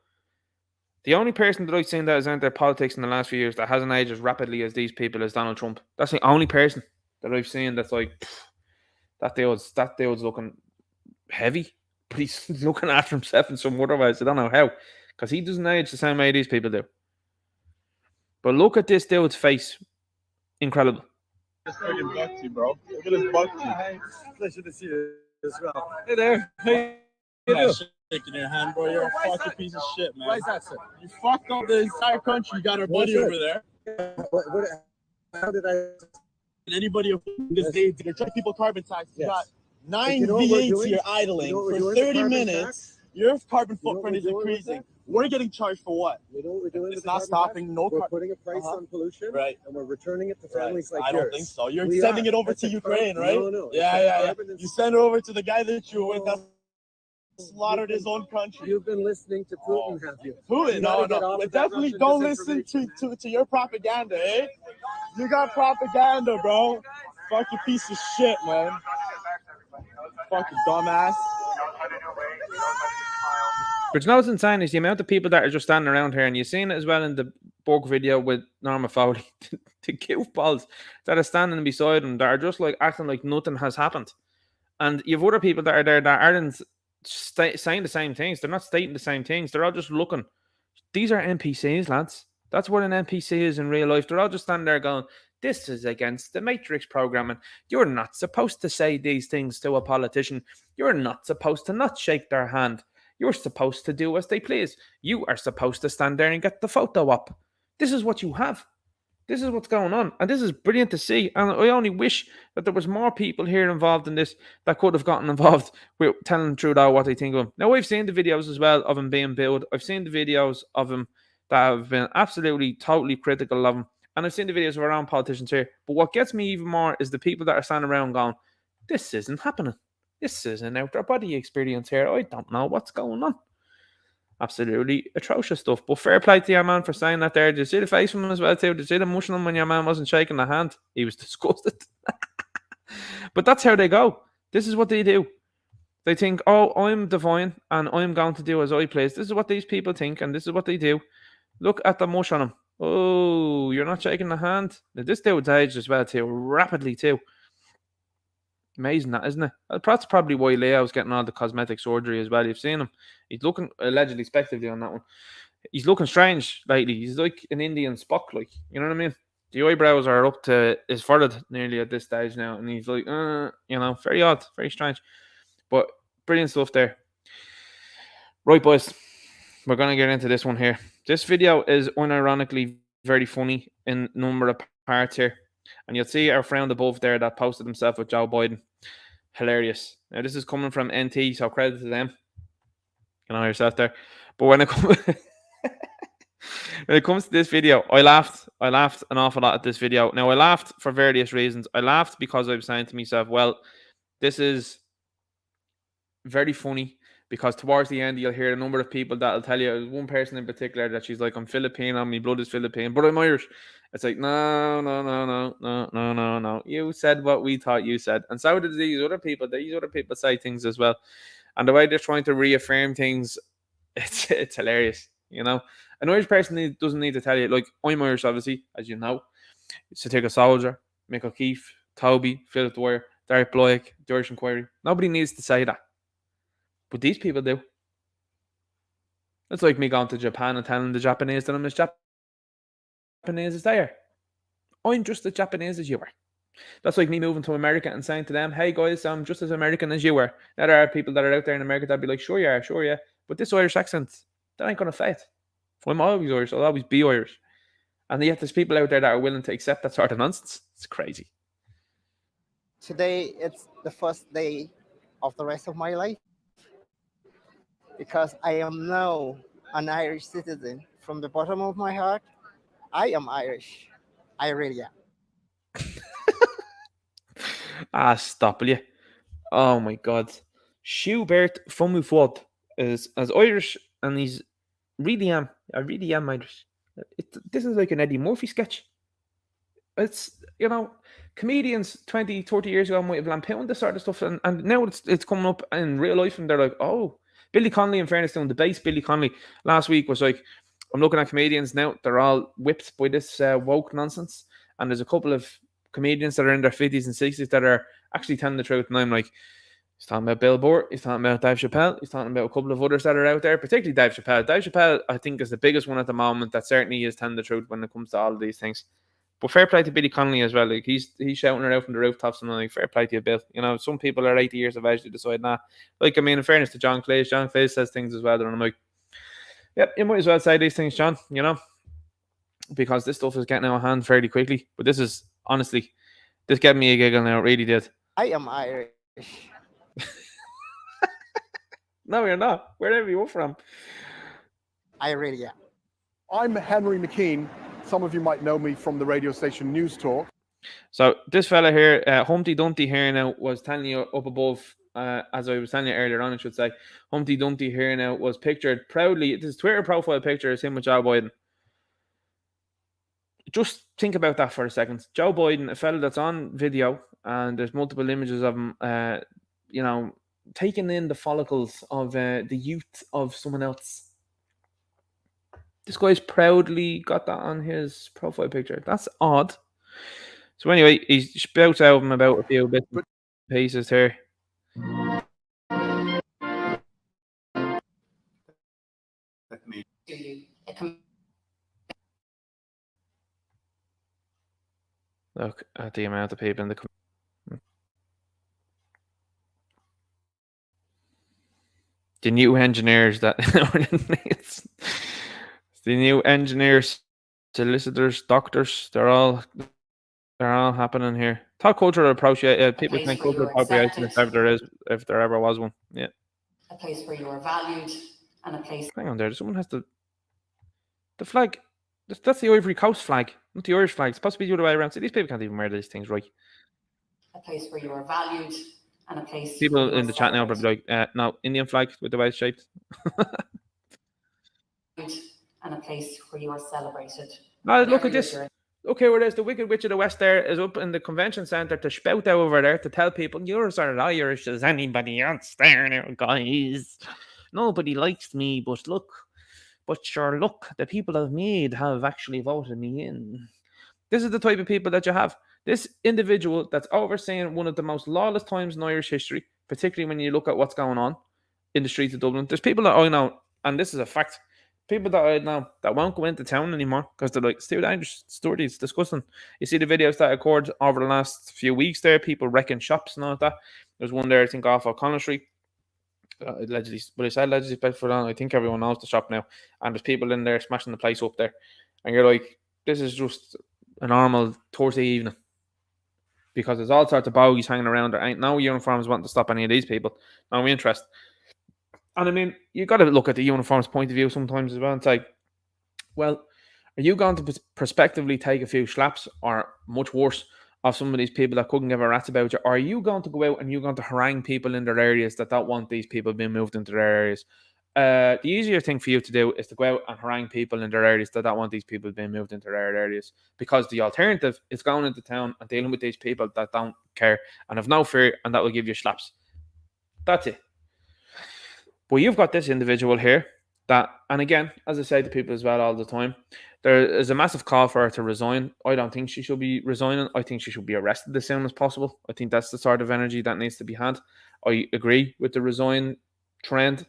The only person that I've seen that has entered politics in the last few years that hasn't aged as rapidly as these people is Donald Trump. That's the only person that I've seen that's like, that dude's looking heavy, but he's looking after himself in some other ways. I don't know how, because he doesn't age the same way these people do. But look at this dude's face. Incredible. Just freaking butt, bro. Look at his butt. Hi. Pleasure to see you as well. Hey there, how you doing? Shaking your hand, bro. You're a fucking piece of shit, man. Why is that, sir? You fucked up the entire country. You got our buddy over there. How did I? Anybody in this day, they're trying to people carbon tax. You got 9 You know what we're V8s doing? here idling You know what we're for doing? 30 Carbon minutes. tax? Your carbon You know what footprint is we're doing with increasing. that? We're getting charged for what? You know what we're doing? It's with the not carbon stopping. tax? No We're car- putting a price on pollution, Right. and we're returning it to Right. families like I yours. don't think so. You're We sending are. it over It's to a Ukraine, carbon- right? No. Yeah. Carbon is- You send it over to the guy that you were with that slaughtered his own country. You've been listening to Putin, have you? Putin? You No. gotta get off But of that definitely Russian don't listen disinformation. to your propaganda, eh? You got propaganda, bro. Fucking piece of shit, man. Fucking dumbass. But you know what's insane is the amount of people that are just standing around here, and you've seen it as well in the Borg video with Norma Foley, the goofballs that are standing beside them that are just like acting like nothing has happened. And you have other people that are there that aren't saying the same things. They're not stating the same things. They're all just looking. These are NPCs, lads. That's what an NPC is in real life. They're all just standing there going, this is against the Matrix programming. You're not supposed to say these things to a politician. You're not supposed to not shake their hand. You're supposed to do as they please. You are supposed to stand there and get the photo up. This is what you have. This is what's going on, and this is brilliant to see. And I only wish that there was more people here involved in this that could have gotten involved with telling Trudeau what they think of him. Now, I've seen the videos as well of him being billed. I've seen the videos of him that have been absolutely, totally critical of him. And I've seen the videos of our own politicians here. But what gets me even more is the people that are standing around going, this isn't happening. This is an out of body experience here. I don't know what's going on. Absolutely atrocious stuff. But fair play to your man for saying that there. Did you see the face from him as well too? Did you see the mushing him when your man wasn't shaking the hand? He was disgusted. But that's how they go. This is what they do. They think, oh, I'm divine and I'm going to do as I please. This is what these people think and this is what they do. Look at the mush on him. Oh, you're not shaking the hand. Now, this dude's aged as well too, rapidly too. Amazing that, isn't it? That's probably why Leo's getting all the cosmetic surgery as well. You've seen him. He's looking allegedly speculatively on that one. He's looking strange lately. He's like an Indian Spock, like, you know what I mean? The eyebrows are up to his forehead nearly at this stage now, and he's like, you know, very odd, very strange. But brilliant stuff there. Right, boys, we're going to get into this one here. This video is unironically very funny in a number of parts here. And you'll see our friend above there that posted himself with Joe Biden. Hilarious. Now, this is coming from NT, so credit to them. You know yourself there. But when it comes to this video, I laughed an awful lot at this video. Now, I laughed for various reasons. I laughed because I was saying to myself, well, this is very funny, because towards the end, you'll hear a number of people that'll tell you, there's one person in particular that she's like, I'm Filipino, my blood is Philippine, but I'm Irish. It's like, no. You said what we thought you said. And so did these other people. These other people say things as well. And the way they're trying to reaffirm things, it's hilarious, you know? An Irish person doesn't need to tell you, like, I'm Irish, obviously, as you know. It's to take a soldier, Mick O'Keefe, Toby, Philip Dwyer, Derek Bloyak, the Irish Inquiry. Nobody needs to say that. But these people do. It's like me going to Japan and telling the Japanese that I'm as Japanese as they are. I'm just as Japanese as you are. That's like me moving to America and saying to them, hey guys, I'm just as American as you are. Now there are people that are out there in America that'd be like, sure you are, sure yeah. But this Irish accent, that ain't going to fade. I'm always Irish, I'll always be Irish. And yet there's people out there that are willing to accept that sort of nonsense. It's crazy. Today, it's the first day of the rest of my life, because I am now an Irish citizen. From the bottom of my heart, I am Irish. I really am. Stop, will you? Oh my God. Schubert Fomufod is as Irish, and he's really am. I really am Irish. This is like an Eddie Murphy sketch. It's, you know, comedians 20, 30 years ago might have lampooned this sort of stuff, and now it's coming up in real life, and they're like, oh. Billy Connolly, in fairness, doing the base Billy Connolly last week was like, I'm looking at comedians now, they're all whipped by this woke nonsense, and there's a couple of comedians that are in their 50s and 60s that are actually telling the truth, and I'm like, he's talking about Bill Burr, he's talking about Dave Chappelle, he's talking about a couple of others that are out there, particularly Dave Chappelle. Dave Chappelle, I think, is the biggest one at the moment that certainly is telling the truth when it comes to all of these things. But fair play to Billy Connolly as well. Like he's shouting it out from the rooftops, and I'm like, fair play to you, Bill. You know, some people are 80 years of age to decide nah. Like, I mean, in fairness to John Cleese says things as well, and I'm like, yep, you might as well say these things, John, you know, because this stuff is getting out of hand fairly quickly. But this is, honestly, this gave me a giggle now, it really did. I am Irish. No, you're not. Wherever you're from. I really am. I'm Henry McKean. Some of you might know me from the radio station News Talk. So this fella here, Humpty Dumpty here now, was telling you up above, as I was telling you earlier on, I should say, Humpty Dumpty here now was pictured proudly. His Twitter profile picture is him with Joe Biden. Just think about that for a second. Joe Biden, a fella that's on video, and there's multiple images of him, you know, taking in the follicles of the youth of someone else. This guy's proudly got that on his profile picture. That's odd. So anyway, he spouts out him about a few bits and pieces here. Look at the amount of people in the new engineers that it's the new engineers solicitors, doctors, they're all happening here. Thought cultural appropriation. People place think where cultural you're appropriation accepted. if there ever was one. Yeah. A place where you are valued, and a place. Hang on there. Someone has the flag. That's the Ivory Coast flag, not the Irish flag. It's supposed to be the other way around. So these people can't even wear these things right. A place where you are valued, and a place. People where you in are the chat now are probably like, no, Indian flag with the way it's shaped. And a place where you are celebrated. Look at this. Okay, where there's the Wicked Witch of the West there is up in the convention centre to spout out over there to tell people you're as Irish as anybody else there now, guys. Nobody likes me, but look, the people I've made have actually voted me in. This is the type of people that you have. This individual that's overseeing one of the most lawless times in Irish history, particularly when you look at what's going on in the streets of Dublin. There's people that I know, and this is a fact, people that I know that won't go into town anymore because they're like, it's too dangerous, it's dirty, it's disgusting. You see the videos that occurred over the last few weeks there, people wrecking shops and all that. There's one there, I think, off O'Connell Street. Allegedly, but I said allegedly, for that, I think everyone knows the shop now. And there's people in there smashing the place up there. And you're like, this is just a normal Thursday evening. Because there's all sorts of bogies hanging around. There ain't no uniforms wanting to stop any of these people. No interest. And I mean, you got to look at the uniforms point of view sometimes as well and say, well, are you going to prospectively take a few slaps or much worse of some of these people that couldn't give a rat's about you? Or are you going to go out and you're going to harangue people in their areas that don't want these people being moved into their areas? The easier thing for you to do is to go out and harangue people in their areas that don't want these people being moved into their areas. Because the alternative is going into town and dealing with these people that don't care and have no fear, and that will give you slaps. That's it. But you've got this individual here that, and again, as I say to people as well all the time, there is a massive call for her to resign. I don't think she should be resigning. I think she should be arrested as soon as possible. I think that's the sort of energy that needs to be had. I agree with the resign trend.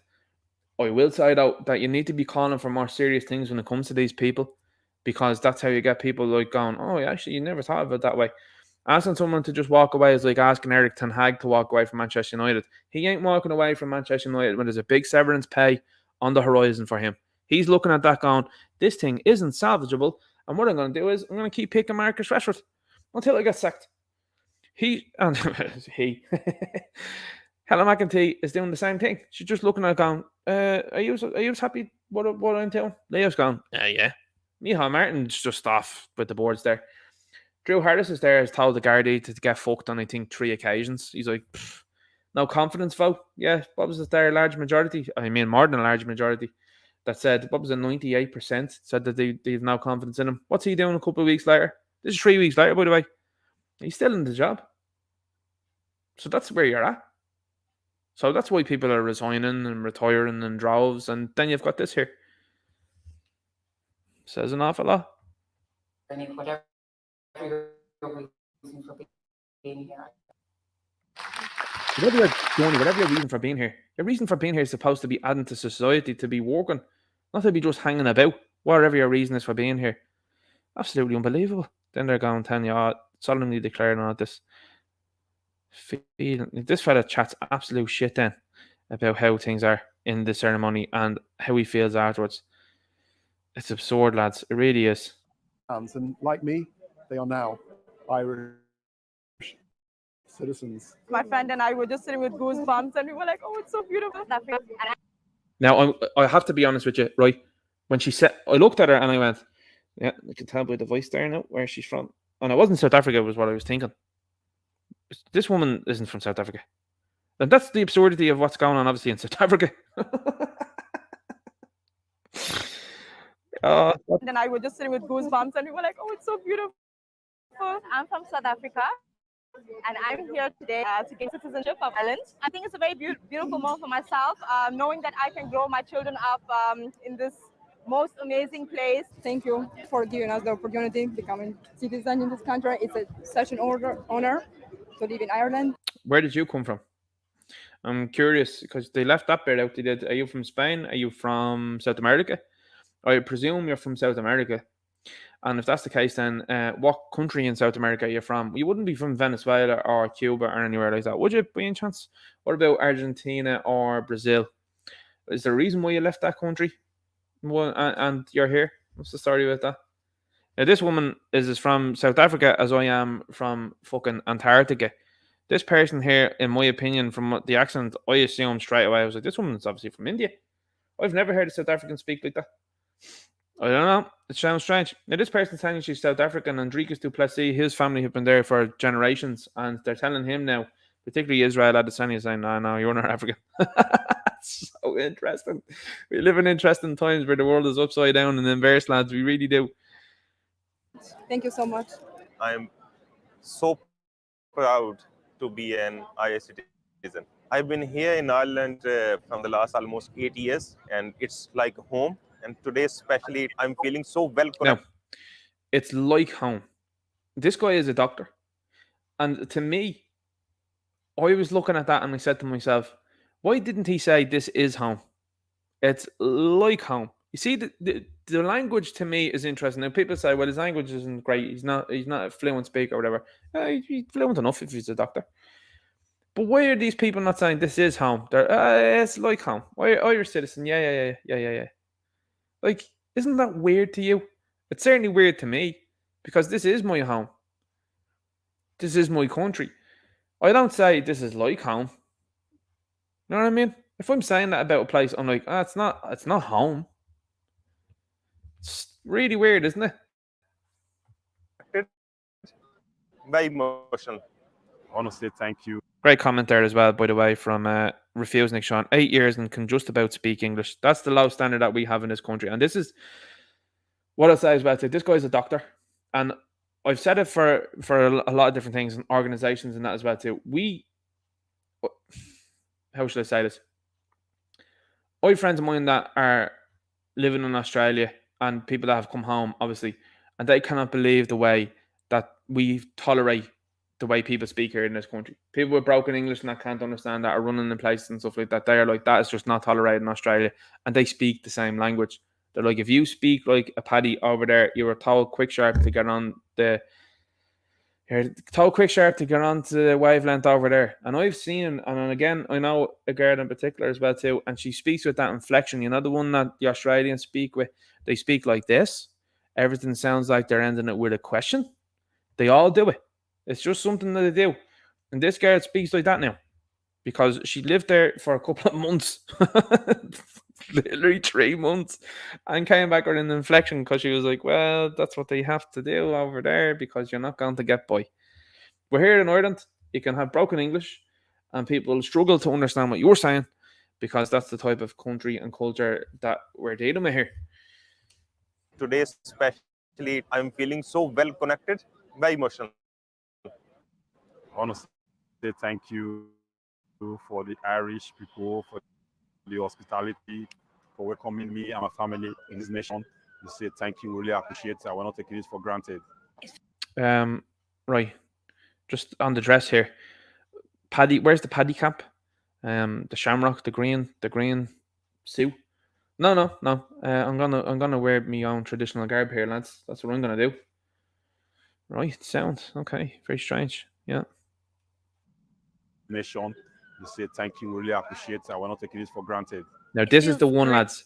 I will say, though, that you need to be calling for more serious things when it comes to these people, because that's how you get people like going, oh, actually, you never thought of it that way. Asking someone to just walk away is like asking Eric Ten Hag to walk away from Manchester United. He ain't walking away from Manchester United when there's a big severance pay on the horizon for him. He's looking at that going, this thing isn't salvageable, and what I'm going to do is I'm going to keep picking Marcus Rashford until I get sacked. Helen McEntee is doing the same thing. She's just looking at it going, are you happy what I'm doing? Leo's going, yeah. Micheál Martin's just off with the boards there. Drew Harris is there, has told the Gardaí to get fucked on, I think, 3 occasions. He's like, no confidence vote. Yeah, what was it there? A large majority? I mean, more than a large majority. That said, what was it, 98% said that they have no confidence in him. What's he doing a couple of weeks later? This is 3 weeks later, by the way. He's still in the job. So that's where you're at. So that's why people are resigning and retiring in droves. And then you've got this here. Says an awful lot. Whatever your reason for being here. Whatever your reason for being here, your reason for being here is supposed to be adding to society, to be working, not to be just hanging about. Whatever your reason is for being here. Absolutely unbelievable. Then they're going, telling you, solemnly declaring all this. This fella chats absolute shit then about how things are in the ceremony and how he feels afterwards. It's absurd, lads. It really is. And like me, they are now Irish citizens. My friend and I were just sitting with goosebumps, and we were like, "Oh, it's so beautiful." Now, I have to be honest with you, right? When she said, I looked at her and I went, "Yeah, I can tell by the voice there now where she's from." And it wasn't South Africa, was what I was thinking. This woman isn't from South Africa, and that's the absurdity of what's going on, obviously, in South Africa. And I were just sitting with goosebumps, and we were like, "Oh, it's so beautiful." I'm from South Africa, and I'm here today to gain citizenship of Ireland. I think it's a very beautiful moment for myself, knowing that I can grow my children up in this most amazing place. Thank you for giving us the opportunity to become citizen in this country. It's such an honor to live in Ireland. Where did you come from? I'm curious because they left that bit out. They did. Are you from Spain? Are you from South America? I presume you're from South America. And if that's the case, then what country in South America are you from? You wouldn't be from Venezuela or Cuba or anywhere like that, would you, by any chance? What about Argentina or Brazil? Is there a reason why you left that country and you're here? What's the story with that? Now, this woman is from South Africa, as I am from fucking Antarctica. This person here, in my opinion, from the accent, I assumed straight away, I was like, this woman's obviously from India. I've never heard a South African speak like that. I don't know. It sounds strange. Now, this person's saying she's South African, and Dricus du Plessis, his family have been there for generations, and they're telling him now, particularly Israel Adesanya, saying, no, you're not African. So interesting. We live in interesting times where the world is upside down and inverse, lads. We really do. Thank you so much. I'm so proud to be an Irish citizen. I've been here in Ireland from the last almost 8 years, and it's like home. And today, especially, I'm feeling so well connected. Now, it's like home. This guy is a doctor. And to me, I was looking at that and I said to myself, why didn't he say this is home? It's like home. You see, the language to me is interesting. Now, people say, well, his language isn't great. He's not a fluent speaker or whatever. He's fluent enough if he's a doctor. But why are these people not saying this is home? They're, it's like home. Why are you a citizen? Yeah. Like, isn't that weird to you? It's certainly weird to me because this is my home. This is my country. I don't say this is like home. You know what I mean? If I'm saying that about a place, I'm like, it's not home. It's really weird, isn't it? Very emotional. Honestly, thank you. Great comment there as well, by the way, from Refuse Nick Sean. 8 years and can just about speak English. That's the low standard that we have in this country. And this is what I say about it. This guy's a doctor. And I've said it for a lot of different things and organizations and that as well too. How should I say this? I have friends of mine that are living in Australia and people that have come home, obviously, and they cannot believe the way that we tolerate the way people speak here in this country. People with broken English and that can't understand that are running in places and stuff like that. They are like, that is just not tolerated in Australia. And they speak the same language. They're like, if you speak like a Paddy over there, you were told quick sharp to get on the wavelength over there. And I've seen, and again, I know a girl in particular as well too, and she speaks with that inflection. You know, the one that the Australians speak with, they speak like this. Everything sounds like they're ending it with a question. They all do it. It's just something that they do. And this girl speaks like that now because she lived there for a couple of months, literally 3 months, and came back with an inflection because she was like, well, that's what they have to do over there because you're not going to get by. We're here in Ireland. You can have broken English and people struggle to understand what you're saying because that's the type of country and culture that we're dealing with here. Today, especially, I'm feeling so well connected. Very emotional. Honestly, thank you for the Irish people, for the hospitality, for welcoming me and my family in this nation. We say thank you, really appreciate it. I will not take this for granted. Right, just on the dress here. Paddy, where's the Paddy cap? The shamrock, the green suit. No. I'm gonna wear my own traditional garb here, lads. That's what I'm gonna do. Right, sounds okay. Very strange. Yeah. Nation, we say thank you, really appreciate it. I will not take this for granted. Now, this is the one, lads,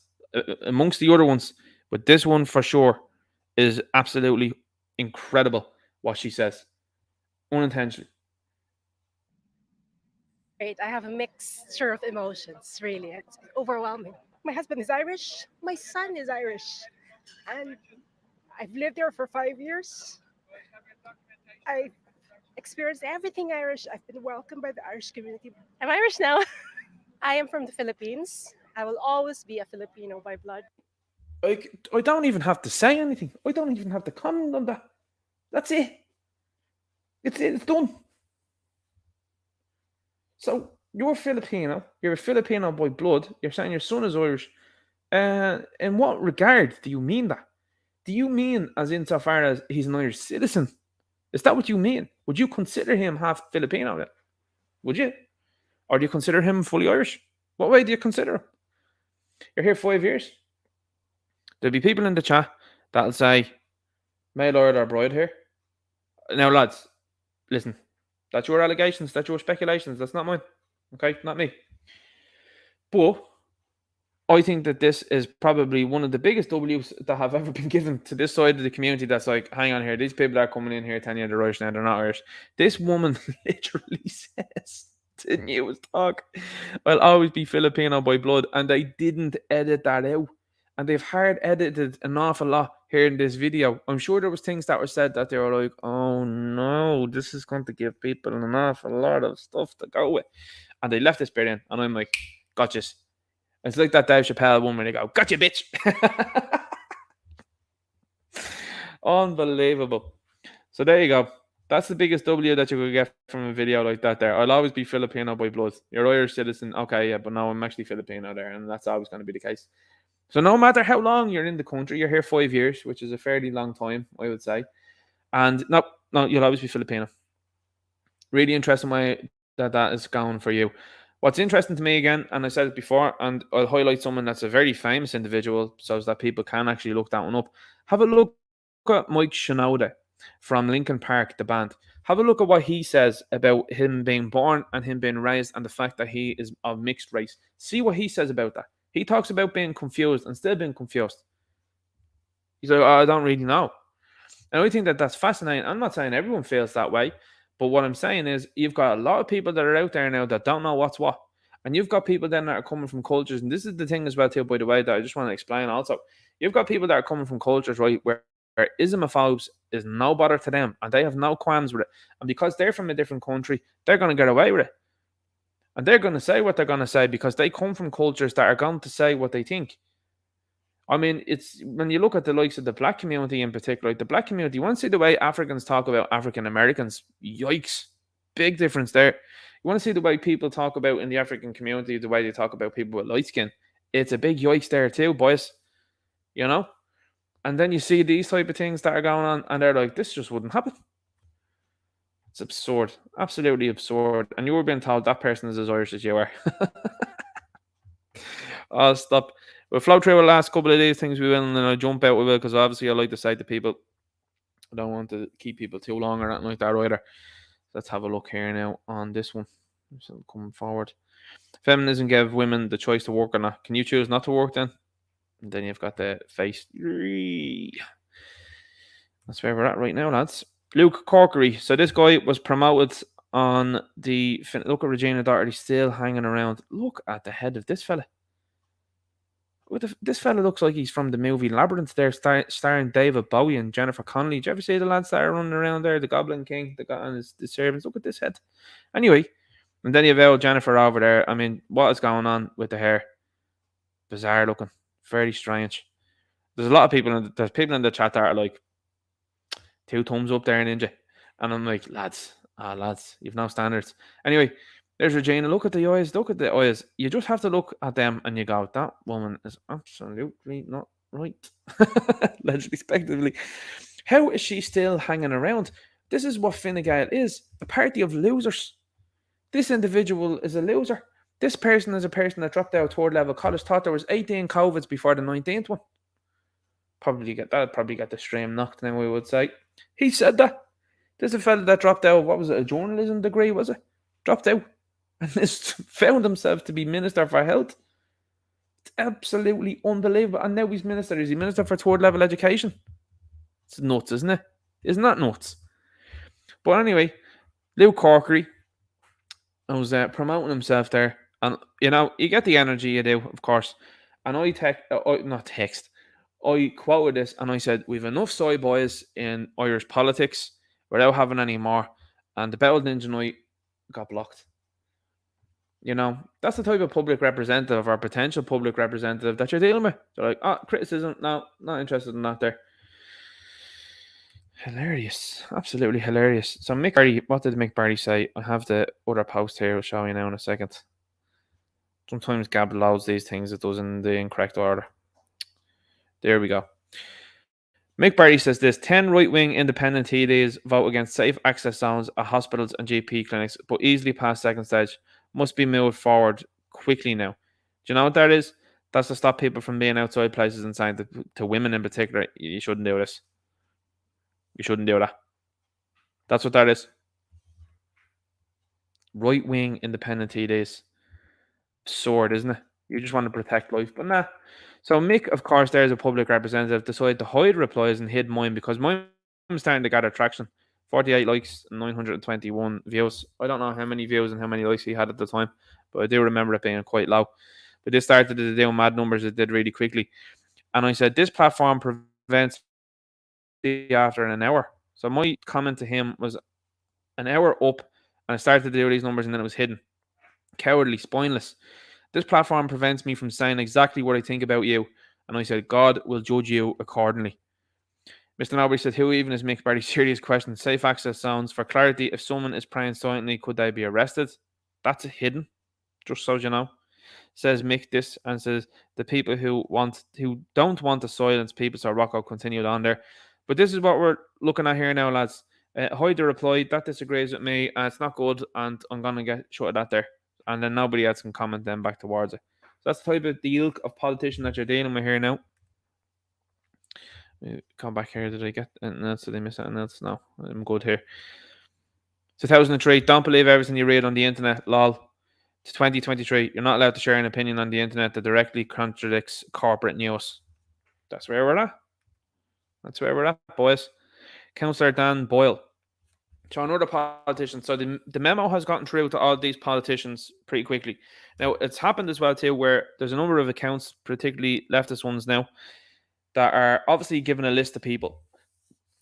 amongst the other ones, but this one for sure is absolutely incredible what she says, unintentionally. Great. I have a mixture of emotions, really. It's overwhelming. My husband is Irish. My son is Irish. And I've lived there for 5 years. I've experienced everything Irish. I've been welcomed by the Irish community. I'm Irish now. I am from the Philippines. I will always be a Filipino by blood. Like, I don't even have to say anything. I don't even have to comment on that. That's it. It's done. So you're Filipino. You're a Filipino by blood. You're saying your son is Irish. In what regard do you mean that? Do you mean as insofar as he's an Irish citizen? Is that what you mean? Would you consider him half Filipino then? Would you? Or do you consider him fully Irish? What way do you consider him? You're here 5 years. There'll be people in the chat that'll say, may lord or bride here. Now, lads, listen. That's your allegations. That's your speculations. That's not mine. Okay? Not me. But I think that this is probably one of the biggest W's that have ever been given to this side of the community. That's like, hang on here, these people that are coming in here telling you they're Irish now, they're not Irish. This woman literally says to News Talk, I'll always be Filipino by blood, and they didn't edit that out. And they've hard edited an awful lot here in this video. I'm sure there was things that were said that they were like, oh no, this is going to give people an awful lot of stuff to go with. And they left this bit in, and I'm like, gotchas. It's like that Dave Chappelle one where they go, gotcha, bitch. Unbelievable. So there you go. That's the biggest W that you could get from a video like that there. I'll always be Filipino by blood. You're Irish citizen. Okay, yeah, but no, I'm actually Filipino there, and that's always going to be the case. So no matter how long you're in the country, you're here 5 years, which is a fairly long time, I would say. And no, you'll always be Filipino. Really interesting way that is going for you. What's interesting to me again, and I said it before, and I'll highlight someone that's a very famous individual so that people can actually look that one up. Have a look at Mike Shinoda from Linkin Park, the band. Have a look at what he says about him being born and him being raised and the fact that he is of mixed race. See what he says about that. He talks about being confused and still being confused. He's like, oh, I don't really know. And I think that that's fascinating. I'm not saying everyone feels that way. But what I'm saying is you've got a lot of people that are out there now that don't know what's what. And you've got people then that are coming from cultures. And this is the thing as well, too, by the way, that I just want to explain also. You've got people that are coming from cultures, right, where Islamophobes is no bother to them. And they have no qualms with it. And because they're from a different country, they're going to get away with it. And they're going to say what they're going to say because they come from cultures that are going to say what they think. I mean, it's when you look at the likes of the black community in particular, like the black community, you want to see the way Africans talk about African Americans. Yikes. Big difference there. You want to see the way people talk about in the African community, the way they talk about people with light skin. It's a big yikes there too, boys. You know? And then you see these type of things that are going on, and they're like, this just wouldn't happen. It's absurd. Absolutely absurd. And you were being told that person is as Irish as you are. I'll stop. We'll flow through the last couple of these things we will, and then I'll jump out with it because obviously I like to say to people, I don't want to keep people too long or anything like that either. Let's have a look here now on this one. So coming forward. Feminism gave women the choice to work or not. Can you choose not to work then? And then you've got the face. That's where we're at right now, lads. Luke Corkery. So this guy was promoted on the... Look at Regina Doherty still hanging around. Look at the head of this fella. This fella looks like he's from the movie Labyrinth there, starring David Bowie and Jennifer Connelly. Did you ever see the lads that are running around there? The Goblin King, the guy and his servants. Look at this head. Anyway, and then you have old Jennifer over there. I mean, what is going on with the hair? Bizarre looking. Very strange. There's a lot of people, there's people in the chat that are like, 2 thumbs up there, Ninja. And I'm like, lads, you've no standards. Anyway, there's Regina. Look at the eyes. Look at the eyes. You just have to look at them and you go, that woman is absolutely not right. Respectively. How is she still hanging around? This is what Fine Gael is. A party of losers. This individual is a loser. This person is a person that dropped out of 3rd level college, thought there was 18 COVIDs before the 19th one. Probably get the stream knocked, then we would say. He said that. There's a fella that dropped out, what was it, a journalism degree, was it? Dropped out. And this found himself to be Minister for Health. It's absolutely unbelievable. And now he's Minister. Is he Minister for 3rd level education? It's nuts, isn't it? Isn't that nuts? But anyway, Luke Corkery was promoting himself there. And, you know, you get the energy you do, of course. And I quoted this and I said, we've enough soy boys in Irish politics without having any more. And the Battle Ninja Night got blocked. You know, that's the type of public representative or potential public representative that you're dealing with. They're like, criticism, no, not interested in that there. Hilarious. Absolutely hilarious. So Mick Barry, what did Mick Barry say? I have the other post here. I'll show you now in a second. Sometimes Gab loads these things. It does in the incorrect order. There we go. Mick Barry says this: 10 right-wing independent TDs vote against safe access zones at hospitals and GP clinics, but easily past second stage. Must be moved forward quickly now. Do you know what that is? That's to stop people from being outside places and saying to women in particular, you shouldn't do this. You shouldn't do that. That's what that is. Right-wing independent TDs. Absurd, isn't it? You just want to protect life. But nah. So Mick, of course, there as a public representative, decided to hide replies and hid mine because mine was starting to gather traction. 48 likes and 921 views. I don't know how many views and how many likes he had at the time, but I do remember it being quite low. But this started to do mad numbers. It did really quickly. And I said, this platform prevents after an hour. So my comment to him was an hour up, and I started to do these numbers, and then it was hidden. Cowardly, spineless. This platform prevents me from saying exactly what I think about you. And I said, God will judge you accordingly. Mr. Nobby said, who even is Mick Barry? Serious question. Safe access sounds. For clarity, if someone is praying silently, could they be arrested? That's hidden, just so you know. Says Mick this, and says the people who don't want to silence people, so Rocco continued on there. But this is what we're looking at here now, lads. Hyder replied, that disagrees with me, and it's not good, and I'm going to get shut at there. And then nobody else can comment then back towards it. So that's the type of the ilk of politician that you're dealing with here now. Come back here. Did I get anything else? Did I miss anything else? No, I'm good here. 2003. Don't believe everything you read on the internet. Lol. To 2023. You're not allowed to share an opinion on the internet that directly contradicts corporate news. That's where we're at. That's where we're at, boys. Councillor Dan Boyle. So another politician. So the memo has gotten through to all these politicians pretty quickly. Now, it's happened as well too, where there's a number of accounts, particularly leftist ones now, that are obviously given a list of people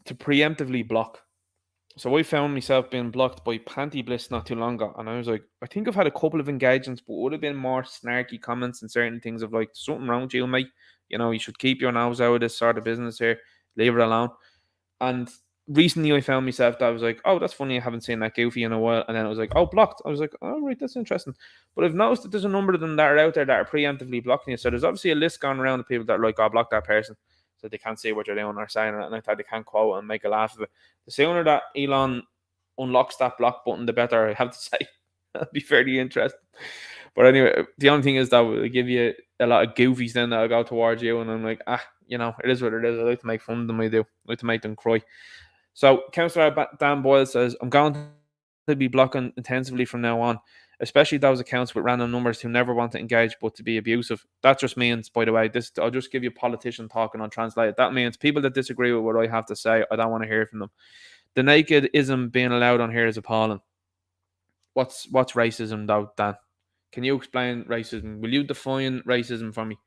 to preemptively block. So I found myself being blocked by Panty Bliss not too long ago, and I was like, I think I've had a couple of engagements, but would have been more snarky comments and certain things of like, something wrong with you, mate. You know, you should keep your nose out of this sort of business here, leave it alone. And recently I found myself that I was like, oh, that's funny, I haven't seen that goofy in a while. And then I was like, oh, blocked. I was like, oh, right, that's interesting. But I've noticed that there's a number of them that are out there that are preemptively blocking you. So there's obviously a list going around of people that are like, oh, block that person, so they can't see what you're doing or saying it, and I thought they can't quote and make a laugh of it. The sooner that Elon unlocks that block button, the better, I have to say. That'd be fairly interesting. But anyway, the only thing is that will give you a lot of goofies then that'll go towards you, and I'm like, you know, it is what it is. I like to make fun of them. I do. I like to make them cry. So Councillor Dan Boyle says, I'm going to be blocking intensively from now on, especially those accounts with random numbers who never want to engage but to be abusive. That just means, by the way, this, I'll just give you a politician talking on translate. That means people that disagree with what I have to say, I don't want to hear from them. The naked ism being allowed on here is appalling. What's racism though, Dan? Can you explain racism? Will you define racism for me?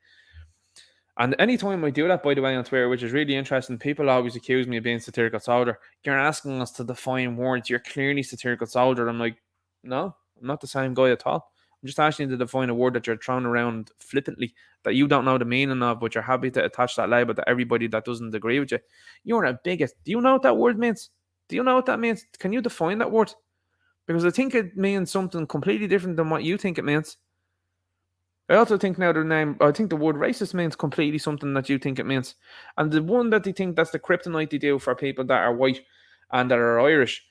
And anytime I do that, by the way, on Twitter, which is really interesting, people always accuse me of being satirical soldier. You're asking us to define words. You're clearly satirical soldier. I'm like, no, I'm not the same guy at all. I'm just asking you to define a word that you're throwing around flippantly, that you don't know the meaning of, but you're happy to attach that label to everybody that doesn't agree with you. You're a bigot. Do you know what that word means? Do you know what that means? Can you define that word? Because I think it means something completely different than what you think it means. I also think now I think the word racist means completely something that you think it means. And the one that they think that's the kryptonite they do for people that are white and that are Irish,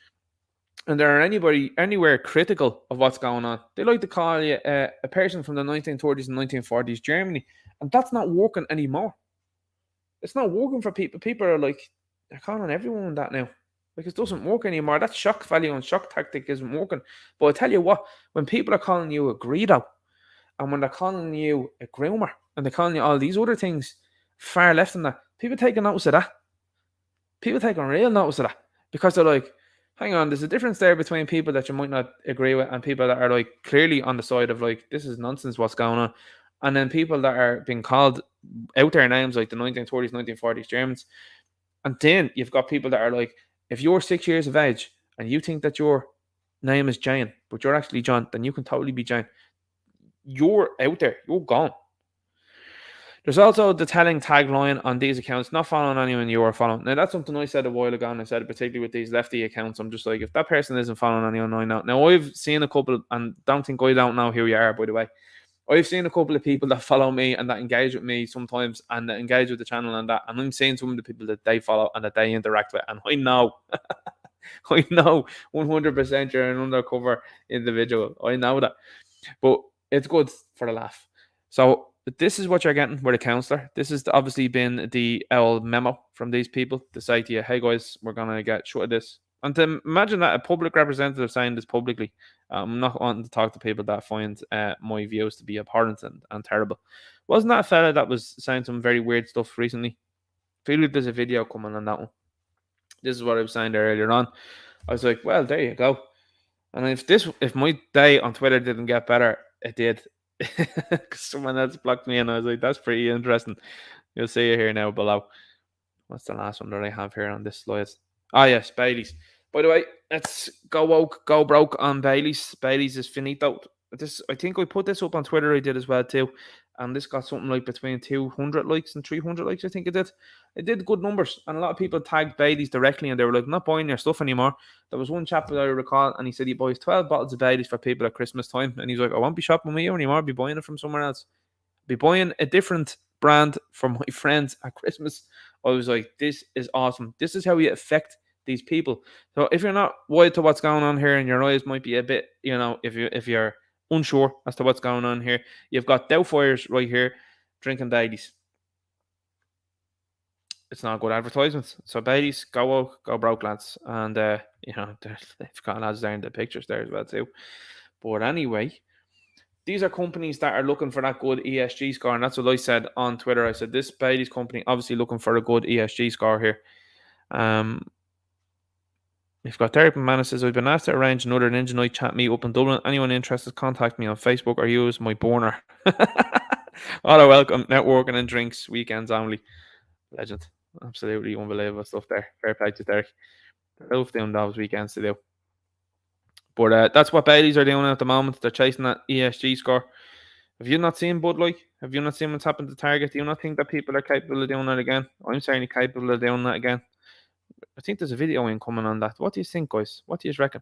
and there are anywhere critical of what's going on, they like to call you a person from the 1930s and 1940s Germany, and that's not working anymore. It's not working for people. People are like, they're calling everyone that now. Like, it doesn't work anymore. That shock value and shock tactic isn't working. But I tell you what, when people are calling you a greedo, and when they're calling you a groomer, and they're calling you all these other things far left than that, people taking notice of that. People taking real notice of that. Because they're like, hang on, there's a difference there between people that you might not agree with and people that are like clearly on the side of like, this is nonsense, what's going on. And then people that are being called out their names like the 1930s, 1940s Germans. And then you've got people that are like, if you're 6 years of age and you think that your name is Jane, but you're actually John, then you can totally be Jane. You're out there. You're gone. There's also the telling tagline on these accounts, not following anyone you are following. Now, that's something I said a while ago, and I said it particularly with these lefty accounts. I'm just like, if that person isn't following anyone, I know. Now, I've seen a couple, and don't think I don't know who you are, by the way. I've seen a couple of people that follow me and that engage with me sometimes and that engage with the channel and that. And I'm seeing some of the people that they follow and that they interact with. And I know, I know 100% you're an undercover individual. I know that. But it's good for the laugh. So this is what you're getting with a counsellor. This has obviously been the memo from these people to say to you, hey guys, we're going to get short of this. And to imagine that a public representative saying this publicly, I'm not wanting to talk to people that find my views to be abhorrent and terrible. Wasn't that a fella that was saying some very weird stuff recently? I feel like there's a video coming on that one. This is what I was saying there earlier on. I was like, well, there you go. And if my day on Twitter didn't get better, it did. Because someone else blocked me, and I was like, that's pretty interesting. You'll see it here now below. What's the last one that I have here on this slide? Ah, yes, Bailey's. By the way, let's go woke, go broke on Bailey's. Bailey's is finito. I think I put this up on Twitter. I did as well too, and this got something like between 200 likes and 300 likes. I think it did. It did good numbers, and a lot of people tagged Bailey's directly, and they were like, "Not buying your stuff anymore." There was one chap that I recall, and he said he buys 12 bottles of Bailey's for people at Christmas time, and he's like, "I won't be shopping with you anymore. I'll be buying it from somewhere else. Be buying a different brand for my friends at Christmas." I was like, "This is awesome. This is how you affect these people." So if you're not wide to what's going on here, and your eyes might be a bit, if you're unsure as to what's going on here, you've got Doubtfires right here drinking Baileys. It's not good advertisements. So Baileys, go woke, go broke, lads. And they've got lads there in the pictures there as well too. But anyway, these are companies that are looking for that good ESG score, and that's what I said on Twitter. I said this Baileys company obviously looking for a good ESG score here. We've got Therapy Man says, I've been asked to arrange another Ninja Night chat meet up in Dublin. Anyone interested, contact me on Facebook or use my burner. All are welcome. Networking and drinks, weekends only. Legend. Absolutely unbelievable stuff there. Fair play to Derek. I love doing those weekends to do. But that's what Baileys are doing at the moment. They're chasing that ESG score. Have you not seen Bud Light? Have you not seen what's happened to Target? Do you not think that people are capable of doing that again? I'm certainly capable of doing that again. I think there's a video incoming on that. What do you think, guys? What do you reckon?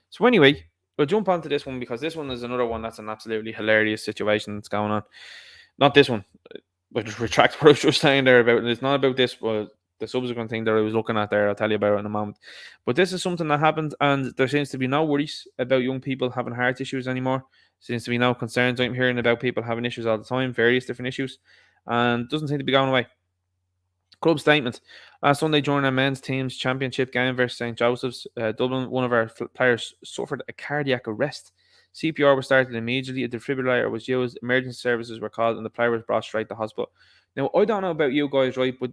So anyway, we'll jump onto this one because this one is another one that's an absolutely hilarious situation that's going on. Not this one. I just retract what I was just saying there about it. It's not about this, but the subsequent thing that I was looking at there. I'll tell you about it in a moment. But this is something that happened, and there seems to be no worries about young people having heart issues anymore. Seems to be no concerns. I'm hearing about people having issues all the time, various different issues, and doesn't seem to be going away. Club statement. Last Sunday during our men's team's championship game versus St. Joseph's, Dublin, one of our players suffered a cardiac arrest. CPR was started immediately. A defibrillator was used. Emergency services were called, and the player was brought straight to hospital. Now, I don't know about you guys, right? But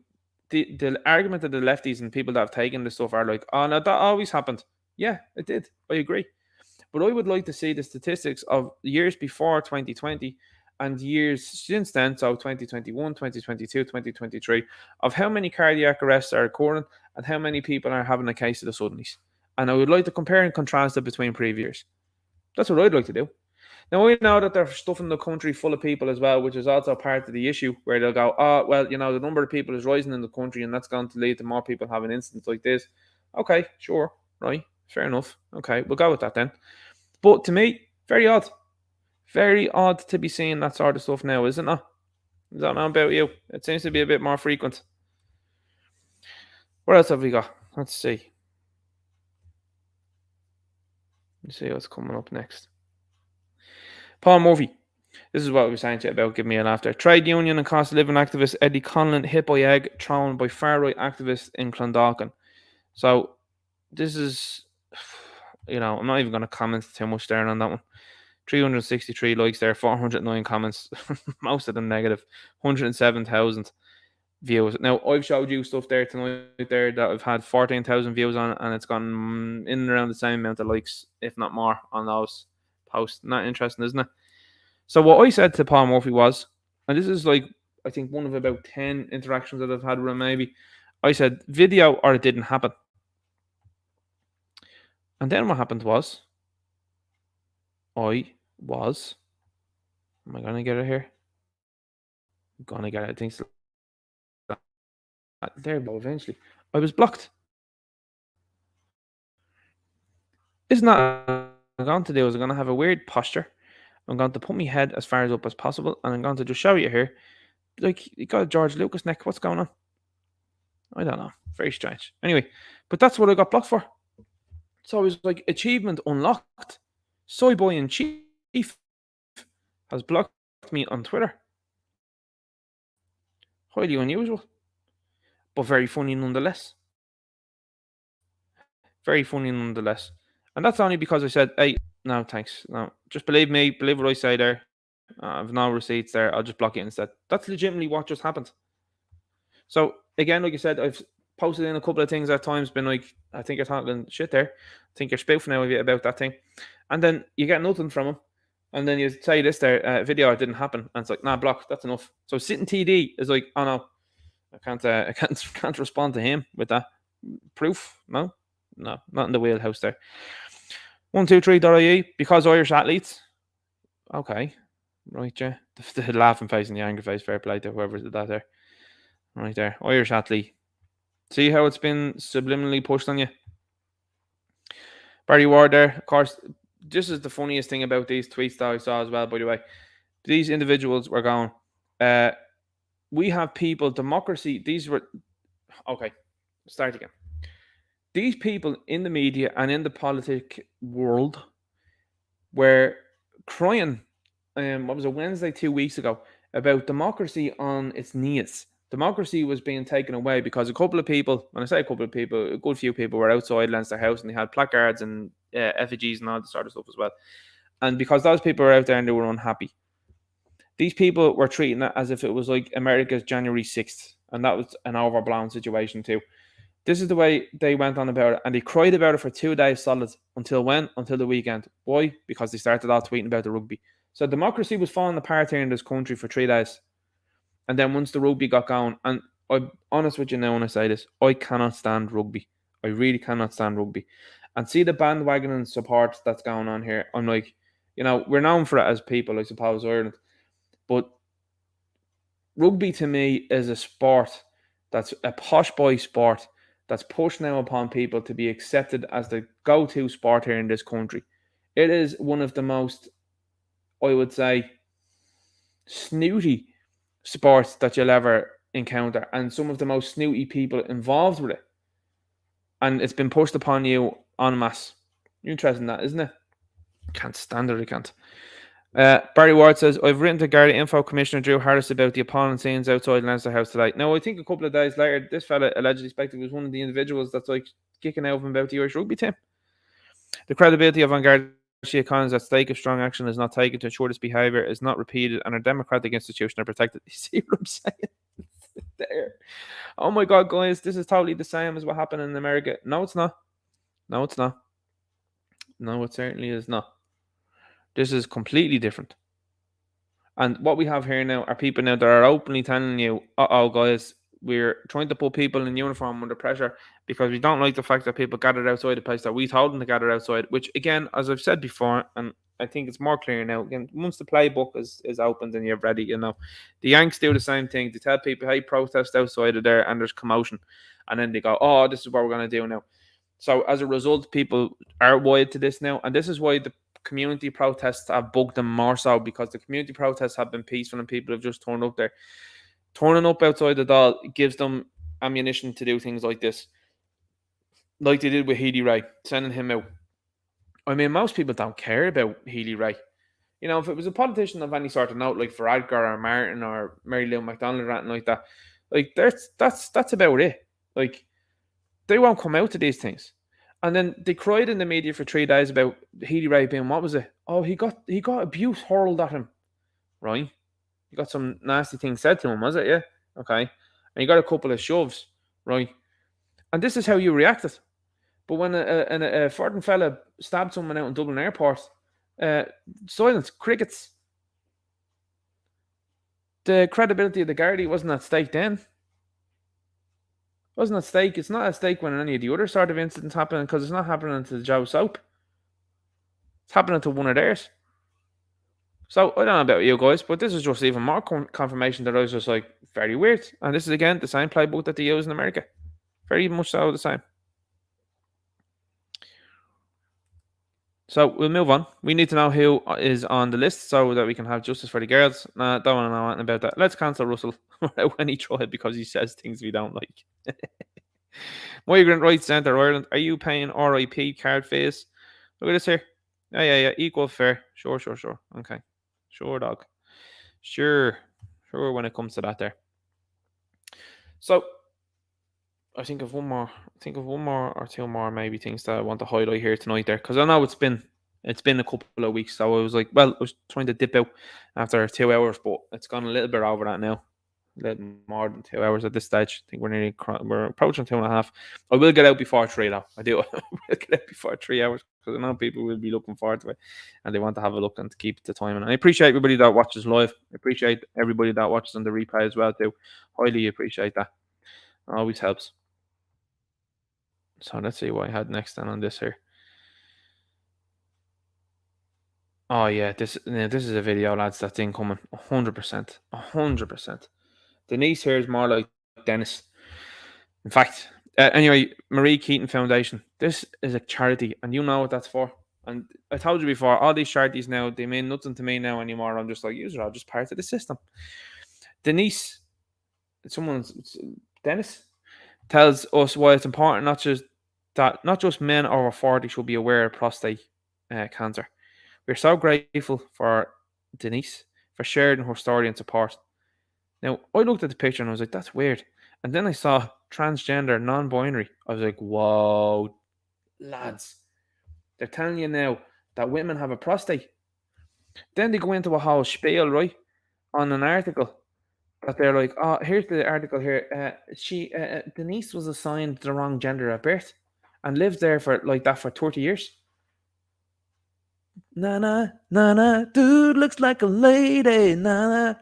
the argument of the lefties and people that have taken this stuff are like, oh, no, that always happened. Yeah, it did. I agree. But I would like to see the statistics of years before 2020 and years since then, so 2021, 2022, 2023, of how many cardiac arrests are occurring and how many people are having a case of the suddenlies. And I would like to compare and contrast it between previous years. That's what I'd like to do. Now, we know that there's stuff in the country full of people as well, which is also part of the issue, where they'll go, oh, well, the number of people is rising in the country, and that's going to lead to more people having incidents like this. Okay, sure, right, fair enough. Okay, we'll go with that then. But to me, very odd. Very odd to be seeing that sort of stuff now, isn't it? I don't know about you. It seems to be a bit more frequent. What else have we got? Let's see. Let's see what's coming up next. Paul Murphy. This is what we were saying to you about. Give me a laugh there. Trade union and cost of living activist Eddie Conlon hit by egg thrown by far right activists in Clondalkin. So this is, I'm not even going to comment too much there on that one. 363 likes there, 409 comments, most of them negative, 107,000 views. Now, I've showed you stuff there tonight there that I've had 14,000 views on, and it's gone in and around the same amount of likes, if not more, on those posts. Not interesting, isn't it? So what I said to Paul Murphy was, and this is like, I think one of about 10 interactions that I've had with him maybe, I said, video or it didn't happen. And then what happened was, am I going to get it here? I'm going to get it. I think so. There, but eventually. I was blocked. Isn't that what I'm going to do? Is I'm going to have a weird posture. I'm going to put my head as far up as possible, and I'm going to just show you here. Like, you got a George Lucas neck. What's going on? I don't know. Very strange. Anyway, but that's what I got blocked for. So I was like, achievement unlocked. Soyboy in Chief has blocked me on Twitter. Highly unusual, but very funny nonetheless. Very funny nonetheless. And that's only because I said, hey, no, thanks. No, just believe me, believe what I say there. I've no receipts there. I'll just block it instead. That's legitimately what just happened. So again, like I said, I've posted in a couple of things at times, been like, I think you're talking shit there. I think you're spoofing now about that thing. And then you get nothing from him. And then you say this there, video, it didn't happen. And it's like, nah, block, that's enough. So sitting TD is like, oh no, I can't respond to him with that. Proof? No, not in the wheelhouse there. 123.ie, because Irish athletes. Okay. Right, yeah. The laughing face and the angry face, fair play to whoever did that there. Right there. Irish athlete. See how it's been subliminally pushed on you? Barry Ward there. Of course, this is the funniest thing about these tweets that I saw as well, by the way. These individuals were going, we have people, democracy, these were... Okay, start again. These people in the media and in the politic world were crying, what was it, Wednesday 2 weeks ago, about democracy on its knees. Democracy was being taken away because a couple of people, when I say a couple of people, a good few people were outside Leinster House and they had placards and effigies and all this sort of stuff as well. And because those people were out there and they were unhappy, these people were treating it as if it was like America's January 6th. And that was an overblown situation too. This is the way they went on about it. And they cried about it for 2 days solid. Until when? Until the weekend. Why? Because they started off tweeting about the rugby. So democracy was falling apart here in this country for 3 days. And then once the rugby got going, and I'm honest with you now when I say this, I cannot stand rugby. I really cannot stand rugby. And see the bandwagon and support that's going on here. I'm like, you know, we're known for it as people, I suppose, Ireland. But rugby to me is a sport that's a posh boy sport that's pushed now upon people to be accepted as the go-to sport here in this country. It is one of the most, I would say, snooty sports that you'll ever encounter, and some of the most snooty people involved with it. And it's been pushed upon you en masse. You're interested in that, isn't it? Can't stand it, I can't. Barry Ward says, I've written to Garda Info Commissioner Drew Harris about the appalling scenes outside Leinster House today. Now, I think a couple of days later, this fella allegedly suspected was one of the individuals that's like kicking out of him about the Irish rugby team. The credibility of Garda Síochána at stake if strong action is not taken to ensure this behaviour is not repeated and our democratic institutions are protected. You see what I'm saying? There. Oh my God, guys, this is totally the same as what happened in America. No, it's not. No, it's not. No, it certainly is not. This is completely different. And what we have here now are people now that are openly telling you, guys, we're trying to put people in uniform under pressure because we don't like the fact that people gathered outside the place that we told them to gather outside, which, again, as I've said before, and I think it's more clear now, again, once the playbook is opened and you're ready, you know, the Yanks do the same thing. They tell people, hey, protest outside of there, and there's commotion. And then they go, oh, this is what we're going to do now. So as a result, people are wired to this now. And this is why the community protests have bugged them more so, because the community protests have been peaceful and people have just turned up there. Turning up outside the doll gives them ammunition to do things like this. Like they did with Healy Ray, sending him out. I mean, most people don't care about Healy Ray. You know, if it was a politician of any sort of note, like Varadkar or Martin or Mary Lou McDonald or anything like that, like that's about it. Like, they won't come out to these things. And then they cried in the media for 3 days about Healy Ray being, what was it? Oh, he got abuse hurled at him, right? He got some nasty things said to him, was it? Yeah, okay. And he got a couple of shoves, right? And this is how you reacted. But when a foreign fella stabbed someone out in Dublin Airport, silence, crickets. The credibility of the Gardaí wasn't at stake then. Wasn't at stake. It's not at stake when any of the other sort of incidents happen, because it's not happening to Joe Soap. It's happening to one of theirs. So, I don't know about you guys, but this is just even more confirmation that I was just like, very weird. And this is, again, the same playbook that they use in America. Very much so the same. So, we'll move on. We need to know who is on the list so that we can have justice for the girls. Nah, don't want to know anything about that. Let's cancel Russell when he tried because he says things we don't like. Migrant Rights Centre Ireland. Are you paying RIP card fees? Look at this here. Yeah. Equal fair. Sure. Okay. Sure, dog. Sure when it comes to that there. So, I think of one more. I think of one more or two more maybe things that I want to highlight here tonight there, because I know it's been a couple of weeks, so I was like, well, I was trying to dip out after 2 hours, but it's gone a little bit over that now. A little more than 2 hours at this stage. I think we're approaching 2.5. I will get out before 3 though. I do. I will get out before 3 hours because I know people will be looking forward to it and they want to have a look and to keep the time. And I appreciate everybody that watches live. I appreciate everybody that watches on the replay as well too. Highly appreciate that. It always helps. So let's see what I had next then on this here. Oh yeah, this is a video, lads, that's incoming. 100%. 100%. Denise here is more like Dennis. In fact, anyway, Marie Keaton Foundation. This is a charity, and you know what that's for. And I told you before, all these charities now, they mean nothing to me now anymore. I'm just like, user, I'm just part of the system. Denise, Dennis, tells us why it's important not just men over 40 should be aware of prostate cancer. We're so grateful for Denise for sharing her story and support. Now, I looked at the picture and I was like, that's weird. And then I saw transgender, non-binary. I was like, whoa, lads. They're telling you now that women have a prostate. Then they go into a whole spiel, right, on an article that they're like, oh, here's the article here. Denise was assigned the wrong gender at birth and lived there for like that for 30 years. Na, dude looks like a lady. Na.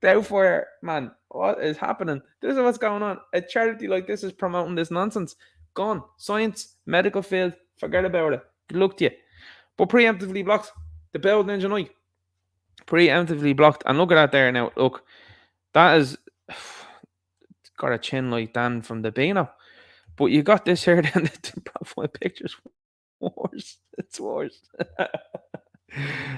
Therefore, man, what is happening? This is what's going on. A charity like this is promoting this nonsense. Gone. Science, medical field, forget about it. Good luck to you. But preemptively blocked. The building engineer. Preemptively blocked. And look at that there now. Look, that is got a chin like Dan from the Beano. But you got this here, then the profile pictures. Worse. It's worse.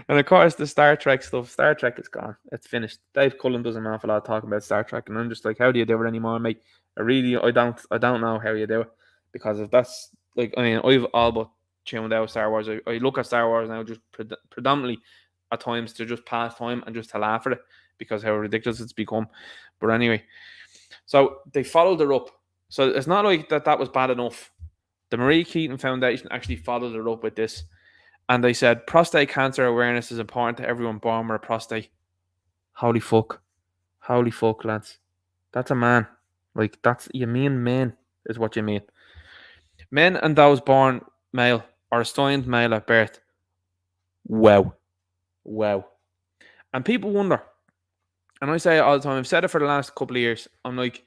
And of course, the Star Trek stuff. Star Trek is gone. It's finished. Dave Cullen does an awful lot of talking about Star Trek, and I'm just like, how do you do it anymore, mate? I don't know how you do it, because if that's like, I mean, I've all but tuned out Star Wars. I look at Star Wars now just predominantly at times to just pass time and just to laugh at it because how ridiculous it's become. But anyway, so they followed her up. So it's not like that was bad enough. The Marie Keaton Foundation actually followed her up with this. And they said, prostate cancer awareness is important to everyone born with a prostate. Holy fuck. Holy fuck, lads. That's a man. Like, you mean men is what you mean. Men and those born male or assigned male at birth. Wow. And people wonder, and I say it all the time, I've said it for the last couple of years, I'm like,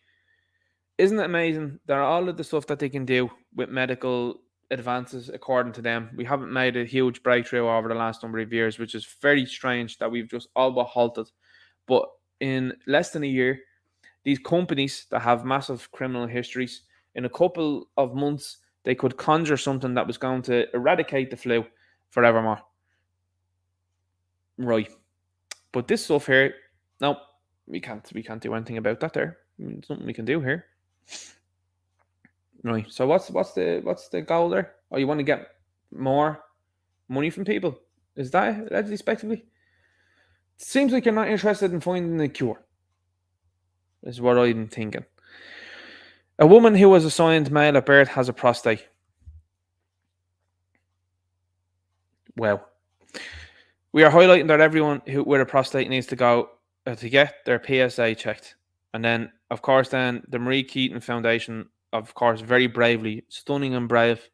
isn't it amazing that all of the stuff that they can do with medical advances according to them, we haven't made a huge breakthrough over the last number of years, which is very strange that we've just all but halted. But in less than a year, these companies that have massive criminal histories, in a couple of months, they could conjure something that was going to eradicate the flu forevermore. Right. But this stuff here, no, we can't do anything about that there. There's nothing we can do here. Right. So what's the goal there? Oh, you want to get more money from people? Is that effectively? Seems like you're not interested in finding a cure. Is what I'm thinking. A woman who was assigned male at birth has a prostate. Well, we are highlighting that everyone who with a prostate needs to go to get their PSA checked, and then of course the Marie Keaton Foundation, of course, very bravely, stunning and brave,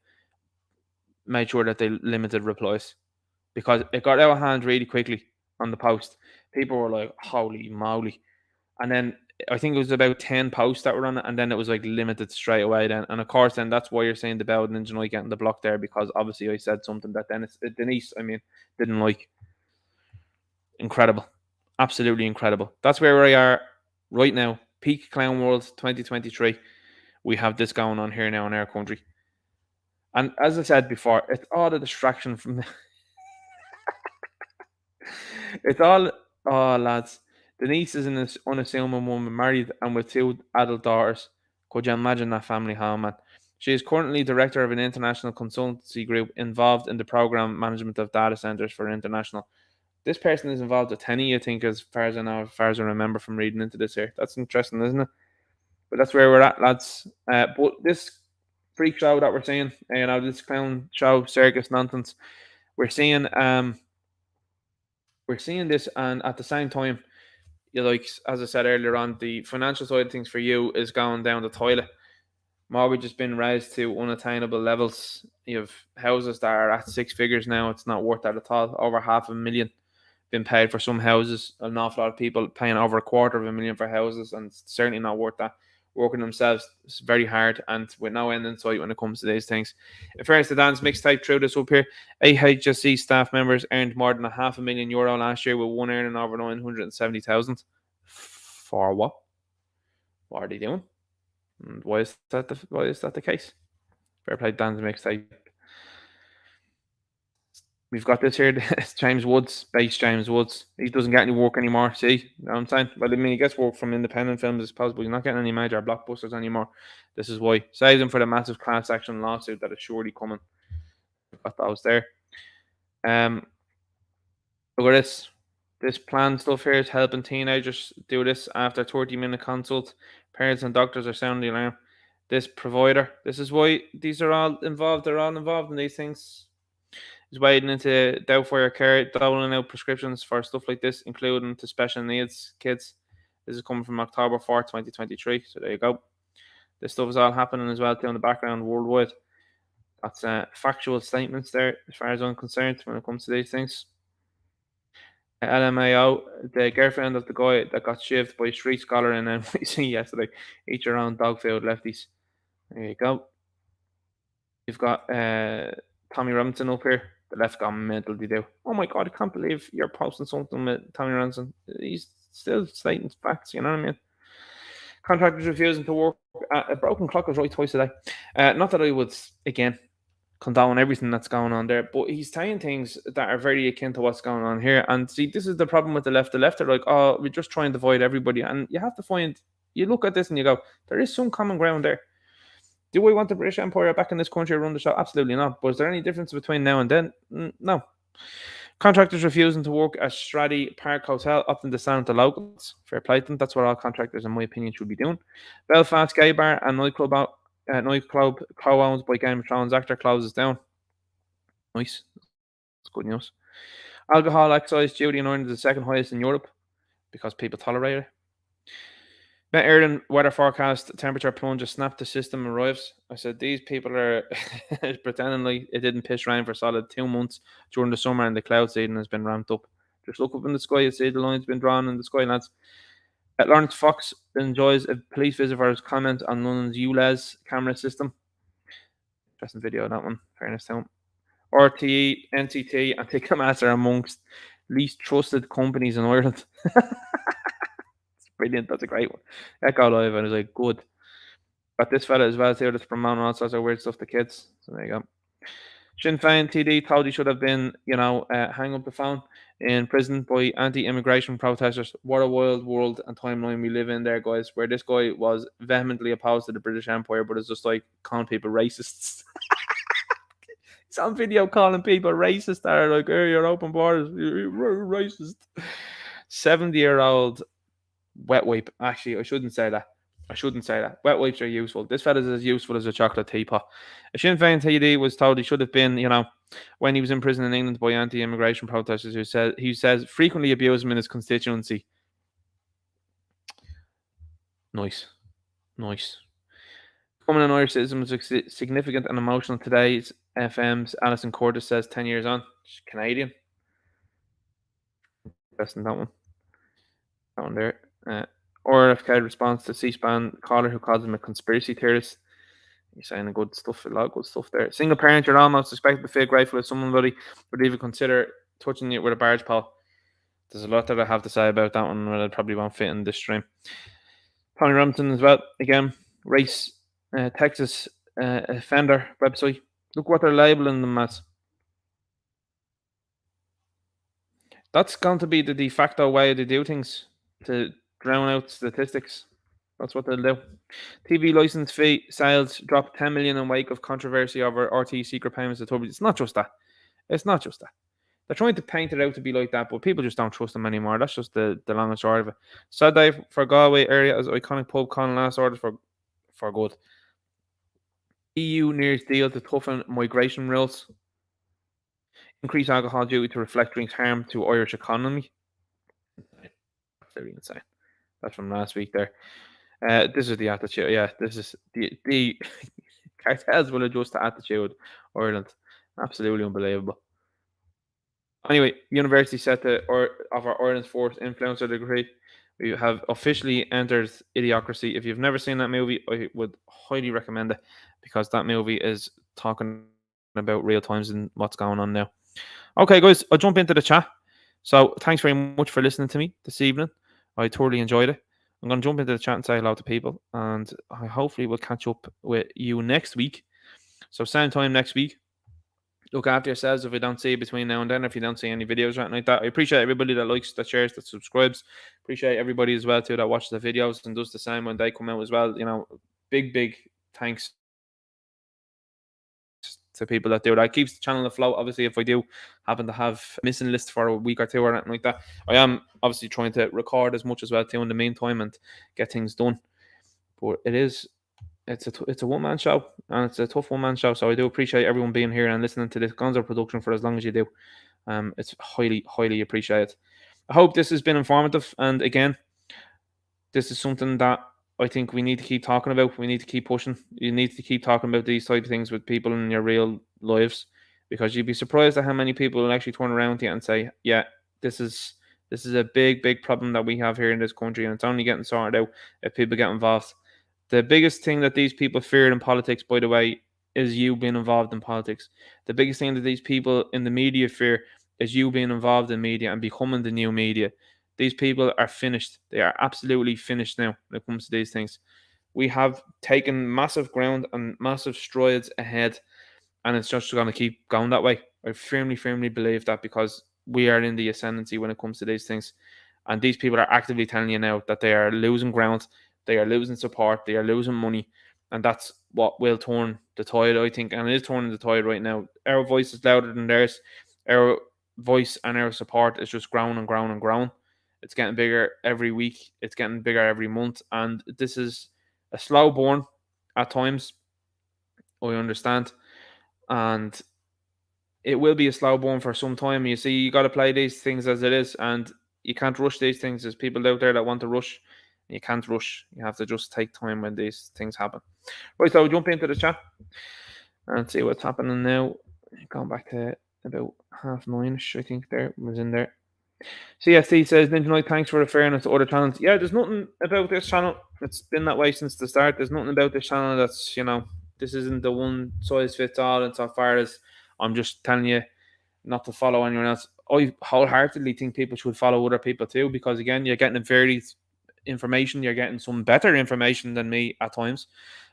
made sure that they limited replies because it got out of hand really quickly on the post. People were like, holy moly. And then I think it was about 10 posts that were on it, and then it was like limited straight away then. And of course, then that's why you're saying the Bowden engineer getting the block there, because obviously I said something that Denise didn't like. Incredible. Absolutely incredible. That's where we are right now. Peak Clown World 2023. We have this going on here now in our country. And as I said before, it's all a distraction from it's all, oh lads. Denise is an unassuming woman, married and with 2 adult daughters. Could you imagine that family home, man? She is currently director of an international consultancy group involved in the program management of data centers for international. This person is involved with Tenny, I think, as far as I know, as far as I remember from reading into this here. That's interesting, isn't it? But that's where we're at, lads. But this freak show that we're seeing, this clown show, circus nonsense, we're seeing this, and at the same time, like as I said earlier on, the financial side of things for you is going down the toilet. Mortgage has been raised to unattainable levels. You have houses that are at 6 figures now. It's not worth that at all. Over $500,000 been paid for some houses. An awful lot of people paying over $250,000 for houses, and it's certainly not worth that. Working themselves, it's very hard, and with no end in sight when it comes to these things. In fairness to Dan's mixtape, through this up here, AHSC staff members earned more than €500,000 last year, with one earning over 970,000. For what? What are they doing? And why is that the case? Fair play, Dan's mixtape. We've got this here. It's James Woods, base James Woods. He doesn't get any work anymore. See, you know what I'm saying? Well, I mean, he gets work from independent films as possible. He's not getting any major blockbusters anymore. This is why. Saves him for the massive class action lawsuit that is surely coming. Got those there. Look at this. This plan stuff here is helping teenagers do this after 30-minute consult. Parents and doctors are sounding the alarm. This provider, this is why these are all involved. They're all involved in these things. Is wading into doubtfire care, doling out prescriptions for stuff like this, including to special needs kids. This is coming from October 4th, 2023. So there you go. This stuff is all happening as well too in the background worldwide. That's factual statements there, as far as I'm concerned, when it comes to these things. LMAO, the girlfriend of the guy that got shivved by a street scholar in NYC yesterday. Eat your own dog food, lefties. There you go. You've got Tommy Robinson up here. The left gone mental, they do. Oh my god, I can't believe you're posting something with Tommy Robinson. He's still stating facts, you know what I mean? Contractors refusing to work. A broken clock was right twice a day. Not that I would, again, condone everything that's going on there, but he's saying things that are very akin to what's going on here. And see, this is the problem with the left. The left are like, oh, we just try and divide everybody. And you have to find, you look at this and you go, there is some common ground there. Do I want the British Empire back in this country to run the show? Absolutely not. But is there any difference between now and then? No. Contractors refusing to work at Stradey Park Hotel, opting to sound to locals. Fair play to them. That's what all contractors, in my opinion, should be doing. Belfast gay bar and nightclub co-owned by Game of Thrones actor closes down. Nice. That's good news. Alcohol excise duty in Ireland is the second highest in Europe because people tolerate it. Met Ireland weather forecast, temperature plunge, snap the system arrives. I said, these people are pretending like it didn't piss rain for solid 2 months during the summer and the cloud seeding has been ramped up. Just look up in the sky, you see the lines been drawn in the sky, lads. Lawrence Fox enjoys a police visit for his comment on London's ULEZ camera system. Interesting video, that one. Fairness to him. RTE, NCT, and Ticketmaster are amongst least trusted companies in Ireland. It's brilliant. That's a great one. Echo Live, and I was like, good. Got this fella as well, too, that's promoting all sorts of weird stuff to kids. So there you go. Sinn Féin TD told he should have been, hang up the phone in prison by anti-immigration protesters. What a wild world and timeline we live in there, guys, where this guy was vehemently opposed to the British Empire, but it's just like calling people racists. He's on video calling people racist. They're like, hey, you're open borders, you're racist. 70-year-old wet wipe. Actually, I shouldn't say that. Wet wipes are useful. This fella's as useful as a chocolate teapot. A Sinn Féin TD was told he should have been, when he was in prison in England by anti-immigration protesters who he says frequently abused him in his constituency. Nice. Becoming an Irish citizen was significant and emotional. Today's FM's Alison Curtis says 10 years on. She's Canadian. Interesting, that one. That one there. RFK response to C-SPAN caller who calls him a conspiracy theorist. He's saying a lot of good stuff there. Single parent, you're almost expected to feel grateful if somebody would even consider touching you with a barge pole. There's a lot that I have to say about that one, but it probably won't fit in this stream. Tommy Robinson as well. Again, race, Texas offender website. Look what they're labeling them as. That's going to be the de facto way they do things to drown out statistics. That's what they'll do. TV license fee sales dropped 10 million in wake of controversy over RT secret payments to Tubi. It's not just that. They're trying to paint it out to be like that, but people just don't trust them anymore. That's just the long and short of it. Sad day for Galway area as iconic pub calling last orders for for good. EU nears deal to toughen migration rules. Increase alcohol duty to reflect drinks harm to Irish economy. Absolutely insane. That's from last week there. This is the attitude. Yeah, this is the cartels will adjust to attitude. Ireland. Absolutely unbelievable. Anyway, university set to offer Ireland's fourth influencer degree. We have officially entered Idiocracy. If you've never seen that movie, I would highly recommend it because that movie is talking about real times and what's going on now. Okay, guys, I'll jump into the chat. So thanks very much for listening to me this evening. I thoroughly enjoyed it. I'm going to jump into the chat and say hello to people, and I hopefully will catch up with you next week. So same time next week. Look after yourselves if we don't see you between now and then, if you don't see any videos or anything like that. I appreciate everybody that likes, that shares, that subscribes. Appreciate everybody as well too that watches the videos and does the same when they come out as well. You know, big thanks to people that do that. It keeps the channel afloat. Obviously, if I do happen to have a missing list for a week or two or anything like that, I am obviously trying to record as much as well too in the meantime and get things done. But it's a one-man show, and it's a tough one-man show, so I do appreciate everyone being here and listening to this Gonzo production for as long as you do. It's highly appreciated. I hope this has been informative, and again, this is something that I think we need to keep talking about. We need to keep pushing. You need to keep talking about these type of things with people in your real lives, because you'd be surprised at how many people will actually turn around to you and say, yeah, this is a big problem that we have here in this country, and it's only getting sorted out if people get involved. The biggest thing that these people fear in politics, by the way, is you being involved in politics. The biggest thing that these people in the media fear is you being involved in media and becoming the new media. These people are finished. They are absolutely finished now when it comes to these things. We have taken massive ground and massive strides ahead, and it's just going to keep going that way. I firmly believe that, because we are in the ascendancy when it comes to these things. And these people are actively telling you now that they are losing ground. They are losing support. They are losing money. And that's what will turn the tide, I think. And it is turning the tide right now. Our voice is louder than theirs. Our voice and our support is just growing and growing and growing. It's getting bigger every week. It's getting bigger every month. And this is a slow burn at times. I understand. And it will be a slow burn for some time. You see, you got to play these things as it is. And you can't rush these things. There's people out there that want to rush. You can't rush. You have to just take time when these things happen. Right, so I'll jump into the chat and see what's happening now. Going back to about 9:30, I think there was in there. CST says, Ninja Knight, thanks for the fairness to other channels. Yeah, there's nothing about this channel. It's been that way since the start. There's nothing about this channel that's, this isn't the one size fits all insofar as I'm just telling you not to follow anyone else. I wholeheartedly think people should follow other people too, because again, you're getting a varied information. You're getting some better information than me at times,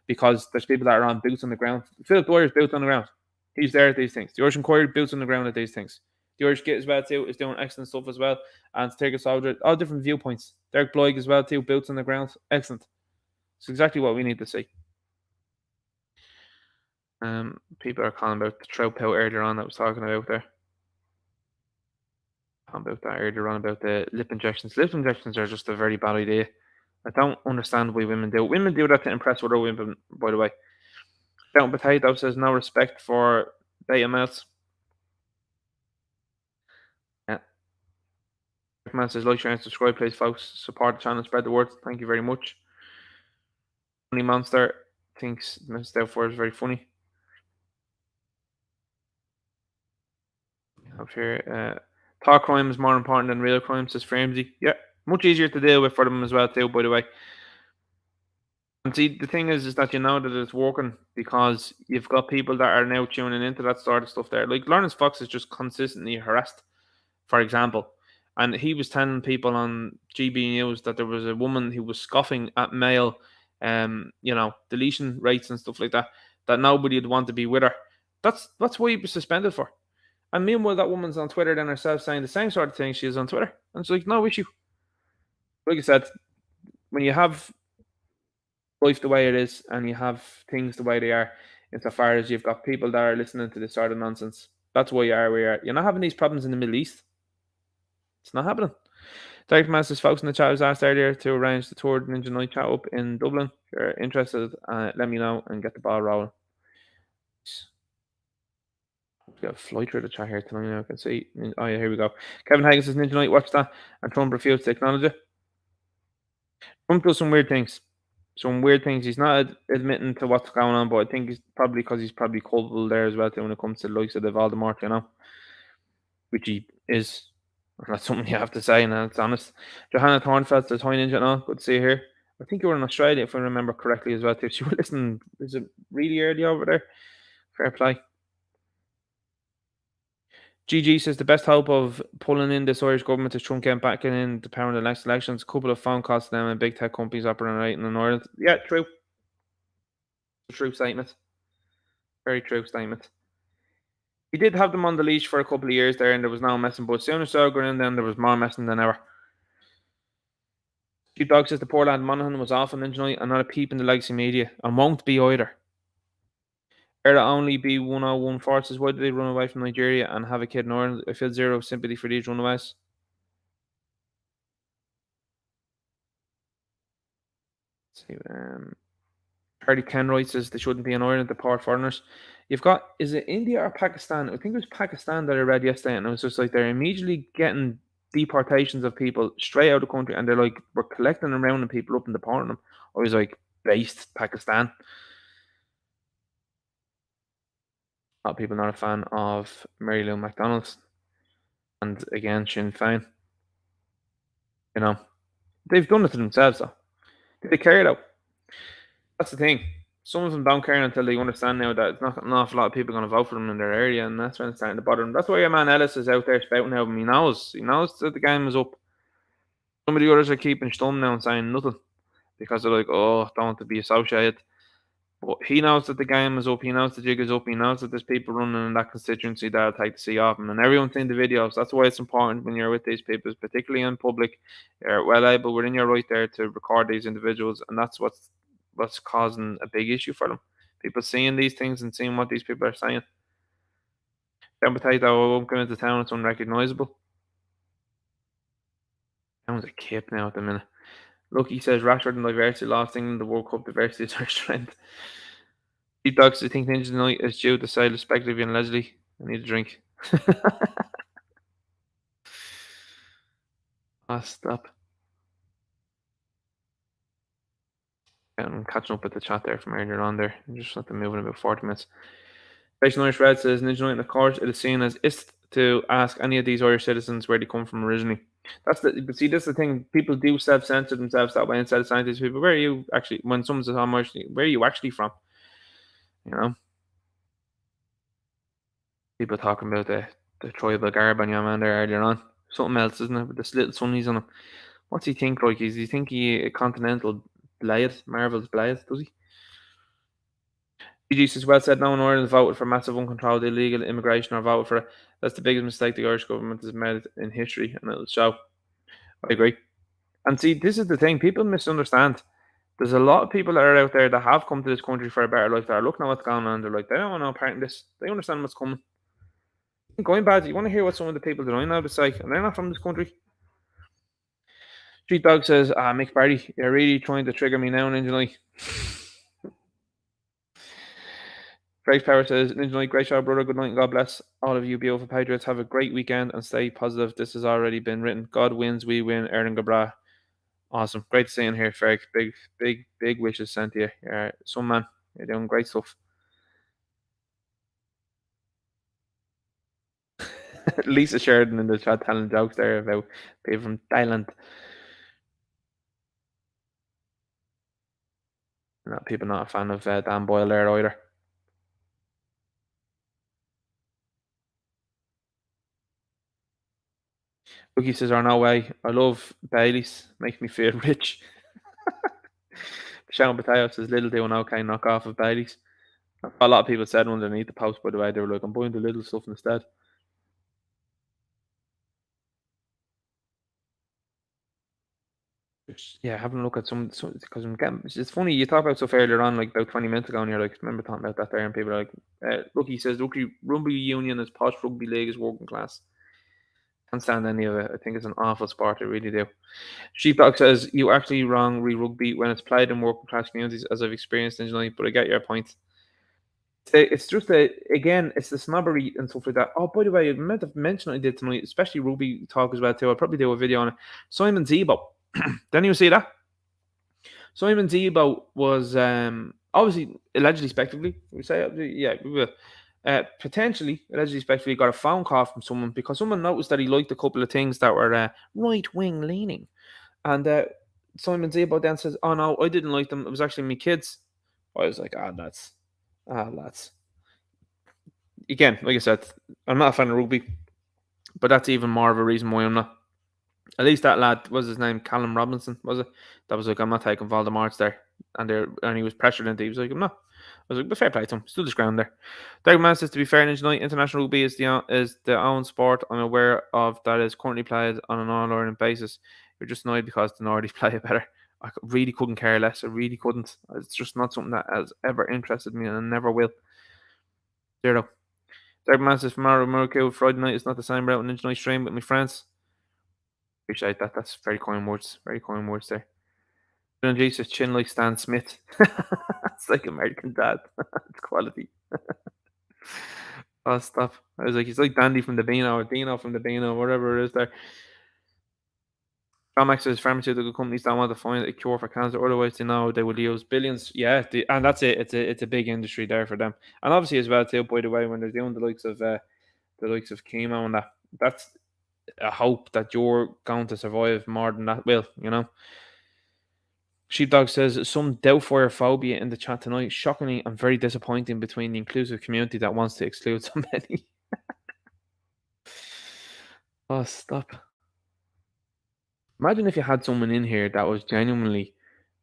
because there's people that are on boots on the ground. Philip Dwyer's boots on the ground. He's there at these things. The Irish Inquiry, boots on the ground at these things. The Irish Git as well too is doing excellent stuff as well. And take us out all different viewpoints. Derek Bloig as well too, boots on the ground. Excellent. It's exactly what we need to see. People are calling about the trout pout earlier on that I was talking about there. About that earlier on about the lip injections. Lip injections are just a very bad idea. I don't understand why women do it. Women do that to impress other women, by the way. Down Potato says no respect for beta males. Yeah. Man says like, share, and subscribe, please, folks. Support the channel, spread the word. Thank you very much. Funny Monster thinks Mrs. Doubtfire is very funny. Up here, thought crime is more important than real crime, says Framesy. Yeah, much easier to deal with for them as well too, by the way. And see, the thing is that you know that it's working because you've got people that are now tuning into that sort of stuff there. Like Lawrence Fox is just consistently harassed, for example. And he was telling people on GB News that there was a woman who was scoffing at male, deletion rates and stuff like that, that nobody would want to be with her. That's what he was suspended for. And meanwhile, that woman's on Twitter then herself saying the same sort of thing she is on Twitter. And it's like, no issue. Like I said, when you have life the way it is and you have things the way they are, insofar as you've got people that are listening to this sort of nonsense, that's why you are where you are. You're not having these problems in the Middle East. It's not happening. Derek Masters, folks in the chat was asked earlier to arrange the third Ninja Night chat up in Dublin. If you're interested, let me know and get the ball rolling. We've got a flight through the chat here tonight. Now I can see. Oh yeah, here we go. Kevin Hagen says Ninja Night, watch that. And Trump refused to acknowledge it. Trump does some weird things. He's not admitting to what's going on, but I think it's probably because he's probably culpable there as well too when it comes to the likes of the Voldemort, you know, which he is. That's something you have to say, and it's honest. Johanna Thornfeld says, "Hi Ninja, no, good to see you here. I think you were in Australia, if I remember correctly, as well too. So you were listening. Is it really early over there? Fair play." GG says the best hope of pulling in this Irish government is Trump getting back in the power in the next elections. A couple of phone calls to them and big tech companies operating in Ireland. Yeah, true. True statement. Very true statement. He did have them on the leash for a couple of years there, and there was no messing. But as soon as Stoker in, then there was more messing than ever. Cheap Dog says the poor lad Monaghan was off on Ninja Night and not a peep in the legacy media, and won't be either. There only be 101 forces. Why did they run away from Nigeria and have a kid in Ireland? I feel zero sympathy for these runaways. Let's see. Hardy Kenroy says they shouldn't be in Ireland, the poor foreigners. You've got, is it India or Pakistan? I think it was Pakistan that I read yesterday, and it was just like they're immediately getting deportations of people straight out of the country, and they're like, we're collecting and rounding people up and deporting them. I was like, based Pakistan. A lot of people not a fan of Mary Lou McDonald's. And again, Sinn Féin. You know, they've done it to themselves, though. Do they care, though? That's the thing. Some of them don't care until they understand now that it's not an awful lot of people going to vote for them in their area, and that's when it's starting to bother them. That's why your man Ellis is out there spouting out. He knows that the game is up. Some of the others are keeping stum now and saying nothing because they're like, oh, don't want to be associated. But he knows that the game is up. He knows the jig is up. He knows that there's people running in that constituency that'll take the seat off him. And everyone's seen the videos. That's why it's important when you're with these people, particularly in public. You're well able, within your right there to record these individuals. And that's what's causing a big issue for them. People seeing these things and seeing what these people are saying. Down potato, I won't come into town. It's unrecognisable. Sounds a kip now at the minute. Look, he says Rashford and diversity lost England the World Cup. Diversity is our strength. Deep Dogs, I think Ninja Night is due to say respectively and Leslie. I need a drink. Stop. I'm catching up with the chat there from earlier on there. I'm just let them move in about 40 minutes. Station Irish Red says Ninja Night, of course, it is seen as ist to ask any of these Irish citizens where they come from originally. But see, that's the thing. People do self-censor themselves that way instead of saying to these people, where are you actually, when someone says, where are you actually from? You know? People talking about the tribal garb on your man there earlier on. Something else, isn't it? With this little sunnies on him. What's he think like? Does he think he a continental blade? Marvel's blade, does he? PG says, well said, no one in Ireland voted for massive uncontrolled illegal immigration or voted for it. That's the biggest mistake the Irish government has made in history, and it'll show. I agree. And see, this is the thing. People misunderstand. There's a lot of people that are out there that have come to this country for a better life that are looking at what's going on. They're like, they don't want no part in this. They understand what's coming. Going bad, you want to hear what some of the people that I know to say, and they're not from this country. Street Dog says, Mick Barry, you're really trying to trigger me now, Ninja Night. Grace Power says, Ninja Night, great show, brother. Good night and God bless all of you beautiful Patriots. Have a great weekend and stay positive. This has already been written. God wins, we win. Erling Gabra. Awesome. Great to see you here, Ferg. Big wishes sent to you. You're some man. You're doing great stuff. Lisa Sheridan in the chat telling jokes there about people from Thailand. People not a fan of Dan Boyle there either. Cookie says, no way. I love Baileys. Makes me feel rich. Sean Potato says, little doing okay, knock off of Baileys. A lot of people said underneath the post, by the way, they were like, I'm buying the little stuff instead. Yeah, having a look at some because I'm getting. It's funny you talk about stuff earlier on, like about 20 minutes ago, and you're like, remember talking about that there, and people are like, Rookie says, rugby union is posh, rugby league is working class. Can't stand any of it. I think it's an awful sport. I really do. Sheepdog says, you actually wrong rugby when it's played in working class communities, as I've experienced in July, but I get your point. It's just again, it's the snobbery and stuff like that. Oh, by the way, I meant to mention I did tonight, especially rugby talk as well too. I'll probably do a video on it. Simon Zebo. Didn't you see that? Simon Zebo was obviously allegedly speculatively, we say, yeah, we will. Potentially, allegedly speculatively, got a phone call from someone because someone noticed that he liked a couple of things that were right wing leaning, and Simon Zebo then says, "Oh no, I didn't like them. It was actually my kids." I was like, lads. Again, like I said, I'm not a fan of rugby, but that's even more of a reason why I'm not. At least that lad, was his name Callum Robinson, was it? That was like, I'm not taking Voldemort's there. And he was pressured into it. He was like, I'm not. I was like, but fair play to him. Stood his ground there. Derek Man says, to be fair, tonight, international rugby is the own sport I'm aware of that is currently played on an all-Ireland basis. You're just annoyed because the Nordies play it better. I really couldn't care less. I really couldn't. It's just not something that has ever interested me, and I never will. Zero. Derek Man says, Murray Friday night is not the same route on Ninja Night stream with my friends. Appreciate that. That's very kind words. Very kind words there. And Jesus, chin like Stan Smith. It's like American Dad. It's quality. Oh, stop. I was like, he's like Dandy from the Beano or Dino from the Beano, whatever it is there. John Max says pharmaceutical companies don't want to find a cure for cancer, otherwise they know they will use billions. Yeah, and that's it. It's a big industry there for them. And obviously as well too, by the way, when they're doing the likes of chemo and that's a hope that you're going to survive more than that will, you know. Sheepdog says some Doubtfire phobia in the chat tonight. Shockingly and very disappointing between the inclusive community that wants to exclude so many. Oh, stop. Imagine if you had someone in here that was genuinely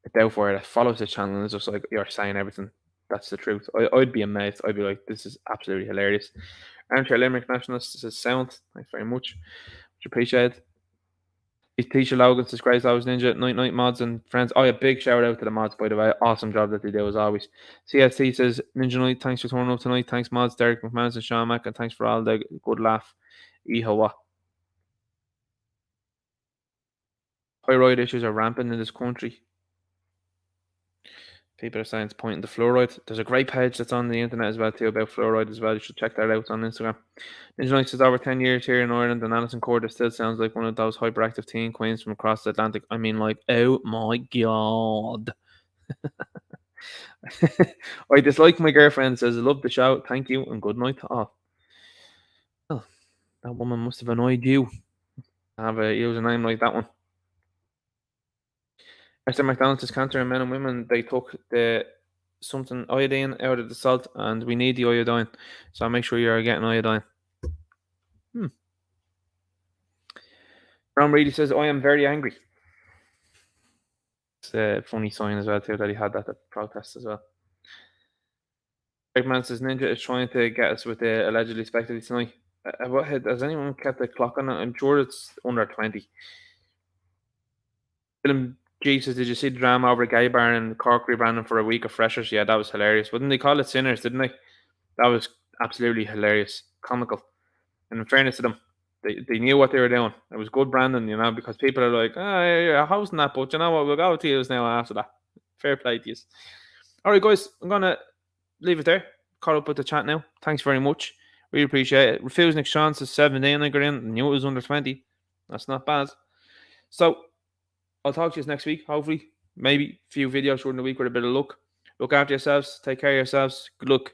a Doubtfire that follows the channel and is just like, you're saying everything. That's the truth. I'd be amazed. I'd be like, this is absolutely hilarious. Armchair Limerick Nationalist says sound. Thanks very much. Much appreciated. Tisha Logan says, Grace Always Ninja, night mods and friends. Oh yeah, big shout out to the mods, by the way. Awesome job that they do as always. CST says, Ninja Night, thanks for turning up tonight. Thanks mods, Derek McManus and Sean Mack, and thanks for all the good laugh. Ihawa. Thyroid issues are rampant in this country. People are saying it's pointing to fluoride. There's a great page that's on the internet as well too about fluoride as well. You should check that out on Instagram. Ninja Night says over 10 years here in Ireland, and Alison Corder still sounds like one of those hyperactive teen queens from across the Atlantic. I mean, like, oh my god. I dislike my girlfriend, says I love the show. Thank you and good night to all. Well, that woman must have annoyed you. I have a username like that one. Esther McDonald says cancer in men and women, they took the something iodine out of the salt, and we need the iodine. So make sure you're getting iodine. Ron Reedy says, I am very angry. It's a funny sign as well too that he had that at protest as well. Man says Ninja is trying to get us with the allegedly speculative tonight. Has anyone kept a clock on it? I'm sure it's under 20. Film Jesus, did you see the drama over a gay bar in Cork rebranding for a week of freshers? Yeah, that was hilarious. Wouldn't they call it Sinners, didn't they? That was absolutely hilarious. Comical. And in fairness to them, they knew what they were doing. It was good branding, you know, because people are like, you're hosting that, but you know what, we'll go to you now after that. Fair play to you. All right, guys, I'm going to leave it there. Caught up with the chat now. Thanks very much. Really appreciate it. Refusing chance is 17 I got in. Knew it was under 20. That's not bad. So, I'll talk to you next week, hopefully. Maybe a few videos during the week with a bit of luck. Look after yourselves. Take care of yourselves. Good luck.